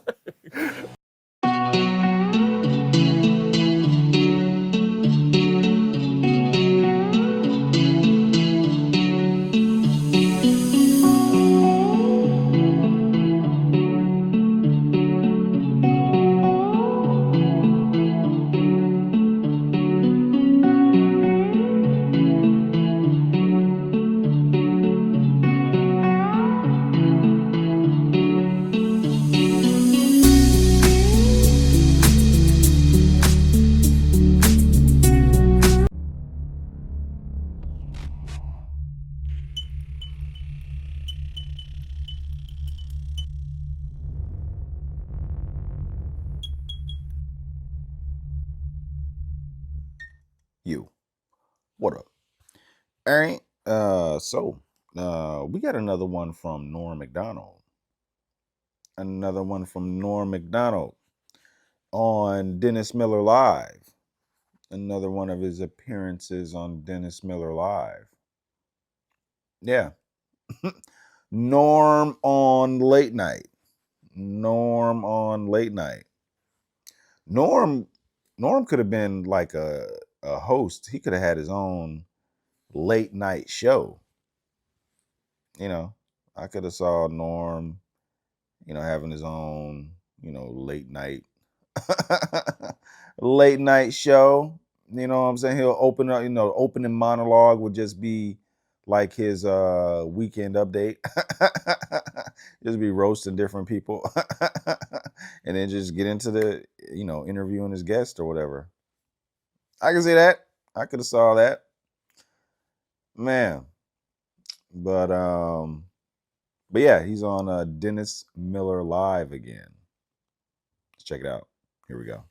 You. What up? All right. We got another one from Norm MacDonald. Another one from Norm MacDonald on Dennis Miller Live. Another one of his appearances on Dennis Miller Live. Yeah. Norm on late night. Norm on late night. Norm could have been like a host. He could have had his own late night show. You know, I could have saw Norm, you know, having his own, you know, late night show. You know what I'm saying? He'll open up, you know, opening monologue would just be like his weekend update. Just be roasting different people. And then just get into the, you know, interviewing his guest or whatever. I can see that. I could have saw that. Man. But yeah, he's on Dennis Miller Live again. Let's check it out. Here we go.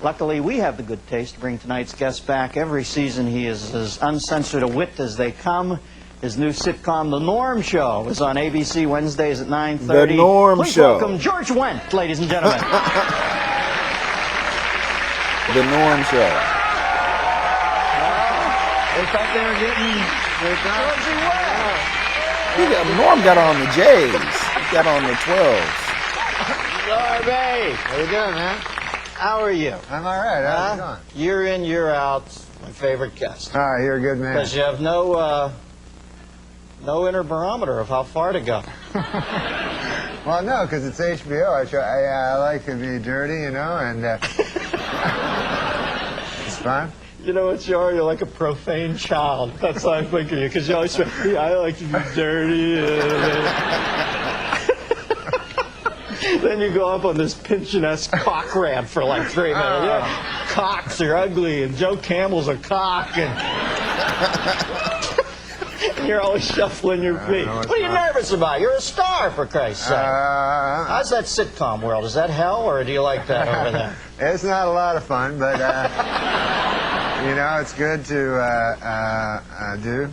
Luckily, we have the good taste to bring tonight's guest back. Every season, he is as uncensored a wit as they come. His new sitcom, The Norm Show, is on ABC Wednesdays at 9:30. The Norm Please Show. welcome George Wendt, ladies and gentlemen. The Norm Show. They thought they were getting Georgie Wendt. Norm got on the J's. He got on the 12s. Norby, how you doing, man? How are you? I'm all right. How's it going? Year in, year out, my favorite guest. All right, you're a good man. Because you have no inner barometer of how far to go. Well, no, because it's HBO. I like to be dirty, you know, and it's fun. You know what you are? You're like a profane child. That's how I think of you, because you always say, I like to be dirty. Then you go up on this Pynchon-esque cock rant for like 3 minutes. Yeah, cocks are ugly, and Joe Campbell's a cock, and you're always shuffling your feet. What are you nervous about? You're a star, for Christ's sake. How's that sitcom world? Is that hell, or do you like that over there? It's not a lot of fun, but you know, it's good to do.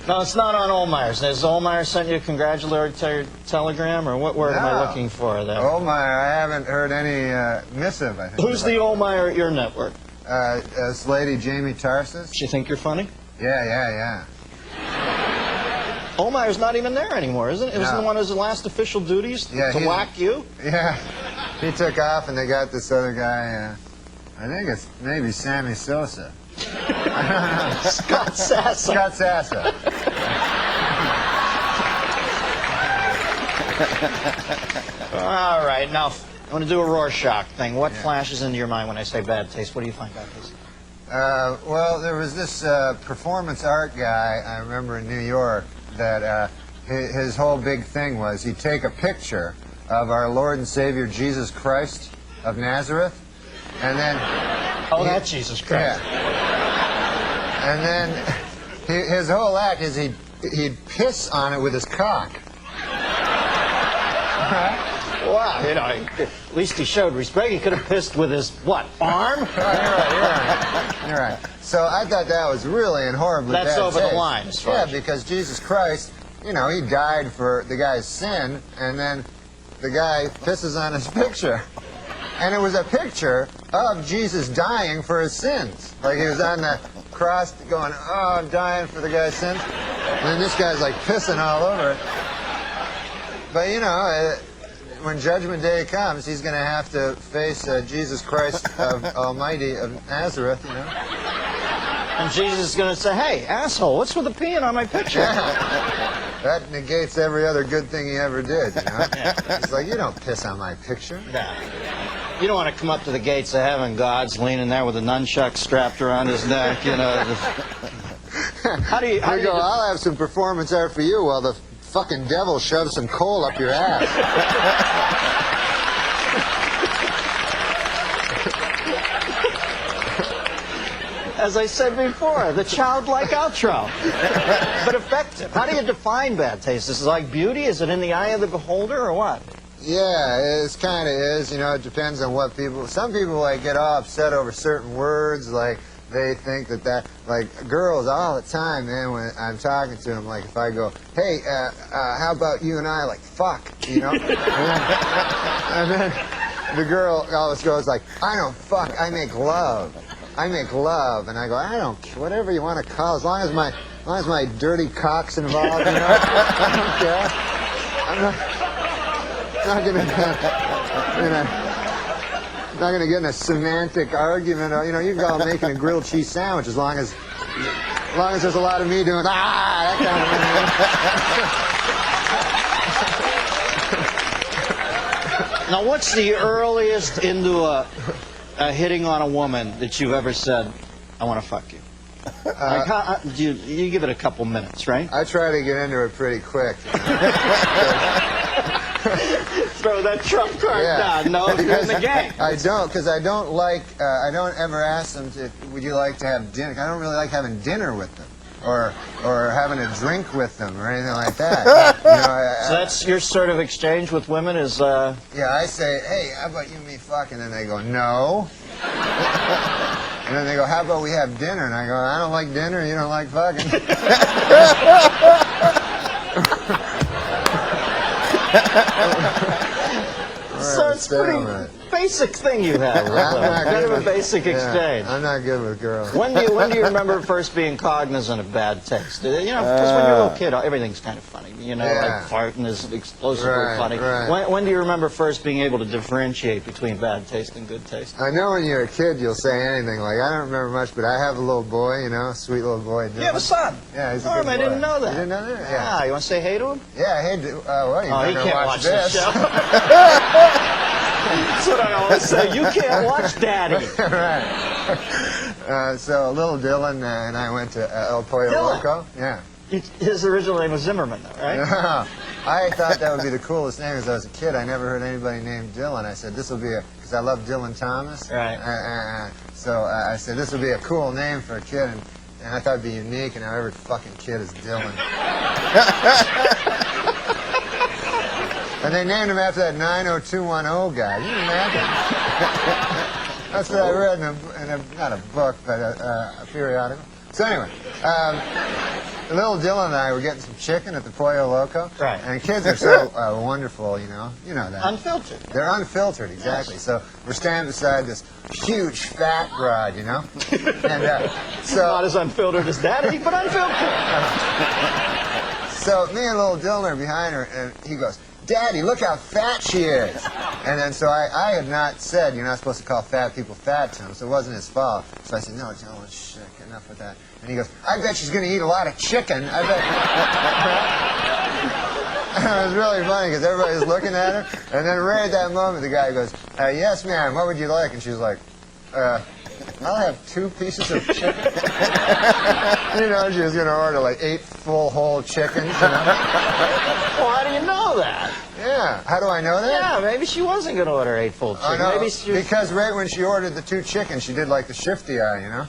No, it's not on Ohlmeyer's. Has Ohlmeyer sent you a congratulatory telegram, or what word am I looking for there? Ohlmeyer, I haven't heard any missive, I think. Who's the Ohlmeyer at your network? This lady, Jamie Tarsis. She think you're funny? Yeah. Ohlmeyer's not even there anymore, isn't it? It was No. one of his last official duties to whack you? Yeah. He took off, and they got this other guy, I think it's maybe Sammy Sosa. Scott Sassa. Scott Sassa. All right, now I want to do a Rorschach thing. What flashes into your mind when I say bad taste? What do you find bad taste? Well, there was this performance art guy, I remember in New York, that his whole big thing was he'd take a picture of our Lord and Savior Jesus Christ of Nazareth, and then... Oh, that's Jesus Christ. Yeah. And then his whole act is he'd piss on it with his cock. Wow, you know, at least he showed respect. He could have pissed with his, what, arm? You're right. So I thought that was really and horribly bad That's over taste. the line, as far Yeah, as... because Jesus Christ, you know, he died for the guy's sin, and then the guy pisses on his picture. And it was a picture of Jesus dying for his sins. Like he was on the cross going, oh, I'm dying for the guy's sins. And then this guy's like pissing all over it. But, you know, when Judgment Day comes, he's going to have to face Jesus Christ of Almighty of Nazareth, you know. And Jesus is going to say, hey, asshole, what's with the peeing on my picture? Yeah. That negates every other good thing he ever did, you know. It's like, you don't piss on my picture. Yeah. You don't want to come up to the gates of heaven, God's leaning there with a nunchuck strapped around his neck, you know. How do you go, I'll have some performance art for you while the fucking devil shoves some coal up your ass. As I said before, the childlike outro. But effective. How do you define bad taste? Is it like beauty? Is it in the eye of the beholder, or what? Yeah, it kind of is. You know, it depends on what people. Some people like get all upset over certain words, like they think that like girls all the time, man. When I'm talking to them, like if I go, "Hey, how about you and I?" Like, "Fuck," you know. and then the girl always goes like, "I don't fuck. I make love. I make love." And I go, "I don't care. Whatever you want to call, as long as my dirty cock's involved, you know. I don't care. I'm not gonna get in a semantic argument. Or, you know, you can call making a grilled cheese sandwich as long as there's a lot of me doing that kind of thing. Now, what's the earliest into a hitting on a woman that you've ever said, "I want to fuck you"? Like how, you give it a couple minutes, right? I try to get into it pretty quick. You know? Throw that trump card down. No, you're in the game. I don't, because I don't like. I don't ever ask them to. Would you like to have dinner? I don't really like having dinner with them, or having a drink with them, or anything like that. You know, so that's your sort of exchange with women is. Yeah, I say, "Hey, how about you and me fuck?" And then they go, "No." And then they go, "How about we have dinner?" And I go, "I don't like dinner. You don't like fucking." So it's a pretty basic thing you have. Kind of a basic exchange. I'm not good with girls. When do you remember first being cognizant of bad taste? You know, because when you're a little kid, everything's kind of funny. You know, like farting is explosively funny. Right. When do you remember first being able to differentiate between bad taste and good taste? I know when you're a kid, you'll say anything. Like, I don't remember much, but I have a little boy, you know, sweet little boy. You have a son? Yeah, he's a Norm, good boy. I didn't know that. You didn't know that? Yeah. You want to say hey to him? Yeah, hey, well, you he better can't watch this this. show. That's what I always say. You can't watch Daddy. Right. So little Dylan and I went to El Pollo Loco. Yeah. His original name was Zimmerman, though, right? Yeah. I thought that would be the coolest name as I was a kid. I never heard anybody named Dylan. I said, this will be because I love Dylan Thomas. Right. So I said, this would be a cool name for a kid. And I thought it'd be unique, and now every fucking kid is Dylan. And they named him after that 90210 guy. Can you imagine? That's what I read in a not a book, but a periodical. So anyway, little Dylan and I were getting some chicken at the Pollo Loco. Right. And kids are so wonderful, you know. You know that. Unfiltered. They're unfiltered, exactly. Yes. So we're standing beside this huge fat broad, you know. And so not as unfiltered as Daddy, but unfiltered. So me and little Dylan are behind her, and he goes, "Daddy, look how fat she is." And then so I had not said, you're not supposed to call fat people fat to him, so it wasn't his fault. So I said, "No, Dylan, shit, enough with that." And he goes, "I bet she's going to eat a lot of chicken. I bet." It was really funny because everybody was looking at her. And then right at that moment, the guy goes, "Yes, ma'am, what would you like?" And she was like, "I'll have 2 pieces of chicken." You know, she was going to order like 8 full whole chickens. You know? Well, how do you know that? Yeah. How do I know that? Yeah, maybe she wasn't going to order 8 full chicken. No, maybe she was... because right when she ordered the 2 chickens, she did like the shifty eye, you know?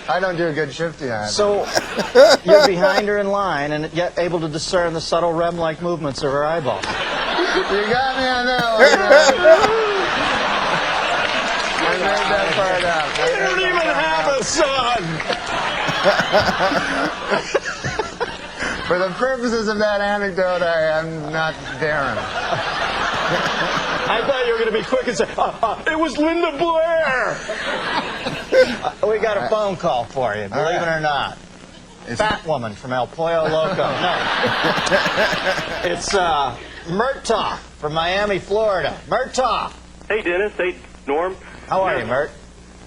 I don't do a good shifty eye. So you're behind her in line and yet able to discern the subtle REM-like movements of her eyeballs. You got me on that one. I made that part up. You don't even have a son! For the purposes of that anecdote, I am not Darren. I thought you were going to be quick and say, it was Linda Blair! We got a phone call for you, believe it or not. Fat woman from El Pollo Loco. No. It's Murtaugh from Miami, Florida. Murtaugh. Hey, Dennis. Hey, Norm. How are you, Mert?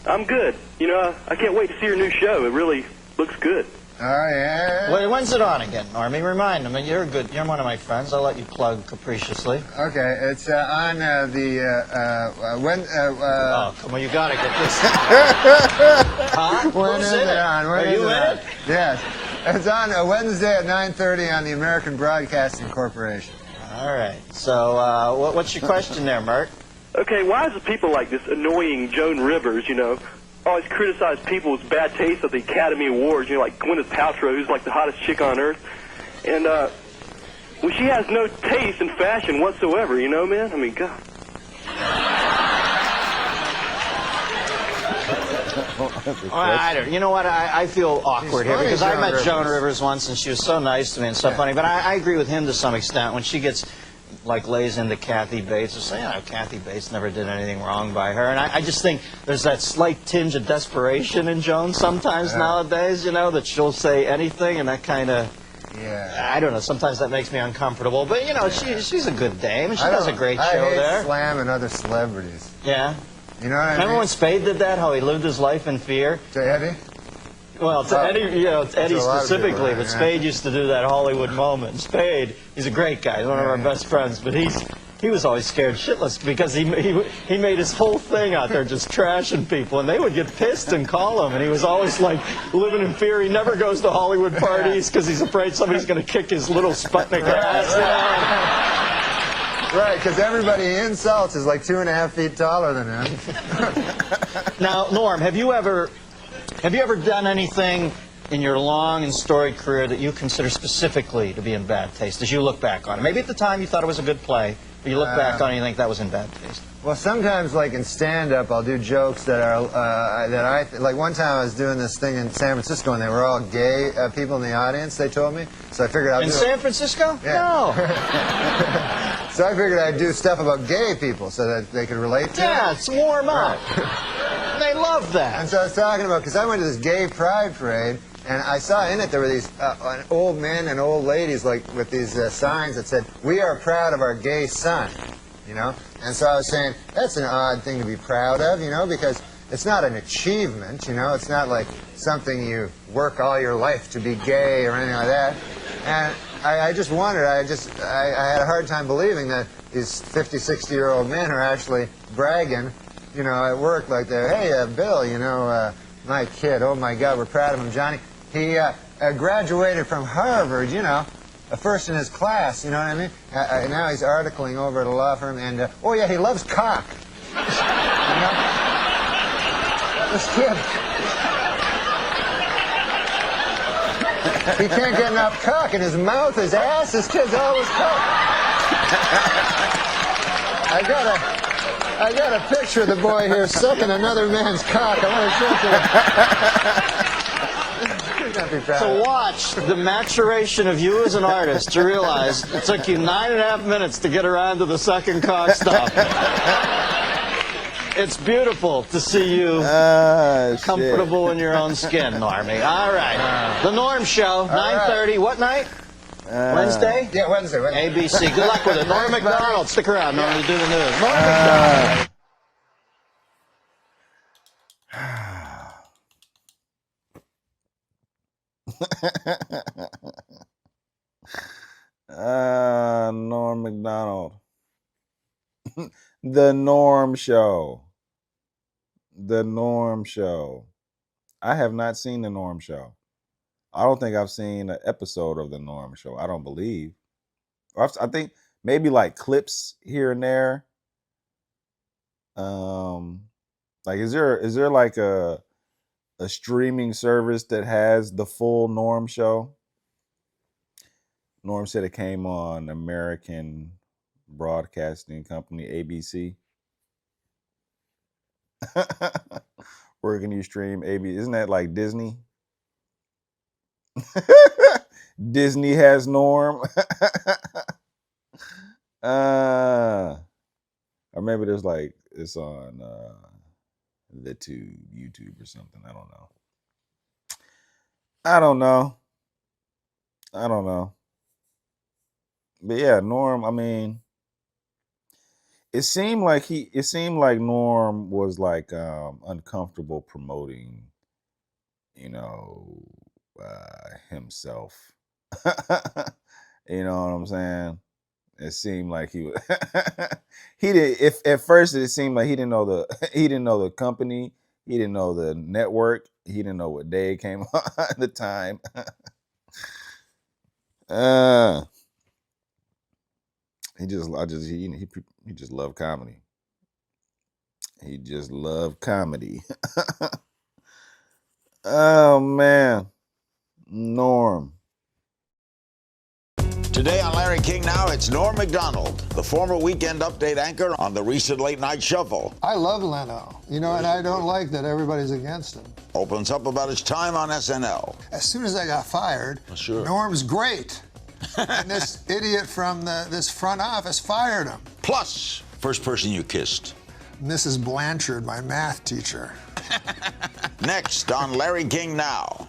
I'm good. You know, I can't wait to see your new show. It really looks good. Oh, yeah. Wait, when's it on again, Normie? Remind him. You're good. You're one of my friends. I'll let you plug capriciously. Okay, it's on when. Oh, come on, you gotta get this. Huh? When is it on? When Are is you it in on? it? Yes. It's on Wednesday at 9:30 on the American Broadcasting Corporation. All right. So, what's your question there, Mert? Okay, why is it people like this annoying Joan Rivers, you know, always criticize people's bad taste at the Academy Awards, you know, like Gwyneth Paltrow, who's like the hottest chick on earth. And Well, she has no taste in fashion whatsoever, you know, man? I mean, God. You know what? I feel awkward here because I met Joan Rivers once and she was so nice to me and so funny. But I agree with him to some extent when she gets like lays into Kathy Bates or say, Kathy Bates never did anything wrong by her. And I just think there's that slight tinge of desperation in Joan sometimes nowadays, you know, that she'll say anything and that kind of. Yeah. I don't know. Sometimes that makes me uncomfortable. But, you know, she's a good dame. She does a great show there. I hate slamming other celebrities. Yeah. You know what I mean? Remember when Spade did that, how he lived his life in fear? To Eddie? Well, to Eddie, you know, to Eddie specifically, but Spade used to do that Hollywood moment. Spade, he's a great guy, one of our best friends, but he was always scared shitless because he made his whole thing out there just trashing people, and they would get pissed and call him, and he was always like living in fear. He never goes to Hollywood parties because he's afraid somebody's going to kick his little Sputnik ass down. Right, because everybody he insults is like 2.5 feet taller than him. Now, Norm, have you ever done anything in your long and storied career that you consider specifically to be in bad taste as you look back on it? Maybe at the time you thought it was a good play, but you look back on it and you think that was in bad taste. Well, sometimes, like in stand-up, I'll do jokes that are like one time I was doing this thing in San Francisco, and they were all gay people in the audience. They told me, so I figured I'd in San Francisco. Yeah. No. So I figured I'd do stuff about gay people so that they could relate to it. Yeah, it's warm up. They love that. And so I was talking about, because I went to this gay pride parade, and I saw in it there were these old men and old ladies like with these signs that said, "We are proud of our gay son," you know? And so I was saying, that's an odd thing to be proud of, you know, because it's not an achievement, you know? It's not like something you work all your life to be gay or anything like that. And I just wondered, I had a hard time believing that these 50, 60-year-old men are actually bragging, you know, at work like they're, "Hey, Bill, you know, my kid, oh my God, we're proud of him, Johnny. He graduated from Harvard, you know, first in his class, you know what I mean? Now he's articling over at a law firm, and, oh yeah, he loves cock." You know? This kid, he can't get enough cock in his mouth, his ass, his kid's always cock. I got a picture of the boy here sucking another man's cock. I want to show it to you. To watch the maturation of you as an artist, to realize it took you 9.5 minutes to get around to the sucking cock stuff. It's beautiful to see you comfortable in your own skin, Normie. All right. The Norm Show, 9:30. What night? Wednesday? Yeah, Wednesday. ABC. Good luck with it. Norm MacDonald. Stick around. Norm will do the news. Norm MacDonald. Norm MacDonald. The Norm Show. The Norm Show. I have not seen The Norm Show. I don't think I've seen an episode of The Norm Show. I don't believe. I think maybe like clips here and there. Like is there like a streaming service that has the full Norm Show? Norm said it came on American Broadcasting Company, ABC. Where can you stream ABC? Isn't that like Disney? Disney has Norm. Or maybe there's like it's on the YouTube or something. I don't know. But yeah, Norm, I mean, it seemed like Norm was like uncomfortable promoting, you know, himself. You know what I'm saying? It seemed like he did. If at first it seemed like he didn't know the company, he didn't know the network, he didn't know what day it came on at the time. He just loved comedy. He just loved comedy. Oh man, Norm. Today on Larry King Now, it's Norm MacDonald, the former Weekend Update anchor on the recent Late Night Shuffle. I love Leno, and I don't like that everybody's against him. Opens up about his time on SNL. As soon as I got fired, Norm's great. And this idiot from this front office fired him. Plus, first person you kissed. Mrs. Blanchard, my math teacher. Next on Larry King Now.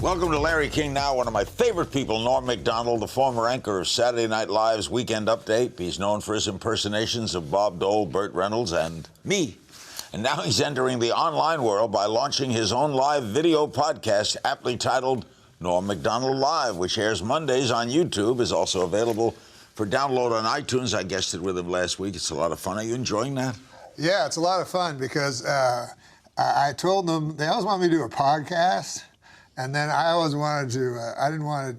Welcome to Larry King Now, one of my favorite people, Norm MacDonald, the former anchor of Saturday Night Live's Weekend Update. He's known for his impersonations of Bob Dole, Burt Reynolds, and me. And now he's entering the online world by launching his own live video podcast, aptly titled Norm MacDonald Live, which airs Mondays on YouTube, is also available for download on iTunes. I guessed it with him last week. It's a lot of fun. Are you enjoying that? Yeah, it's a lot of fun because I told them, they always want me to do a podcast. And then I always wanted to, I didn't want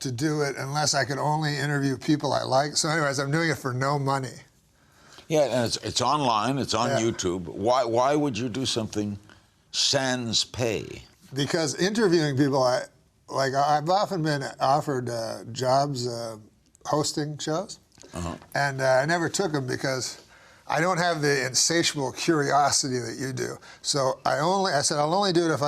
to do it unless I could only interview people I like. So anyways, I'm doing it for no money. Yeah, and it's online, it's on YouTube. Why would you do something sans pay? Because interviewing people, I've often been offered jobs hosting shows. And I never took them because I don't have the insatiable curiosity that you do. So I said, I'll only do it if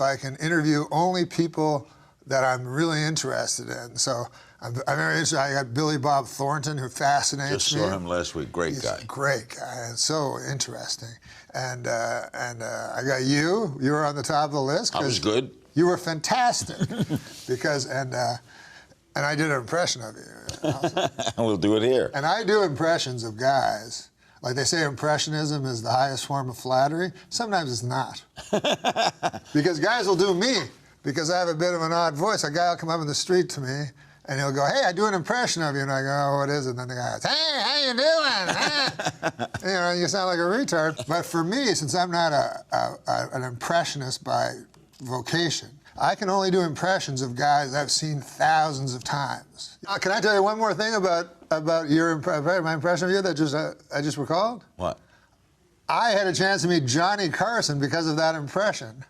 I can interview only people that I'm really interested in. So I'm very interested. I got Billy Bob Thornton, who fascinates me. Just saw him last week. Great guy. He's a great guy and so interesting. And I got you. You were on the top of the list. I was good. You were fantastic. And I did an impression of you. We'll do it here. And I do impressions of guys. Like they say impressionism is the highest form of flattery. Sometimes it's not. Because guys will do me because I have a bit of an odd voice. A guy will come up in the street to me and he'll go, hey, I do an impression of you. And I go, oh, what is it? And then the guy goes, hey, how you doing? You sound like a retard. But for me, since I'm not an impressionist by vocation, I can only do impressions of guys I've seen thousands of times. Can I tell you one more thing about my impression of you that I just recalled? What? I had a chance to meet Johnny Carson because of that impression.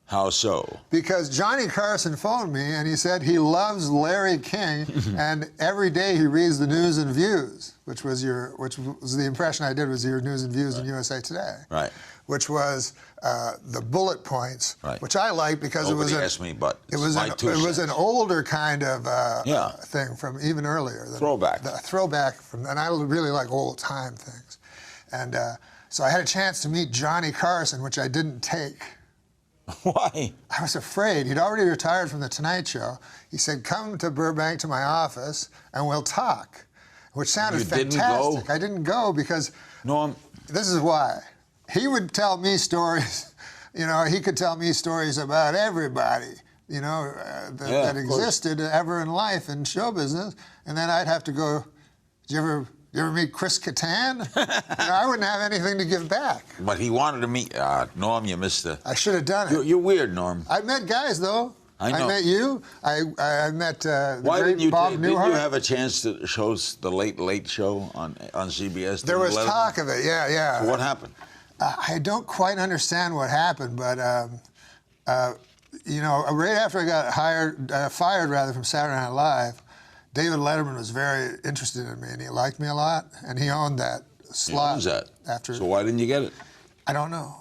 How so? Because Johnny Carson phoned me and he said he loves Larry King and every day he reads the News and Views, which was the impression I did was your News and Views in USA Today. Right. Which was the bullet points, which I liked because Nobody asked me, but it was an older kind of thing from even earlier. Throwback. The throwback and I really like old time things. And so I had a chance to meet Johnny Carson, which I didn't take. Why? I was afraid. He'd already retired from The Tonight Show. He said, come to Burbank to my office and we'll talk, which sounded fantastic. Didn't go? I didn't go because this is why. He would tell me stories, he could tell me stories about everybody, that existed ever in life in show business. And then I'd have to go, did you ever meet Chris Kattan? I wouldn't have anything to give back. But he wanted to meet, Norm, you missed it. I should have done it. You're weird, Norm. I met guys, though. I know. I met you. I met the Why great didn't you Bob didn't Newhart. you have a chance to host the Late Show on CBS? There was talk of it, yeah. So what happened? I don't quite understand what happened, but right after I got fired from Saturday Night Live, David Letterman was very interested in me, and he liked me a lot, and he owned that slot. He owns that. After. So why didn't you get it? I don't know.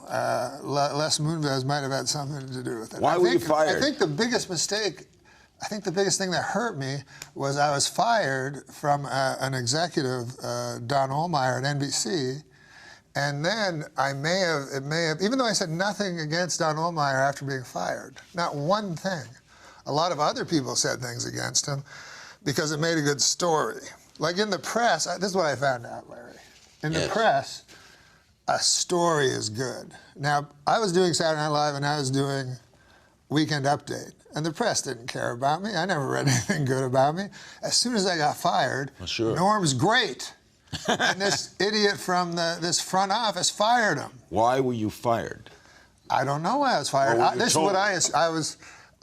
Les Moonves might have had something to do with it. Why were you fired? I think the biggest mistake, thing that hurt me was I was fired from an executive, Don Ohlmeyer at NBC, and then it may have, even though I said nothing against Don Ohlmeyer after being fired, not one thing. A lot of other people said things against him because it made a good story. Like in the press, this is what I found out, Larry. In the press, a story is good. Now, I was doing Saturday Night Live and I was doing Weekend Update, and the press didn't care about me. I never read anything good about me. As soon as I got fired, Norm's great. And this idiot from this front office fired him. Why were you fired? I don't know why I was fired. This is what I was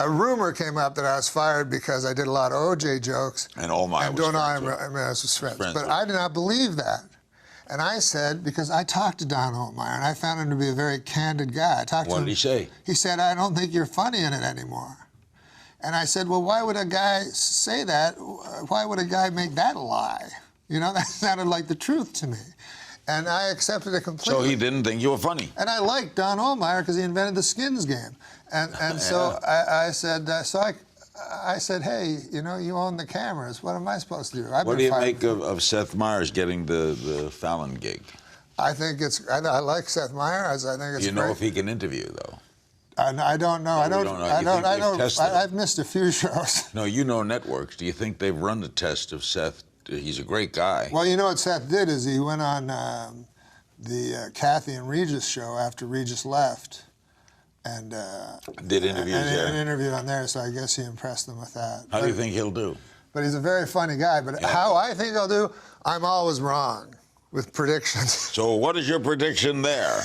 a rumor came up that I was fired because I did a lot of OJ jokes. And Omar and was Don friends with. Omar was friends. Friends But with. I did not believe that. And I said, because I talked to Don Omar, and I found him to be a very candid guy. I talked to What him. did he say? He said, I don't think you're funny in it anymore. And I said, well, why would a guy say that? Why would a guy make that a lie? You know, that sounded like the truth to me. And I accepted it completely. So he didn't think you were funny. And I liked Don Omar because he invented the skins game. And so I said, I said, hey, you know, you own the cameras. What am I supposed to do? What do you make of Seth Meyers getting the Fallon gig? I think I like Seth Meyers. I think it's Do you know great. if he can interview, though? I don't know. I've missed a few shows. No, you know networks. Do you think they've run the test of Seth? He's a great guy. Well, you know what Seth did is he went on the Kathy and Regis show after Regis left, and did interviews there. And interviewed on there. So I guess he impressed them with that. How do you think he'll do? But he's a very funny guy. But how I think he'll do, I'm always wrong with predictions. So what is your prediction there?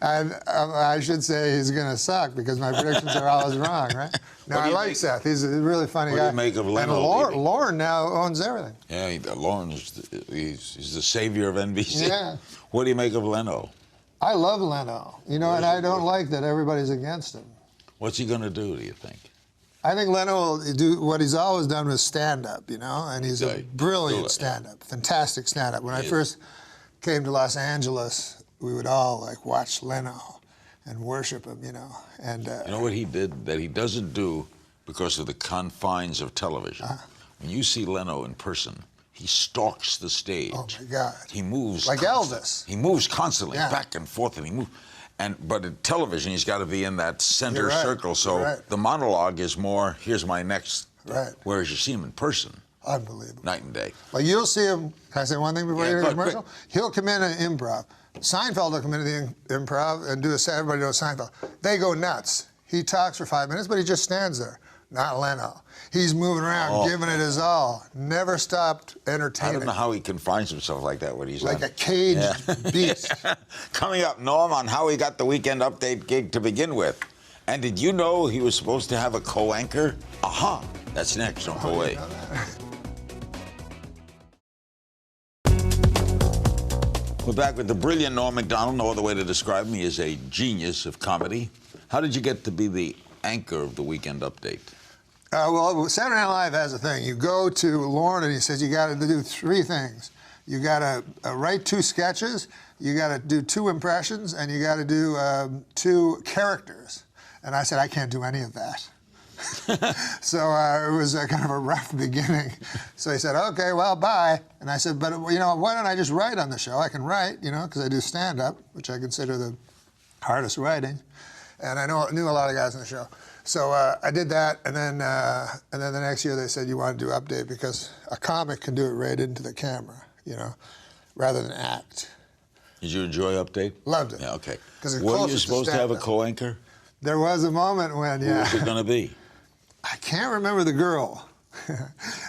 I should say he's going to suck because my predictions are always wrong, right? No, I like Seth. He's a really funny guy. What do you make of Leno? And Lauren now owns everything. Yeah, Lauren he's the savior of NBC. Yeah. What do you make of Leno? I love Leno. You know, and I don't like that everybody's against him. What's he going to do you think? I think Leno will do what he's always done with stand-up, you know, and he's a brilliant stand-up, fantastic stand-up. When I first came to Los Angeles, we would all like watch Leno and worship him, you know. And you know what he did that he doesn't do because of the confines of television? When you see Leno in person, he stalks the stage. Oh my God! He moves like Elvis. He moves constantly, back and forth, and he moves. But in television, he's got to be in that center circle. So the monologue is more, here's my next. Right. Whereas you see him in person. Unbelievable. Night and day. Like you'll see him, can I say one thing before you hear the commercial? He'll come in and improv. Seinfeld will come into the improv and do everybody knows Seinfeld. They go nuts. He talks for 5 minutes, but he just stands there. Not Leno. He's moving around, giving it his all. Never stopped entertaining. I don't know how he confines himself like that when he's like a caged beast. Coming up, Norm, on how he got the Weekend Update gig to begin with. And did you know he was supposed to have a co-anchor? Aha! That's next. Don't go away. We're back with the brilliant Norm Macdonald. No other way to describe him. He is a genius of comedy. How did you get to be the anchor of the Weekend Update? Well, Saturday Night Live has a thing. You go to Lauren and he says you got to do 3 things. You got to write 2 sketches, you got to do 2 impressions, and you got to do 2 characters. And I said, I can't do any of that. So it was kind of a rough beginning. So he said, okay, well, bye. And I said, but, you know, why don't I just write on the show? I can write, you know, because I do stand-up, which I consider the hardest writing. And I knew a lot of guys on the show. So I did that, and then the next year they said you want to do Update because a comic can do it right into the camera, you know, rather than act. Did you enjoy Update? Loved it. Yeah, okay. Were you supposed to have a co-anchor? There was a moment when, Who was it going to be? I can't remember the girl,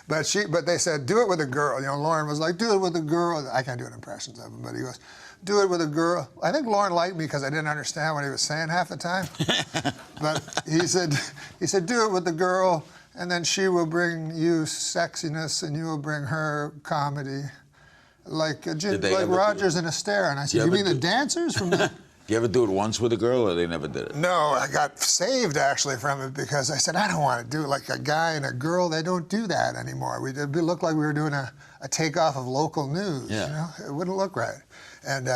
but they said do it with a girl. You know, Lauren was like, do it with a girl. I can't do impressions of him, but he goes, do it with a girl. I think Lauren liked me because I didn't understand what he was saying half the time. But he said, do it with the girl, and then she will bring you sexiness, and you will bring her comedy, like Rogers and Astaire. And I said, you mean the dancers from the... You ever do it once with a girl, or they never did it? No, I got saved actually from it because I said, I don't want to do it like a guy and a girl. They don't do that anymore. It looked like we were doing a takeoff of local news. Yeah. You know? It wouldn't look right. And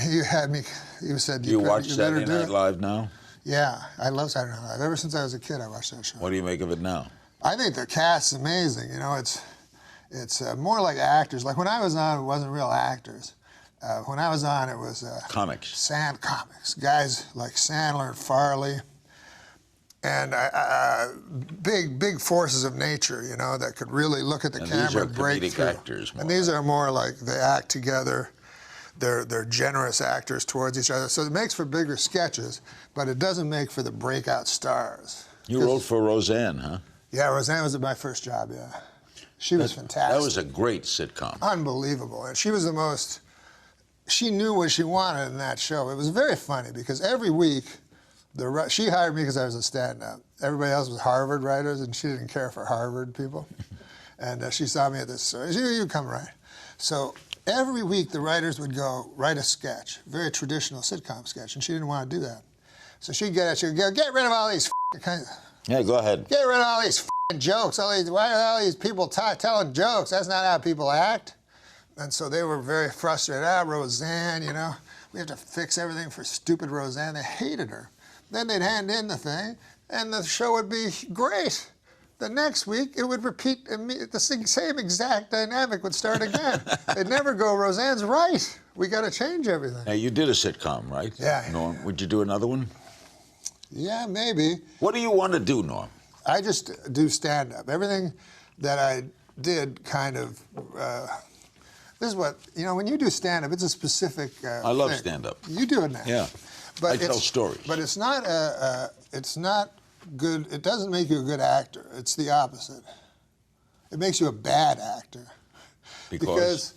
he had me, he said, you watch Saturday Night Live now? Yeah, I love Saturday Night Live. Ever since I was a kid, I watched that show. What do you make of it now? I think the cast's amazing. You know, it's more like actors. Like when I was on, it wasn't real actors. When I was on, it was comics. Comics. Guys like Sandler and Farley. And big forces of nature, you know, that could really look at the camera and break through. Actors and these are more like they act together. They're generous actors towards each other. So it makes for bigger sketches, but it doesn't make for the breakout stars. You wrote for Roseanne, huh? Yeah, Roseanne was my first job, yeah. She was fantastic. That was a great sitcom. Unbelievable. And she was the most... She knew what she wanted in that show. It was very funny because every week She hired me because I was a stand-up. Everybody else was Harvard writers, and she didn't care for Harvard people. And she saw me at this, you come write. So every week the writers would go write a sketch, very traditional sitcom sketch, and she didn't want to do that. So she'd go, get rid of all these Yeah, go ahead. Get rid of all these jokes. Why are all these people telling jokes? That's not how people act. And so they were very frustrated. Roseanne, you know, we have to fix everything for stupid Roseanne. They hated her. Then they'd hand in the thing, and the show would be great. The next week, it would repeat, the same exact dynamic would start again. They'd never go, Roseanne's right. We got to change everything. Now, you did a sitcom, right? Yeah. Norm, would you do another one? Yeah, maybe. What do you want to do, Norm? I just do stand-up. Everything that I did kind of, this is what, you know, when you do stand-up, it's a specific I love thing. stand-up. You do it now. Yeah. But I tell stories. But it's not good, it doesn't make you a good actor. It's the opposite. It makes you a bad actor. Because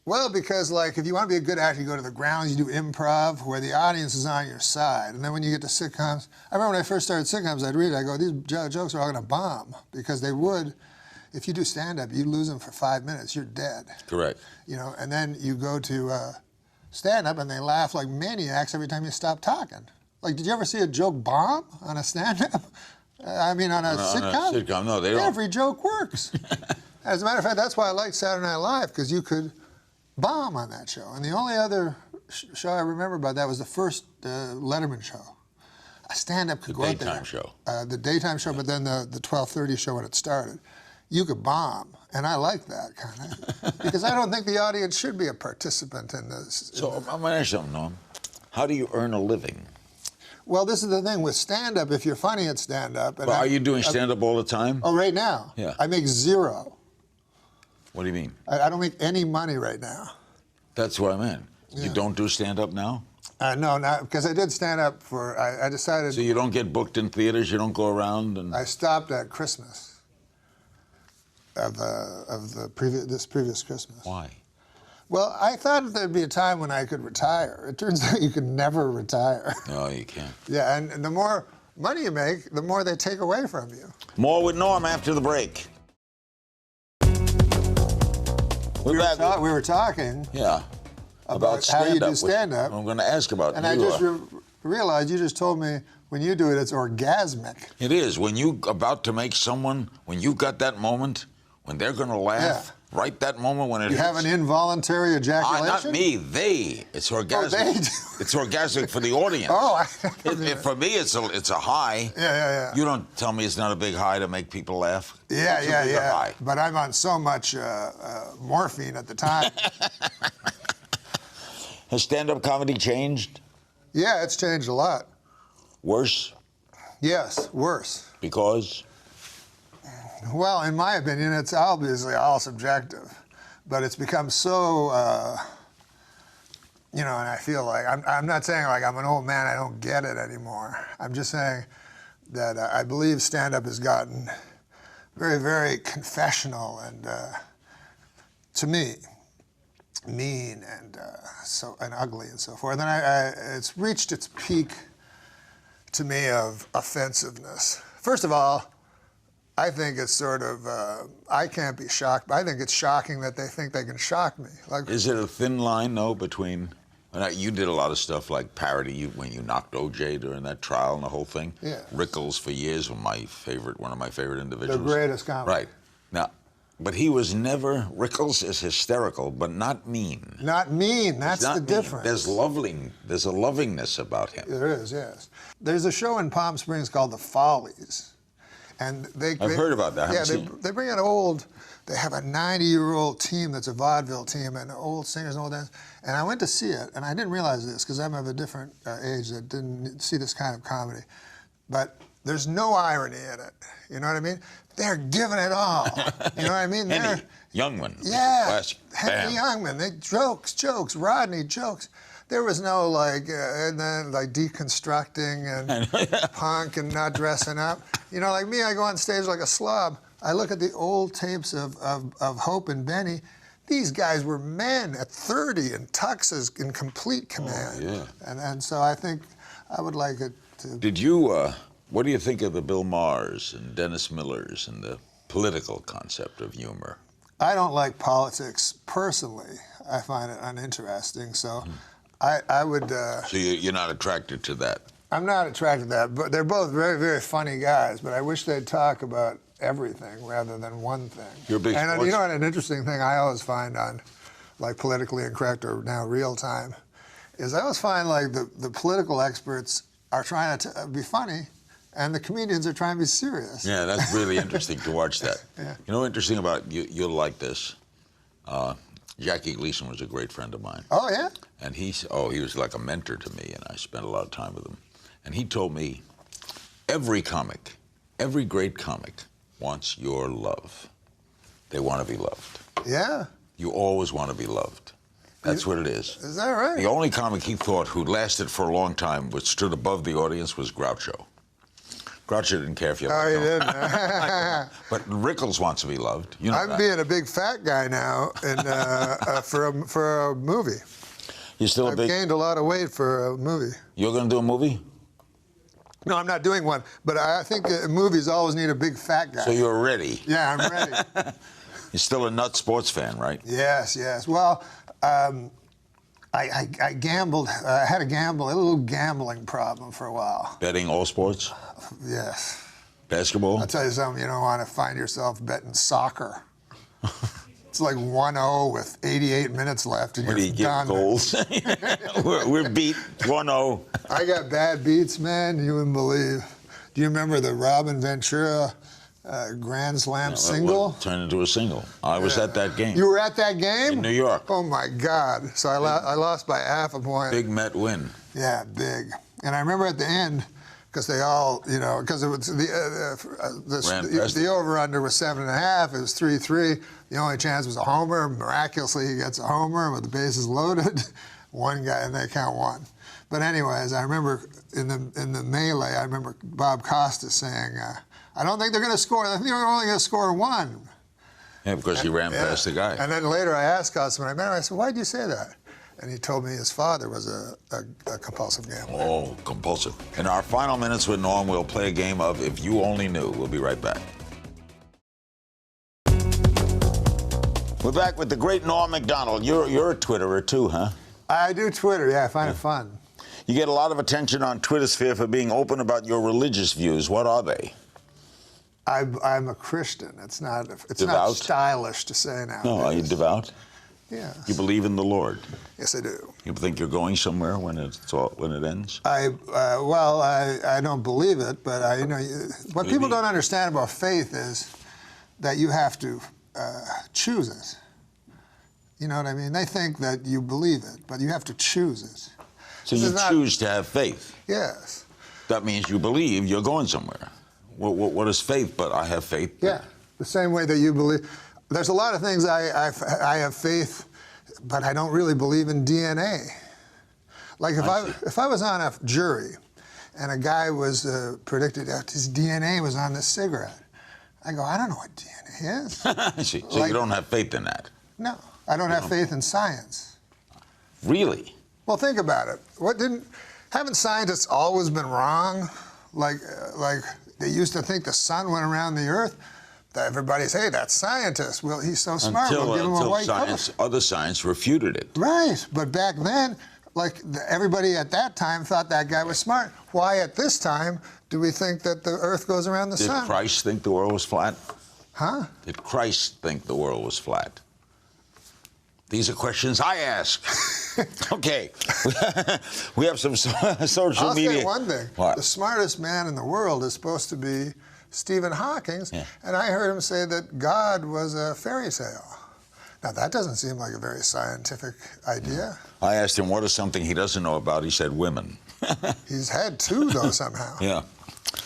like, if you want to be a good actor, you go to the grounds, you do improv, where the audience is on your side. And then when you get to sitcoms, I remember when I first started sitcoms, I'd read it, I go, these jokes are all going to bomb. Because they would, if you do stand-up, you lose them for 5 minutes, you're dead. Correct. You know, and then you go to stand-up and they laugh like maniacs every time you stop talking. Like, did you ever see a joke bomb on a stand-up? I mean, on a sitcom? On a sitcom, no, they don't. Every joke works. As a matter of fact, that's why I liked Saturday Night Live, because you could bomb on that show. And the only other show I remember about that was the first Letterman show. A stand-up could go out there. The daytime show. The daytime show, but then the 12:30 show when it started. You could bomb, and I like that kind of, because I don't think the audience should be a participant in this. So I'm going to ask you something, Norm. How do you earn a living? Well, this is the thing with stand-up. If you're funny at stand-up, Well, are you doing stand-up all the time? Oh, right now? Yeah. I make zero. What do you mean? I don't make any money right now. That's what I meant. Yeah. You don't do stand-up now? No, not because I did stand-up for. I decided. So you don't get booked in theaters. You don't go around and. I stopped at Christmas. Of this previous Christmas. Why? Well, I thought there'd be a time when I could retire. It turns out you can never retire. No, you can't. Yeah, and the more money you make, the more they take away from you. More with Norm after the break. We were talking. Yeah. About how you do stand-up. I'm going to ask about and I just realized you just told me when you do it, it's orgasmic. It is. When you're about to make someone, when you've got that moment, when they're going to laugh, right that moment when it You have an involuntary ejaculation? Not me, they. It's orgasmic. Oh, they do. It's orgasmic for the audience. For me, it's a high. Yeah. You don't tell me it's not a big high to make people laugh. Yeah. High. But I'm on so much morphine at the time. Has stand-up comedy changed? Yeah, it's changed a lot. Worse? Yes, worse. Because? Well, in my opinion, it's obviously all subjective, but it's become so, you know, and I feel like, I'm not saying like I'm an old man, I don't get it anymore. I'm just saying that I believe stand-up has gotten very, very confessional and, to me, mean and ugly and so forth. And it's reached its peak to me of offensiveness. First of all, I think it's sort of, I can't be shocked, but I think it's shocking that they think they can shock me. Like, is it a thin line, though, between, you did a lot of stuff like parody when you knocked O.J. during that trial and the whole thing. Yeah. Rickles for years was one of my favorite individuals. The greatest comedy. Right. Now, but he was never, Rickles is hysterical, but not mean. Not mean, that's the difference. There's a lovingness about him. There is, yes. There's a show in Palm Springs called The Follies. And I've heard about that. They bring in they have a 90-year-old team that's a vaudeville team and old singers and all that. And I went to see it, and I didn't realize this because I'm of a different age that didn't see this kind of comedy. But there's no irony in it. You know what I mean? They're giving it all. You know what I mean? Henny Youngman. Yeah. Henny Youngman. They jokes. Rodney jokes. There was no deconstructing and punk and not dressing up. You know, like me, I go on stage like a slob. I look at the old tapes of Hope and Benny. These guys were men at 30 in tuxes in complete command. Oh, yeah. And so I think I would like it too. Did you, what do you think of the Bill Maher's and Dennis Miller's and the political concept of humor? I don't like politics personally. I find it uninteresting, so I would... So you're not attracted to that? I'm not attracted to that, but they're both very, very funny guys, but I wish they'd talk about everything rather than one thing. You're a big and sports... you know what, an interesting thing I always find on, like, Politically Incorrect or now Real Time, is I always find, like, the political experts are trying to be funny, and the comedians are trying to be serious. Yeah, that's really interesting to watch that. Yeah. You know what's interesting about you, you'll like this. Jackie Gleason was a great friend of mine. Oh, yeah? And he was like a mentor to me, and I spent a lot of time with him. And he told me, every comic, every great comic wants your love. They want to be loved. Yeah. You always want to be loved. That's what it is. Is that right? The only comic he thought who lasted for a long time, but stood above the audience, was Groucho. Groucho didn't care if you liked him. Oh, he didn't. But Rickles wants to be loved. You know I'm that. being a big fat guy now for a movie. You're still I've gained a lot of weight for a movie. You're going to do a movie? No, I'm not doing one, but I think movies always need a big fat guy. So you're ready? Yeah, I'm ready. You're still a nut sports fan, right? Yes, yes. Well, I gambled. I had a little gambling problem for a while. Betting all sports? Yes. Basketball? I'll tell you something, you don't want to find yourself betting soccer. It's like 1-0 with 88 minutes left, and What do you you're done. get goals? we're beat 1-0. I got bad beats, man. You wouldn't believe. Do you remember the Robin Ventura Grand Slam single? Turned into a single. I was at that game. You were at that game? In New York. Oh, my God. So I lost by half a point. Big Met win. Yeah, big. And I remember at the end, because they all, you know, because it was the over-under was 7.5. It was 3-3. The only chance was a homer. Miraculously, he gets a homer with the bases loaded. One guy, and they count one. But anyways, I remember in the melee, I remember Bob Costas saying, I don't think they're going to score. I think they're only going to score one. Yeah, because he ran past the guy. And then later I asked Costas when I met him, I said, why did you say that? And he told me his father was a compulsive gambler. Oh, compulsive. In our final minutes with Norm, we'll play a game of If You Only Knew. We'll be right back. We're back with the great Norm MacDonald. You're a Twitterer too, huh? I do Twitter, yeah, I find it fun. You get a lot of attention on Twitter sphere for being open about your religious views. What are they? I'm a Christian. It's not Devout? stylish to say now. No, are you devout? Yeah. You believe in the Lord? Yes, I do. You think you're going somewhere when it ends? I don't believe it, but what people don't understand about faith is that you have to choose it. You know what I mean? They think that you believe it, but you have to choose it. So you choose to have faith? Yes. That means you believe you're going somewhere. What is faith? But I have faith. Yeah, the same way that you believe. There's a lot of things I have faith, but I don't really believe in DNA. Like if I was on a jury and a guy was predicted that his DNA was on this cigarette, I go, I don't know what DNA is. I see. So you don't have faith in that? No, I don't have faith in science. Really? Well, think about it. Haven't scientists always been wrong? Like they used to think the sun went around the earth. Everybody's, hey, that's scientist. Well, he's so smart. We'll give him a white cover. Other science refuted it. Right, but back then, everybody at that time thought that guy was smart. Why at this time do we think that the earth goes around the sun? Did Christ think the world was flat? Huh? Did Christ think the world was flat? These are questions I ask. Okay. We have some social media. I'll say one thing. What? The smartest man in the world is supposed to be Stephen Hawking, and I heard him say that God was a fairy tale. Now, that doesn't seem like a very scientific idea. I asked him what is something he doesn't know about. He said women. He's had two, though, somehow. Yeah.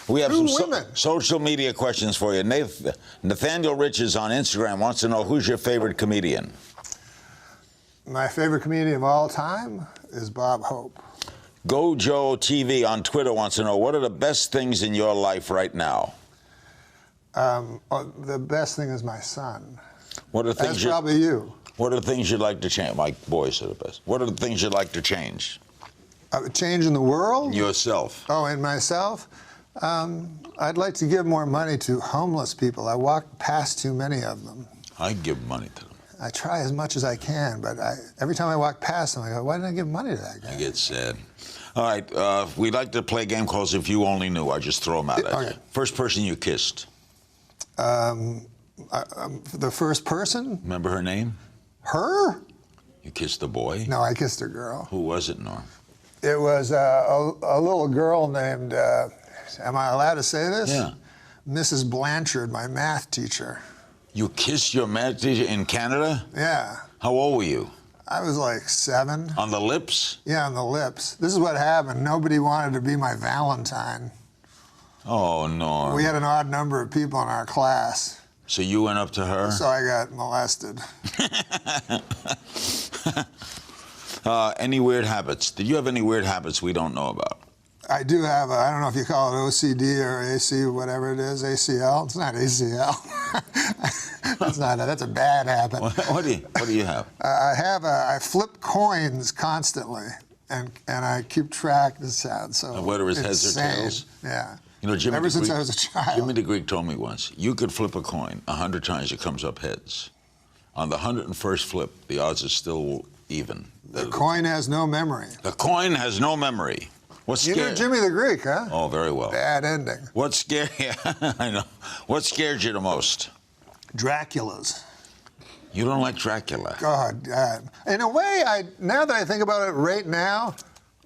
We have Two some women. social media questions for you. Nathaniel Riches on Instagram wants to know, who's your favorite comedian? My favorite comedian of all time is Bob Hope. Gojo TV on Twitter wants to know, what are the best things in your life right now? The best thing is my son. What are things That's probably you. What are the things you'd like to change? My boys are the best. What are the things you'd like to change? Change in the world? Yourself. Oh, in myself? I'd like to give more money to homeless people. I walk past too many of them. I give money to them. I try as much as I can, but every time I walk past them, I go, why didn't I give money to that guy? I get sad. All right, we'd like to play a game called If You Only Knew. I just throw them out at you. First person you kissed. The first person? Remember her name? Her? You kissed a boy? No, I kissed a girl. Who was it, Norm? It was a little girl named, am I allowed to say this? Yeah. Mrs. Blanchard, my math teacher. You kissed your math teacher in Canada? Yeah. How old were you? I was like 7. On the lips? Yeah, on the lips. This is what happened. Nobody wanted to be my Valentine. Oh, Norm. We had an odd number of people in our class. So you went up to her? So I got molested. Any weird habits? Did you have any weird habits we don't know about? I do have I don't know if you call it OCD or AC, whatever it is, ACL. It's not ACL. That's a bad habit. What do you have? I flip coins constantly, and I keep track. This sounds so whether it's heads or tails? Yeah. You know, Jimmy Ever the since Greek, I was a child. Jimmy the Greek told me once, you could flip a coin 100 times, it comes up heads. On the 101st flip, the odds are still even. The coin has no memory. The coin has no memory. What's You knew Jimmy the Greek, huh? Oh, very well. Bad ending. What scared you? I know. What scared you the most? Dracula's. You don't like Dracula? God. In a way, now that I think about it right now,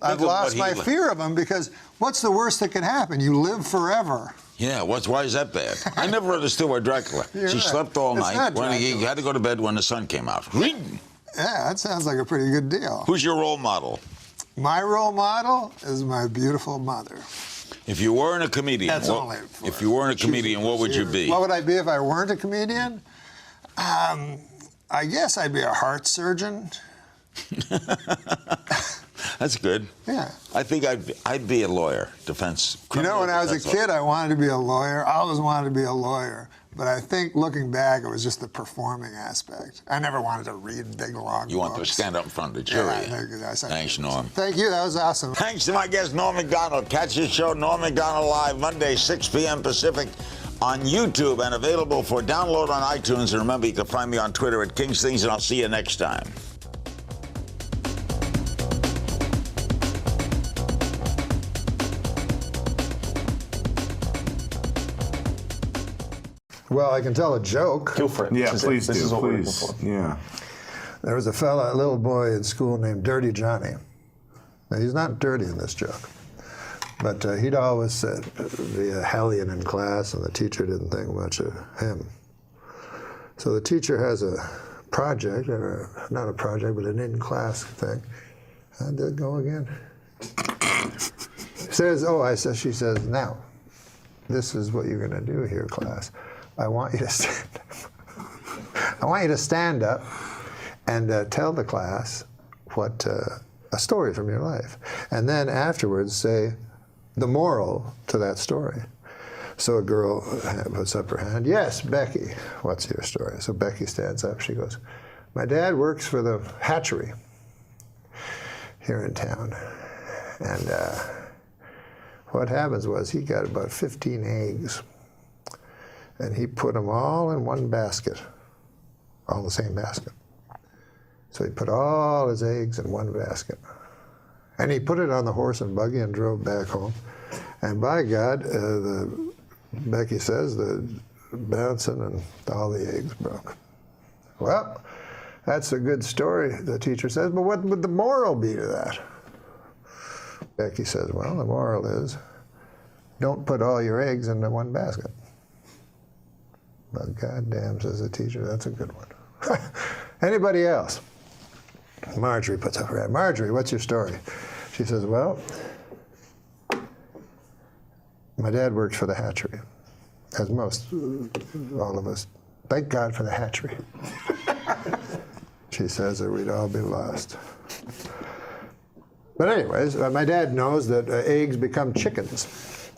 I've lost my fear of him because what's the worst that can happen? You live forever. Yeah, why is that bad? I never understood why Dracula. She slept all night. He had to go to bed when the sun came out. Yeah, that sounds like a pretty good deal. Who's your role model? My role model is my beautiful mother. If you weren't a comedian, if you weren't a comedian, what would you be? What would I be if I weren't a comedian? I guess I'd be a heart surgeon. That's good. Yeah. I think I'd be a lawyer, defense. You know, when I was a kid, I wanted to be a lawyer. I always wanted to be a lawyer. But I think looking back, it was just the performing aspect. I never wanted to read big, long You want to books. stand up in front of the jury. Yeah, Thanks, Norm. Thank you. That was awesome. Thanks to my guest, Norm Macdonald. Catch his show, Norm Macdonald Live, Monday, 6 p.m. Pacific on YouTube and available for download on iTunes. And remember, you can find me on Twitter at King's Things, and I'll see you next time. Well, I can tell a joke. Go for it. Yeah, please do. Please. Yeah. There was a little boy in school named Dirty Johnny. Now, he's not dirty in this joke, but he'd always be a hellion in class, and the teacher didn't think much of him. So the teacher has a project, or not a project, but an in-class thing. How'd that go again? She says, now, this is what you're going to do here, class. I want you to stand up. I want you to stand up and tell the class what a story from your life, and then afterwards say the moral to that story. So a girl puts up her hand. Yes, Becky. What's your story? So Becky stands up. She goes, my dad works for the hatchery here in town, and what happens was he got about 15 eggs. And he put them all in one basket, all the same basket. So he put all his eggs in one basket. And he put it on the horse and buggy and drove back home. And by God, Becky says, the bouncing and all the eggs broke. Well, that's a good story, the teacher says, but what would the moral be to that? Becky says, well, the moral is, don't put all your eggs into one basket. But goddamn, says the teacher, that's a good one. Anybody else? Marjorie puts up her hand. Marjorie, what's your story? She says, well, my dad works for the hatchery, as all of us. Thank God for the hatchery. She says, or we'd all be lost. But anyways, my dad knows that eggs become chickens.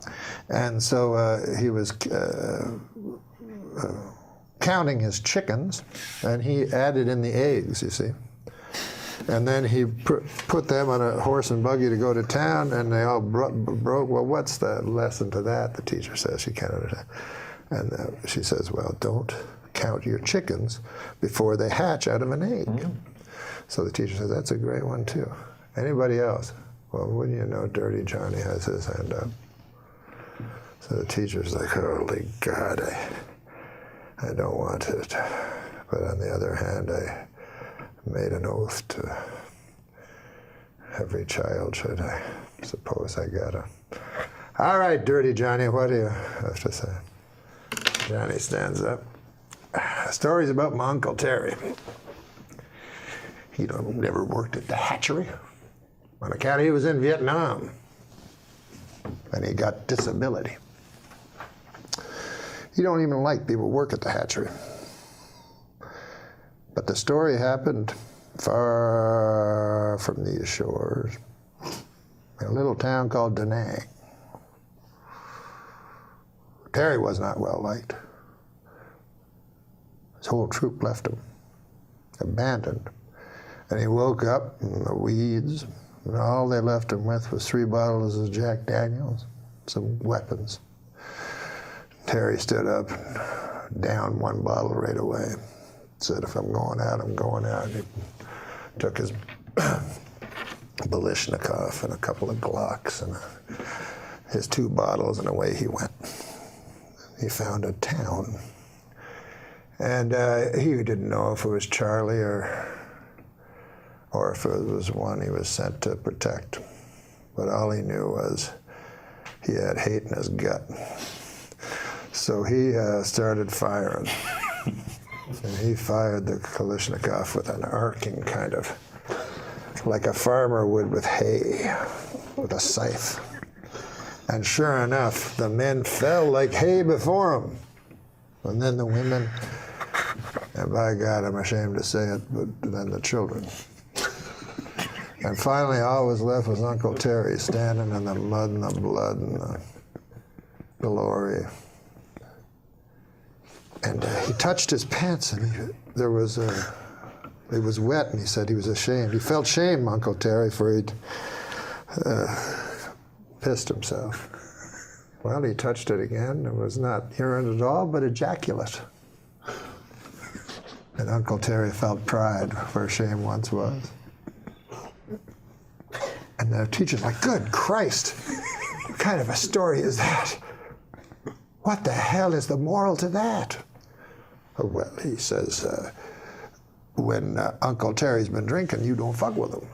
And so he was counting his chickens, and he added in the eggs, you see. And then he put them on a horse and buggy to go to town, and they all broke. Well, what's the lesson to that? The teacher says. She can't understand. And she says, well, don't count your chickens before they hatch out of an egg. Mm-hmm. So the teacher says, that's a great one, too. Anybody else? Well, wouldn't you know, Dirty Johnny has his hand up. So the teacher's like, holy God, I don't want it. But on the other hand, I made an oath to every child, should I suppose I gotta. All right, Dirty Johnny, what do you have to say? Johnny stands up. Stories about my Uncle Terry. He never worked at the hatchery. On account he was in Vietnam. And he got disability. He don't even like people work at the hatchery. But the story happened far from these shores, in a little town called Da Nang. Terry was not well liked. His whole troop left him, abandoned. And he woke up in the weeds, and all they left him with was 3 bottles of Jack Daniels, some weapons. Terry stood up and downed 1 bottle right away. Said, if I'm going out, I'm going out. He took his Balishnikov and a couple of Glocks and his 2 bottles, and away he went. He found a town. And he didn't know if it was Charlie or if it was one he was sent to protect. But all he knew was he had hate in his gut. So he started firing. And he fired the Kalashnikov with an arcing kind of, like a farmer would with hay, with a scythe. And sure enough, the men fell like hay before him. And then the women, and by God, I'm ashamed to say it, but then the children. And finally, all was left was Uncle Terry standing in the mud and the blood and the glory. And he touched his pants, and it was wet, and he said he was ashamed. He felt shame, Uncle Terry, for he'd pissed himself. Well, he touched it again. It was not urine at all, but ejaculate. And Uncle Terry felt pride where shame once was. And the teacher's like, good Christ, what kind of a story is that? What the hell is the moral to that? Well, he says, when Uncle Terry's been drinking, you don't fuck with him.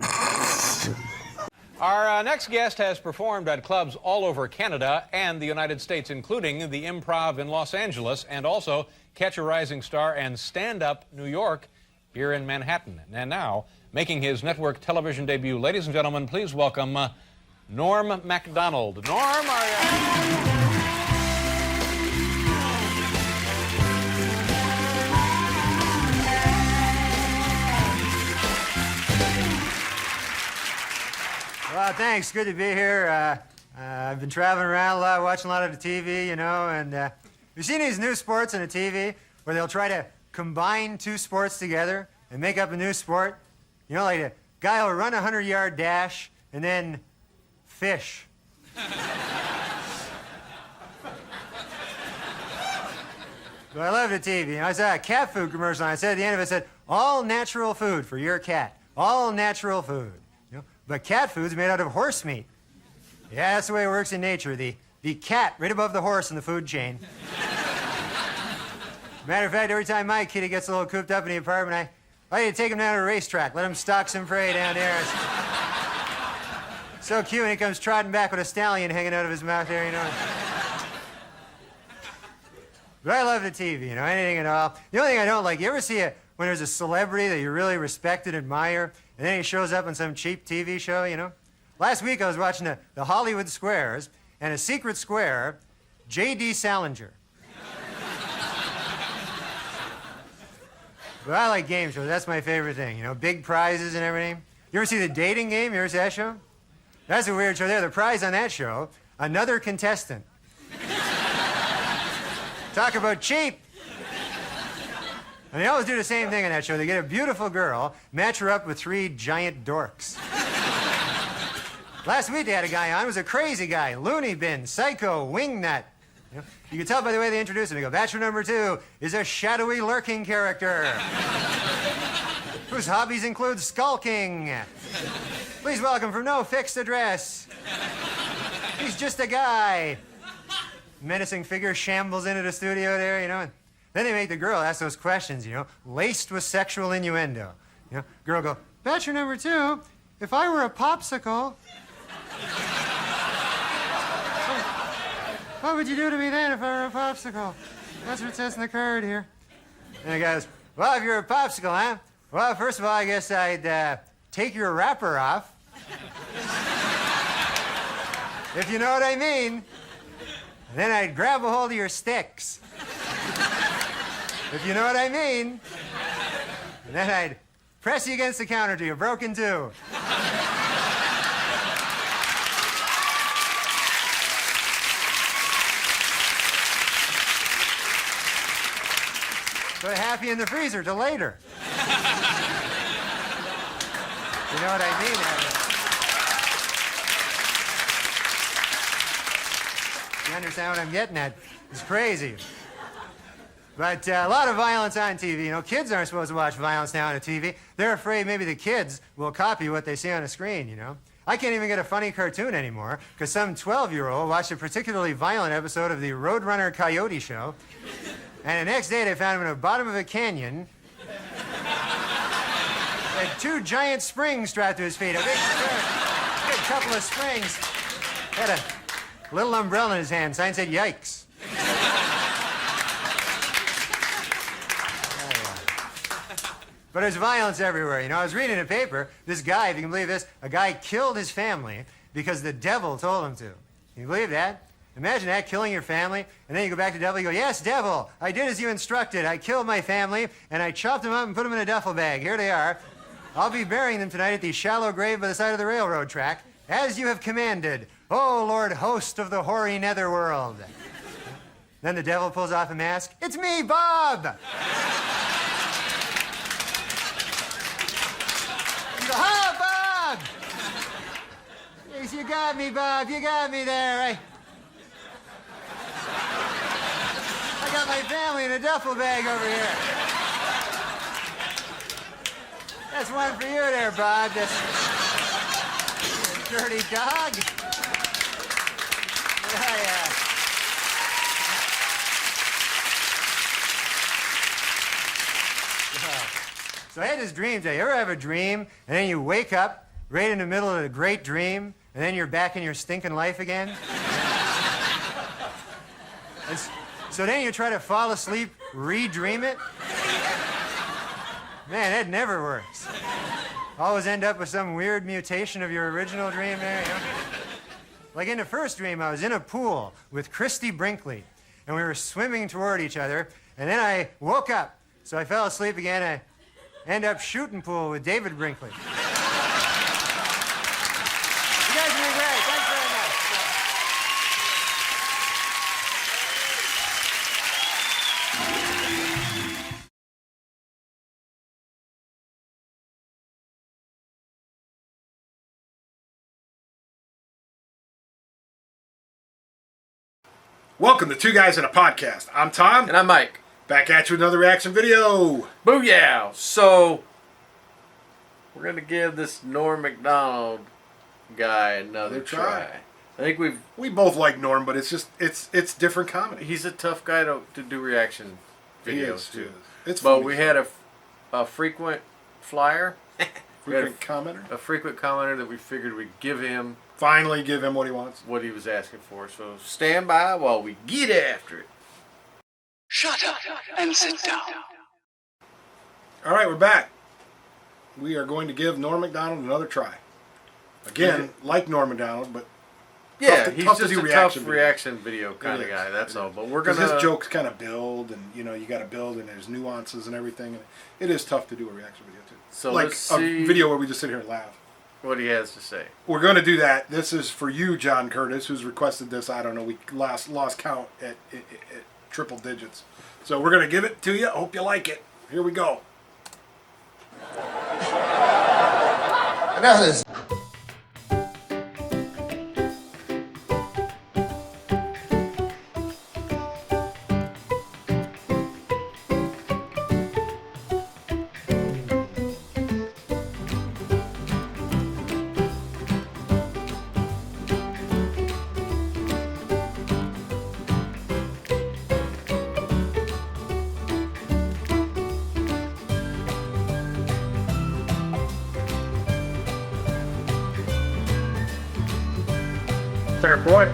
Our next guest has performed at clubs all over Canada and the United States, including the Improv in Los Angeles, and also Catch a Rising Star and Stand Up New York here in Manhattan. And now, making his network television debut, ladies and gentlemen, please welcome Norm MacDonald. Norm, are you... Well, thanks. Good to be here. I've been traveling around a lot, watching a lot of the TV, you know, and you've seen these new sports on the TV where they'll try to combine 2 sports together and make up a new sport. You know, like a guy will run a 100-yard dash and then fish. But I love the TV. You know, I saw a cat food commercial, and I said at the end of it, said, all natural food for your cat. All natural food. But cat food's made out of horse meat. Yeah, that's the way it works in nature. The cat right above the horse in the food chain. Matter of fact, every time my kitty gets a little cooped up in the apartment, I like to take him down to a racetrack, let him stalk some prey down there. It's so cute when he comes trotting back with a stallion hanging out of his mouth there, you know. But I love the TV, you know, anything at all. The only thing I don't like, you ever see when there's a celebrity that you really respect and admire, and then he shows up on some cheap TV show, you know? Last week I was watching the Hollywood Squares, and a secret square, J.D. Salinger. But I like game shows. That's my favorite thing, you know, big prizes and everything. You ever see The Dating Game? You ever see that show? That's a weird show there. The prize on that show, another contestant. Talk about cheap. And they always do the same thing on that show. They get a beautiful girl, match her up with 3 giant dorks. Last week they had a guy on, was a crazy guy, loony bin, psycho, wingnut. You can tell by the way they introduce him. They go, Bachelor number 2 is a shadowy lurking character whose hobbies include skulking. Please welcome from no fixed address. He's just a guy. Menacing figure shambles into the studio there, and then they make the girl ask those questions, laced with sexual innuendo. Girl go, Bachelor number 2, if I were a popsicle, what would you do to me then if I were a popsicle? That's what it says in the card here. And the guy goes, well, if you're a popsicle, huh? Well, first of all, I guess I'd take your wrapper off. If you know what I mean. And then I'd grab a hold of your sticks. If you know what I mean. And then I'd press you against the counter till you're broken too. Put happy in the freezer till later. You know what I mean, Evan? You understand what I'm getting at? It's crazy. But a lot of violence on TV. Kids aren't supposed to watch violence now on the TV. They're afraid maybe the kids will copy what they see on the screen, I can't even get a funny cartoon anymore because some 12-year-old watched a particularly violent episode of the Roadrunner Coyote show. And the next day they found him in the bottom of a canyon. Had 2 giant springs strapped to his feet. A big couple of springs. Had a little umbrella in his hand. Sign said, yikes. But there's violence everywhere. I was reading in a paper, this guy, if you can believe this, a guy killed his family because the devil told him to. Can you believe that? Imagine that, killing your family, and then you go back to the devil, you go, yes, devil, I did as you instructed. I killed my family, and I chopped them up and put them in a duffel bag. Here they are. I'll be burying them tonight at the shallow grave by the side of the railroad track, as you have commanded, O Lord host of the hoary netherworld. Then the devil pulls off a mask. It's me, Bob! You go, oh, Bob! Yes, you got me, Bob. You got me there. I got my family in a duffel bag over here. That's one for you there, Bob. This dirty dog. Yeah. So I had this dream today. You ever have a dream, and then you wake up right in the middle of a great dream, and then you're back in your stinking life again? So then you try to fall asleep, re-dream it? Man, that never works. Always end up with some weird mutation of your original dream there, Like in the first dream, I was in a pool with Christy Brinkley, and we were swimming toward each other, and then I woke up. So I fell asleep again. I end up shooting pool with David Brinkley. You guys are doing great. Thanks very much. Welcome to Two Guys in a Podcast. I'm Tom. And I'm Mike. Back at you with another reaction video. Booyah! So, we're going to give this Norm MacDonald guy another try. I think we both like Norm, but it's different comedy. He's a tough guy to do reaction videos to. It's but funny. we had a frequent flyer. Frequent commenter? A frequent commenter that we figured we'd give him. Finally give him what he wants. What he was asking for. So stand by while we get after it. Shut up and sit down. All right, we're back. We are going to give Norm MacDonald another try. Again, like Norm MacDonald, but yeah, he's just to do a tough reaction video kind of guy. That's all. But we're gonna. His jokes kind of build, and you got to build, and there's nuances and everything. And it is tough to do a reaction video too. So like let's see a video where we just sit here and laugh. What he has to say. We're going to do that. This is for you, John Curtis, who's requested this. I don't know. We lost count at triple digits. So we're going to give it to you. I hope you like it. Here we go. Enough of this. Fair point.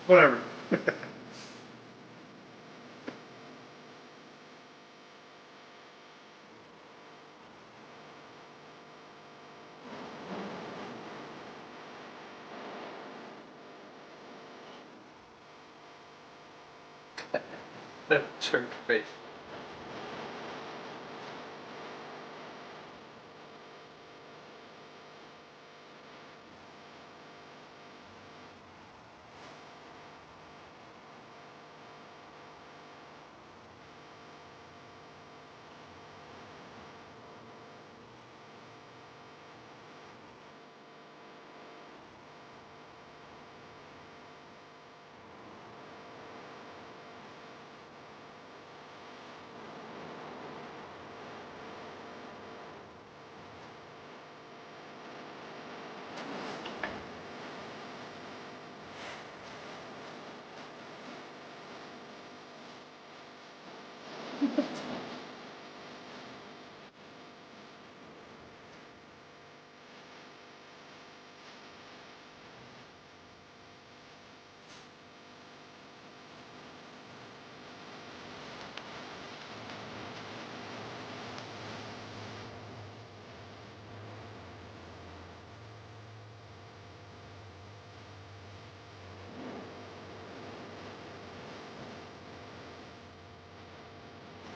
Whatever. That jerk face.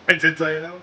I did tell you that one.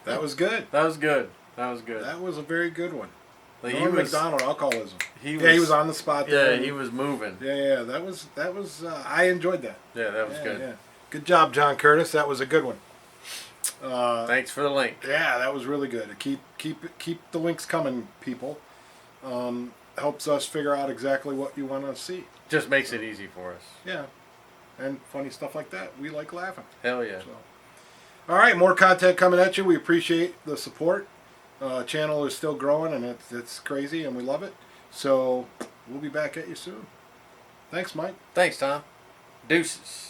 That was good. That was good. That was good. That was a very good one. Like Norm MacDonald, alcoholism. He was on the spot there. Yeah, he was moving. Yeah, that was. I enjoyed that. Yeah, that was good. Yeah. Good job, John Curtis. That was a good one. Thanks for the link. Yeah, that was really good. Keep the links coming, people. Helps us figure out exactly what you want to see. Just makes it easy for us. Yeah, and funny stuff like that. We like laughing. Hell yeah. So. All right, more content coming at you. We appreciate the support. Channel is still growing, and it's crazy, and we love it. So we'll be back at you soon. Thanks, Mike. Thanks, Tom. Deuces.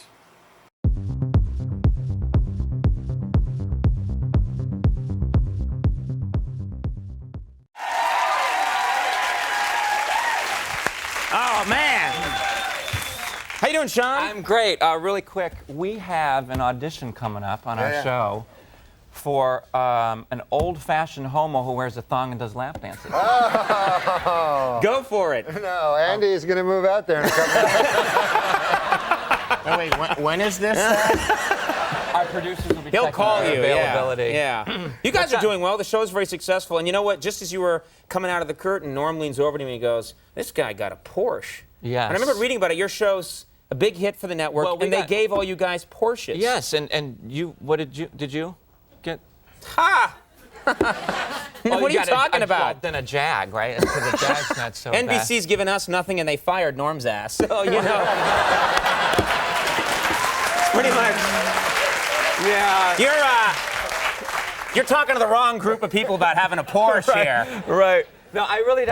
Oh, man. How you doing, Sean? I'm great. Really quick, we have an audition coming up on our show for an old-fashioned homo who wears a thong and does lap dances. Oh. Go for it. No, Andy's going to move out there in a couple Oh, wait, when is this? Our producers will be He'll checking call our you. availability. Yeah. You guys are doing well. The show's very successful. And you know what? Just as you were coming out of the curtain, Norm leans over to me and goes, "This guy got a Porsche." Yes. And I remember reading about it. Your show's a big hit for the network, Well, and they gave all you guys Porsches. Yes, and you, what did you get? Ha! What are you talking about? Then a Jag, right? Because the Jag's not so bad. NBC's given us nothing, and they fired Norm's ass. So, you know. Pretty much. Yeah. You're talking to the wrong group of people about having a Porsche here. Right. No, I really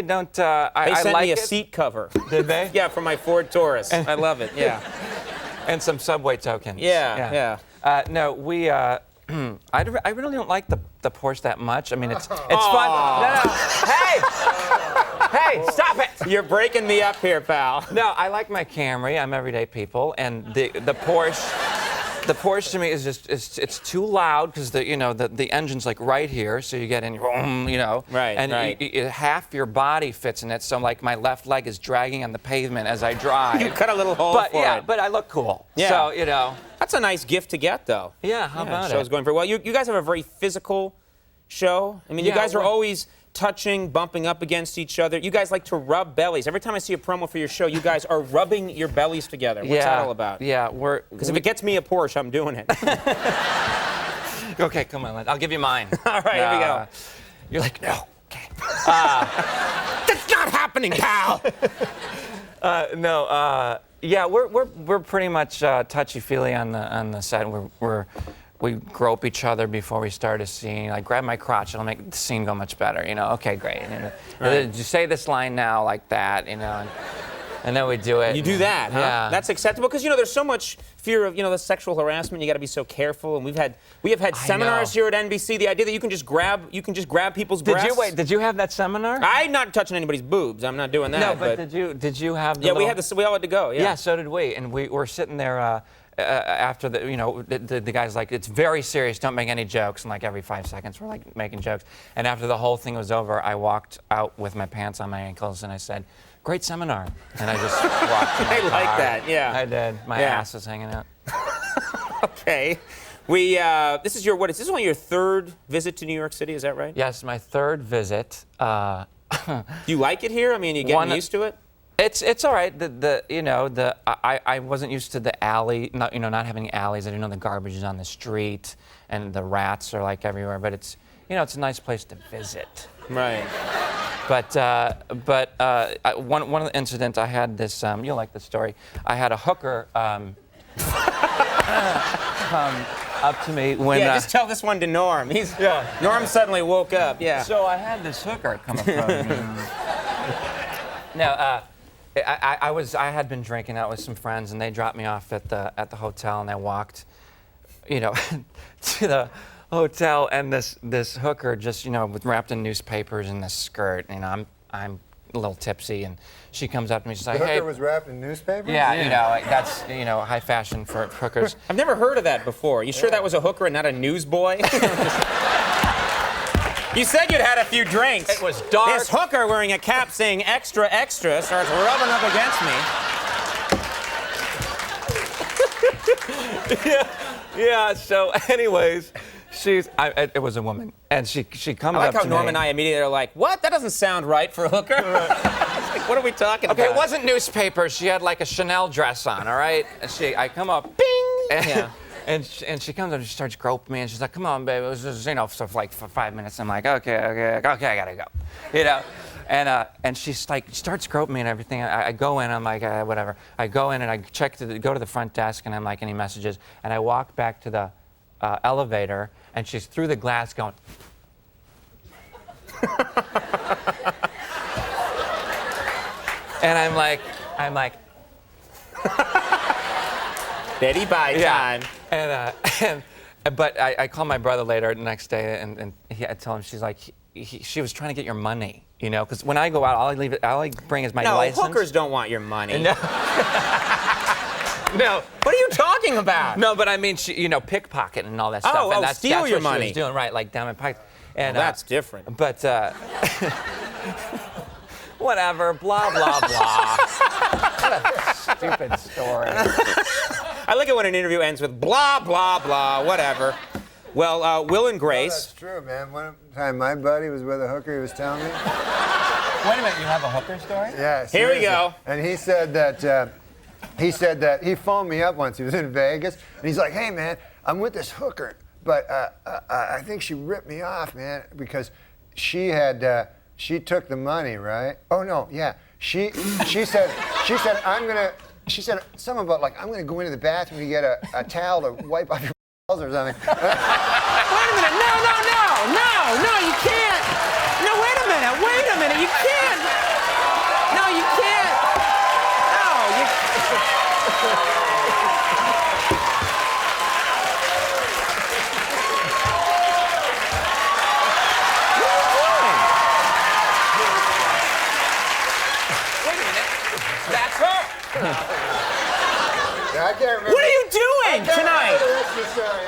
don't. They sent like me a it. seat cover. Did they? Yeah, for my Ford Taurus. I love it. Yeah. And some Subway tokens. Yeah. No, we. I really don't like the Porsche that much. I mean, it's fun. No. Hey, stop it! You're breaking me up here, pal. No, I like my Camry. I'm everyday people, and the Porsche. The Porsche to me is just it's too loud because the engine's like right here, so you get in, Right. and half your body fits in it. So like my left leg is dragging on the pavement as I drive. You cut a little hole for it. But I look cool. Yeah. So that's a nice gift to get, though. Yeah. How about show's it? going very well. You guys have a very physical show. I mean, you guys are always touching, bumping up against each other. You guys like to rub bellies. Every time I see a promo for your show, you guys are rubbing your bellies together. What's that all about? Yeah, because if it gets me a Porsche, I'm doing it. Okay, come on. I'll give you mine. All right, here we go. You're like, no. Okay. That's not happening, pal. Yeah, we're pretty much touchy-feely on the set. We grope each other before we start a scene. I grab my crotch, it'll make the scene go much better. Okay, great. And then you say this line now like that, and then we do it. You do that, huh? Yeah. That's acceptable because there's so much fear of the sexual harassment. You got to be so careful. And we have had seminars here at NBC. The idea that you can just grab people's breasts. Did you have that seminar? I'm not touching anybody's boobs. I'm not doing that. No, but did you have? We had this. We all had to go. Yeah. Yeah, so did we. And we were sitting there. After the guy's like, it's very serious, don't make any jokes. And like every 5 seconds, we're like making jokes. And after the whole thing was over, I walked out with my pants on my ankles and I said, great seminar. And I just walked to my I car. like that, yeah. I did. My ass is hanging out. Okay. This is only your third visit to New York City, is that right? Yes, my third visit. Do you like it here? I mean, you getting used to it? It's all right. I wasn't used to the alley, not having alleys. I didn't know the garbage is on the street and the rats are like everywhere. But it's a nice place to visit. Right. But one of the incidents I had this. You'll like the story. I had a hooker come up to me when. Yeah, just tell this one to Norm. Norm suddenly woke up. Yeah. So I had this hooker come up to me. No. I had been drinking out with some friends, and they dropped me off at the hotel, and I walked, to the hotel, and this hooker just, was wrapped in newspapers in this skirt, and I'm a little tipsy, and she comes up to me, she's like, The hey. hooker was wrapped in newspapers? Yeah, that's, high fashion for hookers. I've never heard of that before. You sure that was a hooker and not a newsboy? You said you'd had a few drinks. It was dark. This hooker wearing a cap saying extra, extra starts rubbing up against me. Yeah, so anyways, It was a woman, and she comes I like up how to Norm me. and I immediately are like, what? That doesn't sound right for a hooker. Like, what are we talking Okay, about? it wasn't newspapers. She had like a Chanel dress on, all right? And I come up, bing! And, and she comes up and she starts groping me, and she's like, come on, babe. It was just, so for like for 5 minutes, I'm like, okay, I gotta go. And she's like, starts groping me and everything. I go in, I'm like, whatever. I go in and I go to the front desk, and I'm like, any messages? And I walk back to the elevator, and she's through the glass going. And I'm like. Betty bye time. But I called my brother later the next day, and I tell him, she's like, she was trying to get your money, because when I go out, all I bring is my license. No, hookers don't want your money. No. No. What are you talking about? No, but I mean, she, pickpocket and all that stuff. Oh, and that's steal your what money. She was doing, right, like down my pocket. And well, that's different. But whatever, blah blah blah. What a stupid story. I like it when an interview ends with blah blah blah, whatever. Well, Will and Grace. That's true, man. One time my buddy was with a hooker. He was telling me. Wait a minute, you have a hooker story? Yeah. Here we go. And he said that. He phoned me up once. He was in Vegas, and he's like, "Hey, man, I'm with this hooker, but I think she ripped me off, man, because she took the money, right? Oh no, yeah. She said something about like I'm gonna go into the bathroom to get a towel to wipe off your balls or something." Wait a minute! No, you can't! No, wait a minute! You can't! No, you can't! No, you. That's her. I can't remember. What are you doing tonight?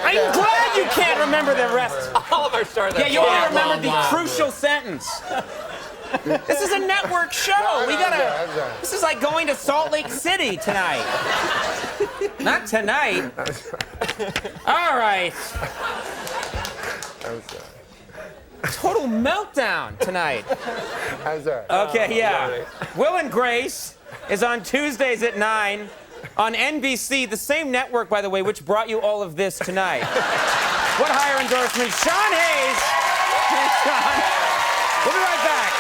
I'm glad you can't remember the rest. All of our stories. Yeah, you only remembered the crucial sentence. This is a network show. This is like going to Salt Lake City tonight. Not tonight. All right. I'm sorry. Total meltdown tonight. I'm sorry. Okay, yeah. Will and Grace is on Tuesdays at 9 on NBC, the same network, by the way, which brought you all of this tonight. What higher endorsement? Sean Hayes. Hey, Sean. We'll be right back.